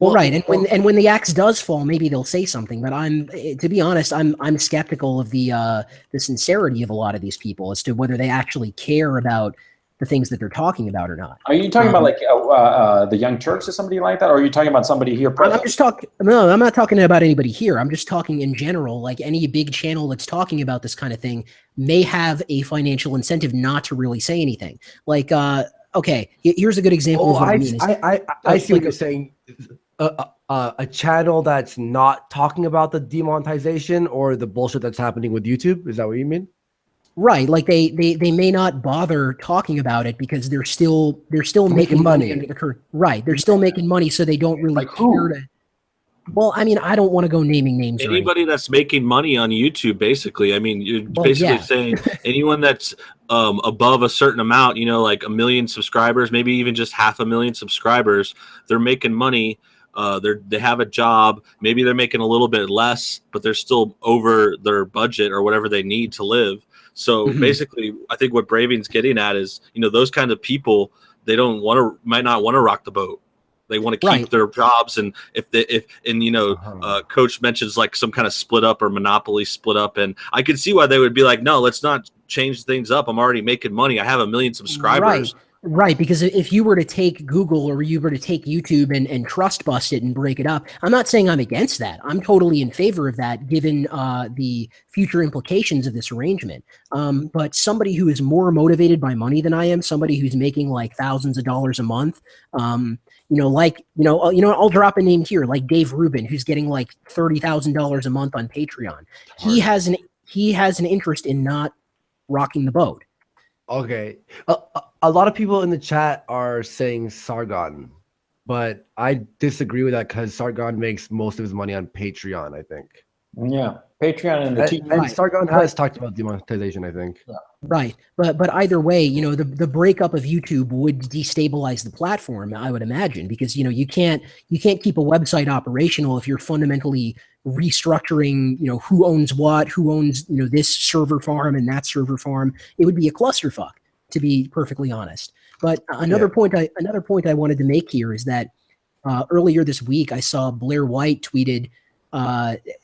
Well, right, and when the axe does fall, maybe they'll say something. But to be honest, I'm skeptical of the sincerity of a lot of these people as to whether they actually care about the things that they're talking about or not. Are you talking about like the Young Turks or somebody like that, or are you talking about somebody here present? I'm just talking. No, I'm not talking about anybody here. I'm just talking in general. Like any big channel that's talking about this kind of thing may have a financial incentive not to really say anything. Like, okay, here's a good example of what I mean. I see what you're saying. A channel that's not talking about the demonetization or the bullshit that's happening with YouTube. Is that what you mean? Right, like they may not bother talking about it because they're still making money under the current. Right, they're still making money, so they don't really care to. Well, I mean, I don't want to go naming names. Anybody that's making money on YouTube, basically. I mean, you're basically saying anyone that's above a certain amount, you know, like 1 million subscribers, maybe even just 500,000 subscribers, they're making money. They have a job. Maybe they're making a little bit less, but they're still over their budget or whatever they need to live. So basically, I think what Braving's getting at is, you know, those kind of people, they might not want to rock the boat. They want to keep their jobs, and Coach mentions like some kind of split up or monopoly split up, and I could see why they would be like, no, let's not change things up. I'm already making money. I have 1 million subscribers. Right, because if you were to take Google or you were to take YouTube and trust bust it and break it up, I'm not saying I'm against that. I'm totally in favor of that, given the future implications of this arrangement. But somebody who is more motivated by money than I am, somebody who's making like thousands of dollars a month, I'll drop a name here, like Dave Rubin, who's getting like $30,000 a month on Patreon. He has an interest in not rocking the boat. Okay. A lot of people in the chat are saying Sargon, but I disagree with that because Sargon makes most of his money on Patreon, I think. Yeah, Patreon and Sargon has talked about demonetization, I think. Yeah. Right, but either way, you know, the breakup of YouTube would destabilize the platform, I would imagine, because you know you can't keep a website operational if you're fundamentally restructuring, you know, who owns what, who owns, you know, this server farm and that server farm. It would be a clusterfuck, to be perfectly honest. But another point I wanted to make here is that earlier this week I saw Blair White tweeted.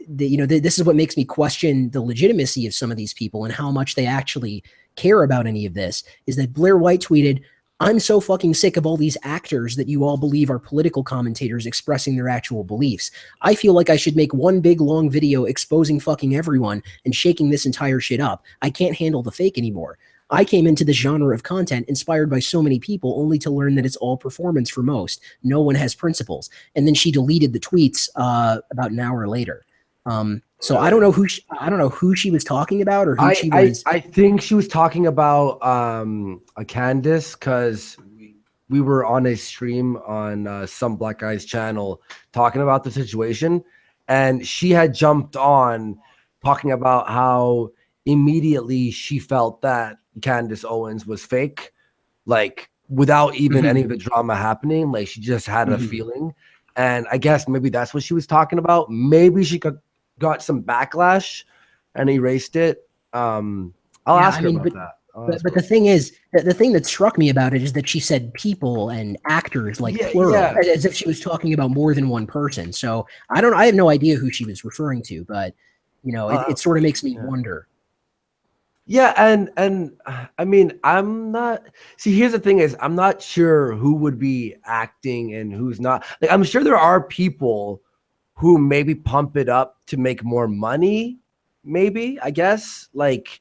This is what makes me question the legitimacy of some of these people and how much they actually care about any of this, is that Blair White tweeted, "I'm so fucking sick of all these actors that you all believe are political commentators expressing their actual beliefs. I feel like I should make one big long video exposing fucking everyone and shaking this entire shit up. I can't handle the fake anymore. I came into this genre of content inspired by so many people only to learn that it's all performance for most. No one has principles." And then she deleted the tweets about an hour later. So I don't know who she was talking about or who she was. I think she was talking about a Candace, because we were on a stream on Some Black Guy's channel talking about the situation, and she had jumped on talking about how immediately she felt that Candace Owens was fake, like without even any of the drama happening. Like she just had a feeling, and I guess maybe that's what she was talking about. Maybe she got some backlash and erased it. I'll ask her about that. But the thing is, the thing that struck me about it is that she said people and actors, like plural, as if she was talking about more than one person. So I have no idea who she was referring to, but you know, it sort of makes me wonder. Yeah, and I mean, I'm not. See, here's the thing: is I'm not sure who would be acting and who's not. Like, I'm sure there are people who maybe pump it up to make more money. Maybe, I guess. Like,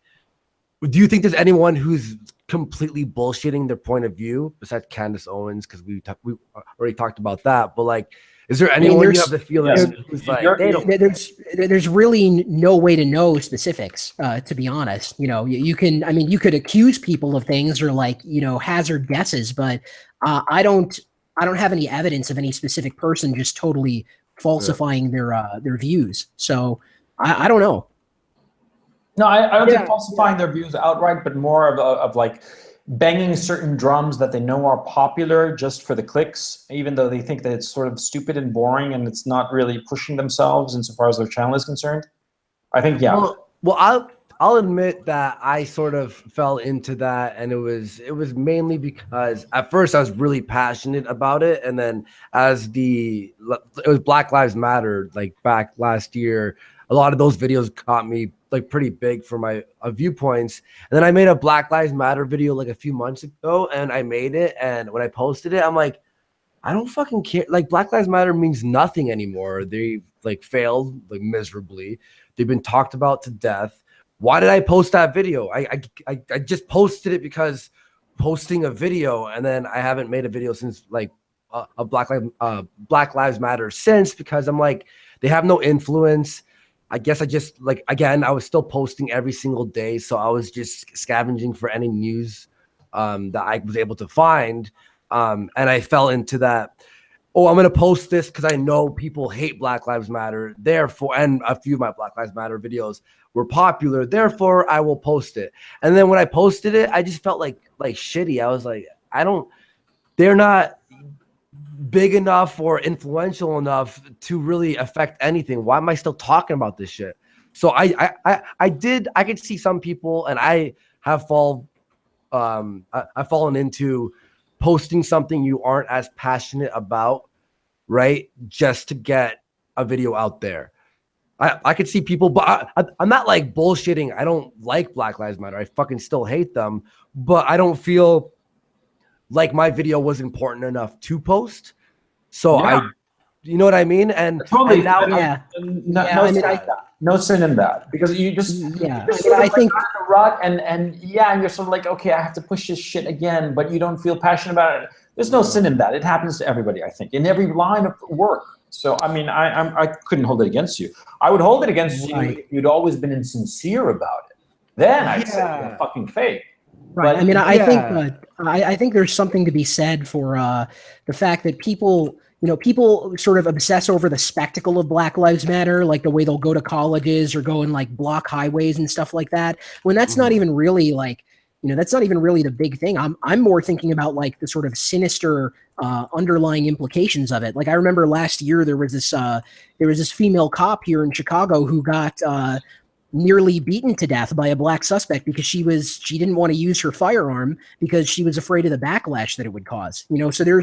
do you think there's anyone who's completely bullshitting their point of view besides Candace Owens? Because we already talked about that. But like, is there anyone you have the feeling who's like, there's really no way to know specifics, to be honest. You know, you could accuse people of things or like, you know, hazard guesses, but I don't have any evidence of any specific person just totally falsifying their views. So I don't know. No, I don't think falsifying their views outright, but more of like banging certain drums that they know are popular just for the clicks, even though they think that it's sort of stupid and boring and it's not really pushing themselves insofar as their channel is concerned. I think, Well, I'll admit that I sort of fell into that, and it was mainly because at first I was really passionate about it, and then it was Black Lives Matter like back last year. A lot of those videos caught me like pretty big for my viewpoints, and then I made a Black Lives Matter video like a few months ago, and I made it, and when I posted it, I'm like, I don't fucking care. Like, Black Lives Matter means nothing anymore. They like failed like miserably. They've been talked about to death. Why did I post that video? I just posted it because posting a video, and then I haven't made a video since like a Black Lives Matter since, because I'm like, they have no influence. I guess I just like, again, I was still posting every single day, so I was just scavenging for any news that I was able to find. And I fell into that. Oh, I'm going to post this because I know people hate Black Lives Matter. Therefore, and a few of my Black Lives Matter videos were popular. Therefore, I will post it. And then when I posted it, I just felt like shitty. I was like, they're not big enough or influential enough to really affect anything. Why am I still talking about this shit? So I could see some people, and I have I've fallen into posting something you aren't as passionate about, right? Just to get a video out there. I could see people, but I'm not like bullshitting. I don't like Black Lives Matter. I fucking still hate them, but I don't feel like my video was important enough to post. So you know what I mean? And totally. And now, no sin in that, because you just I think a rut, and you're sort of like, okay, I have to push this shit again, but you don't feel passionate about it. There's no sin in that. It happens to everybody, I think, in every line of work. So I mean, I couldn't hold it against you. I would hold it against you if you'd always been insincere about it. Then I'd say you're fucking fake. Right. But, I mean, I think there's something to be said for the fact that people sort of obsess over the spectacle of Black Lives Matter, like the way they'll go to colleges or go and like block highways and stuff like that, when that's not even really like, that's not even really the big thing. I'm more thinking about like the sort of sinister underlying implications of it. Like I remember last year there was this female cop here in Chicago who got nearly beaten to death by a black suspect because she didn't want to use her firearm because she was afraid of the backlash that it would cause. So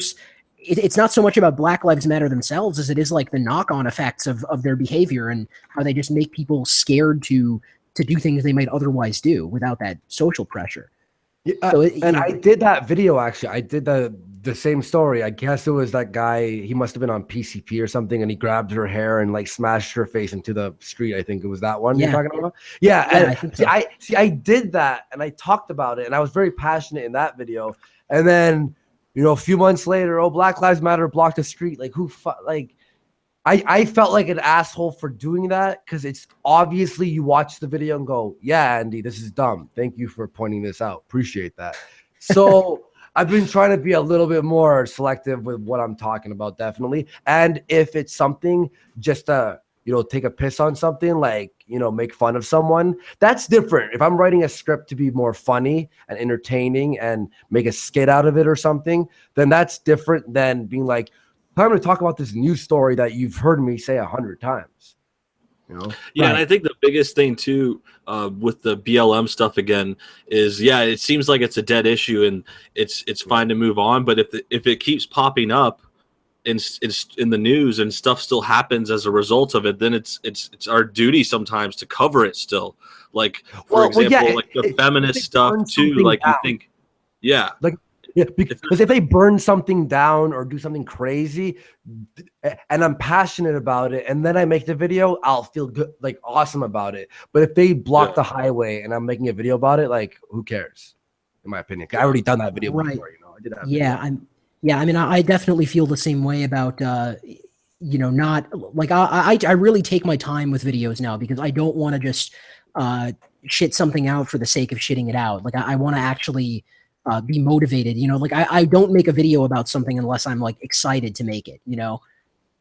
it's not so much about Black Lives Matter themselves as it is like the knock-on effects of their behavior and how they just make people scared to do things they might otherwise do without that social pressure. I did that video, actually. I did the same story. I guess it was that guy, he must have been on PCP or something, and he grabbed her hair and like smashed her face into the street. I think it was that one you're talking about. I think so. I did that, and I talked about it, and I was very passionate in that video. And then, a few months later, Black Lives Matter blocked the street. Like, I felt like an asshole for doing that, because it's obviously you watch the video and go, yeah, Andy, this is dumb. Thank you for pointing this out. Appreciate that. So I've been trying to be a little bit more selective with what I'm talking about, definitely. And if it's something just to, take a piss on something, like, make fun of someone, that's different. If I'm writing a script to be more funny and entertaining and make a skit out of it or something, then that's different than being like, time to talk about this news story that you've heard me say 100 times. Yeah, and I think the biggest thing too with the BLM stuff again is, it seems like it's a dead issue and it's fine to move on, but if it keeps popping up in the news and stuff still happens as a result of it, then it's our duty sometimes to cover it still. Like for example, like the feminist stuff too. Like you think, because if they burn something down or do something crazy, and I'm passionate about it, and then I make the video, I'll feel good, like awesome about it. But if they block the highway and I'm making a video about it, like, who cares? In my opinion, I already done that video before. I did that. I mean, I definitely feel the same way about not like I really take my time with videos now, because I don't want to just shit something out for the sake of shitting it out. Like I want to actually be motivated, like I don't make a video about something unless I'm like excited to make it,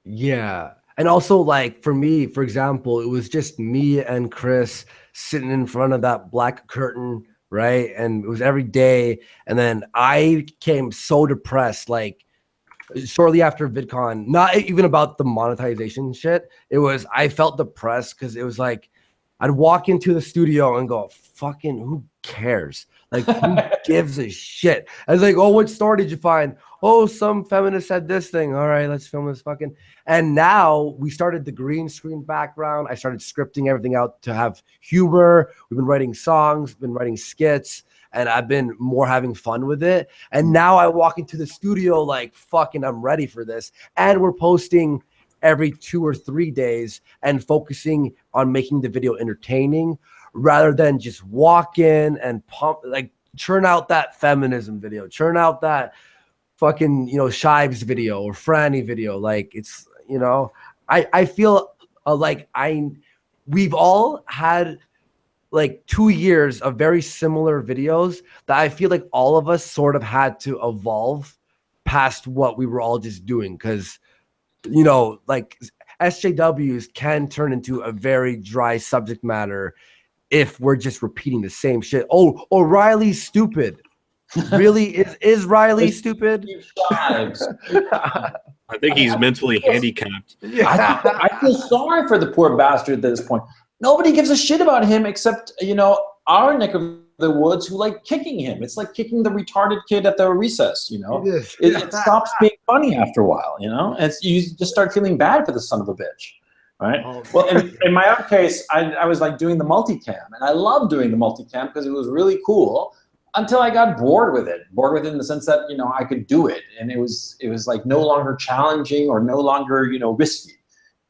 Yeah. And also, like, for me, for example, it was just me and Chris sitting in front of that black curtain, right? And it was every day. And then I became so depressed, like shortly after VidCon, not even about the monetization shit. It was, I felt depressed because it was like, I'd walk into the studio and go, fucking who cares? Like, who gives a shit? I was like, oh, what story did you find? Oh, some feminist said this thing. All right, let's film this fucking. And now we started the green screen background. I started scripting everything out to have humor. We've been writing songs, been writing skits, and I've been more having fun with it. And now I walk into the studio like, fucking, I'm ready for this. And we're posting every 2 or 3 days and focusing on making the video entertaining rather than just walk in and pump, like churn out that feminism video, churn out that fucking, you know, Shives video or Franny video. Like, it's, you know, I feel like we've all had like 2 years of very similar videos that I feel like all of us sort of had to evolve past what we were all just doing. Cause, you know, like SJWs can turn into a very dry subject matter if we're just repeating the same shit. Oh, Riley's stupid. Really? Is Riley stupid? I think he's mentally handicapped. I feel sorry for the poor bastard at this point. Nobody gives a shit about him except, you know, our neck of the woods who like kicking him. It's like kicking the retarded kid at the recess, you know? It stops being funny after a while, you know? And you just start feeling bad for the son of a bitch, right? Oh, well, in my own case, I was like doing the multicam, and I loved doing the multicam because it was really cool until I got bored with it in the sense that, you know, I could do it, and it was like no longer challenging or no longer, you know, risky.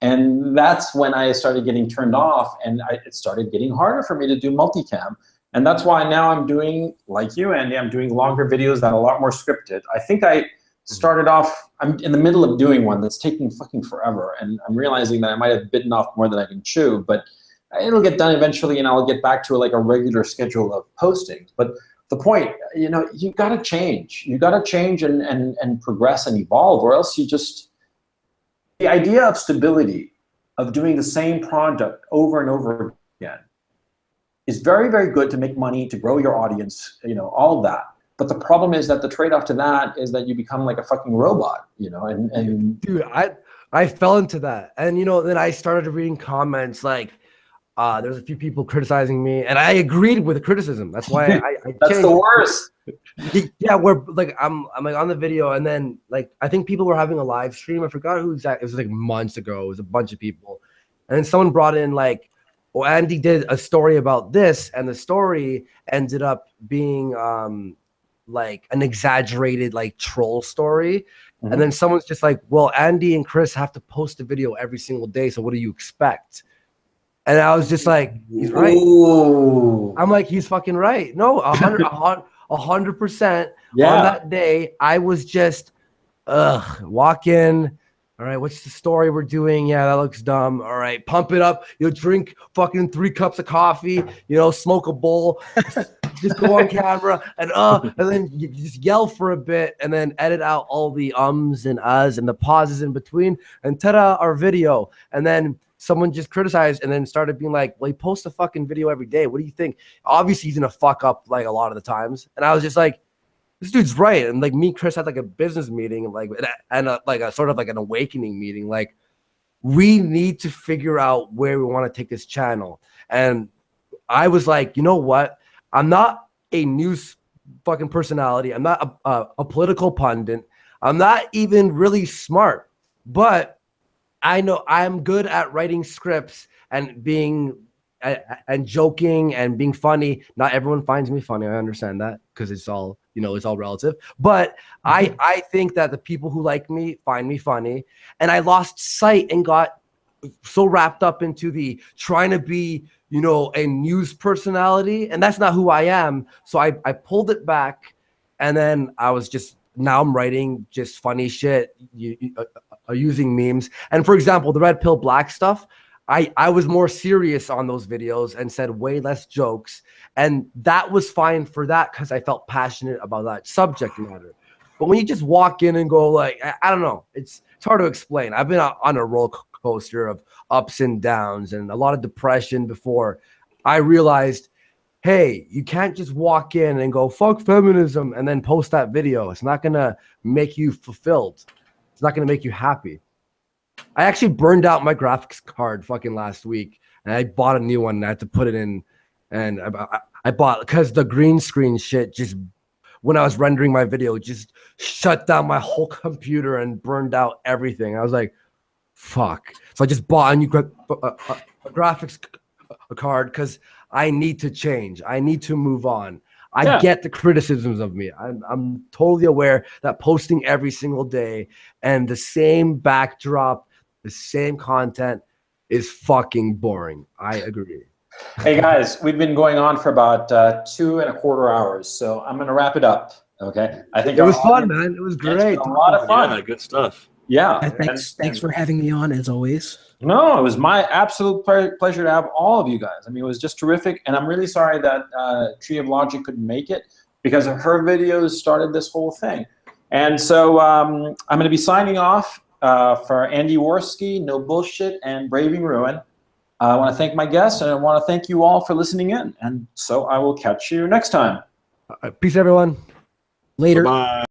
And that's when I started getting turned off, and it started getting harder for me to do multicam. And that's why now I'm doing, like you, Andy, I'm doing longer videos that are a lot more scripted. I think I started off, I'm in the middle of doing one that's taking fucking forever, and I'm realizing that I might have bitten off more than I can chew, but it'll get done eventually, and I'll get back to like a regular schedule of postings. But the point, you know, you gotta change. You gotta change and progress and evolve, or else you just, the idea of stability, of doing the same product over and over again, is very, very good to make money, to grow your audience, you know, all of that. But the problem is that the trade-off to that is that you become like a fucking robot, you know, and dude, I fell into that. And, you know, then I started reading comments like, there's a few people criticizing me, and I agreed with the criticism. That's why I that's changed. The worst. Yeah, we're like, I'm like on the video, and then like I think people were having a live stream. I forgot who exactly. It was like months ago. It was a bunch of people, and then someone brought in like, well, Andy did a story about this, and the story ended up being like an exaggerated like troll story. Mm-hmm. And then someone's just like, well, Andy and Chris have to post a video every single day, so what do you expect? And I was just like, he's right. Ooh. I'm like, he's fucking right. No, 100%. Yeah. On that day, I was just, walk in. All right, what's the story we're doing? Yeah, that looks dumb. All right, pump it up. You'll drink fucking 3 cups of coffee, you know, smoke a bowl, just go on camera, and then you just yell for a bit, and then edit out all the ums and uhs and the pauses in between, and ta-da, our video. And then someone just criticized and then started being like, well, he posts a fucking video every day. What do you think? Obviously, he's gonna fuck up like a lot of the times. And I was just like, this dude's right. And like me and Chris had like a business meeting, like, and like a sort of like an awakening meeting. Like, we need to figure out where we want to take this channel. And I was like, you know what? I'm not a news fucking personality. I'm not a political pundit. I'm not even really smart, but I know I'm good at writing scripts and being and joking and being funny. Not everyone finds me funny. I understand that because it's all, you know, it's all relative. But I think that the people who like me find me funny. And I lost sight and got so wrapped up into the trying to be, you know, a news personality. And that's not who I am. So I pulled it back. And then I was just, now I'm writing just funny shit using memes. And for example, the red pill black stuff, I was more serious on those videos and said way less jokes. And that was fine for that because I felt passionate about that subject matter. But when you just walk in and go like, I don't know, it's hard to explain. I've been on a roller coaster of ups and downs and a lot of depression before I realized, hey, you can't just walk in and go, fuck feminism, and then post that video. It's not going to make you fulfilled. It's not going to make you happy. I actually burned out my graphics card fucking last week, and I bought a new one. And I had to put it in, and I bought because the green screen shit just when I was rendering my video just shut down my whole computer and burned out everything. I was like, fuck. So I just bought a new graphics card because I need to change. I need to move on. I get the criticisms of me. I'm totally aware that posting every single day and the same backdrop, the same content is fucking boring. I agree. Hey guys, we've been going on for about 2.25 hours, so I'm gonna wrap it up. Okay, I think It was fun, man. It was great. A lot of fun. Yeah, good stuff. Yeah. Thanks for having me on, as always. No, it was my absolute pleasure to have all of you guys. I mean, it was just terrific, and I'm really sorry that Tree of Logic couldn't make it because of her videos started this whole thing. And so I'm going to be signing off for Andy Warski, No Bullshit, and Braving Ruin. I want to thank my guests, and I want to thank you all for listening in. And so I will catch you next time. Peace, everyone. Later. Bye.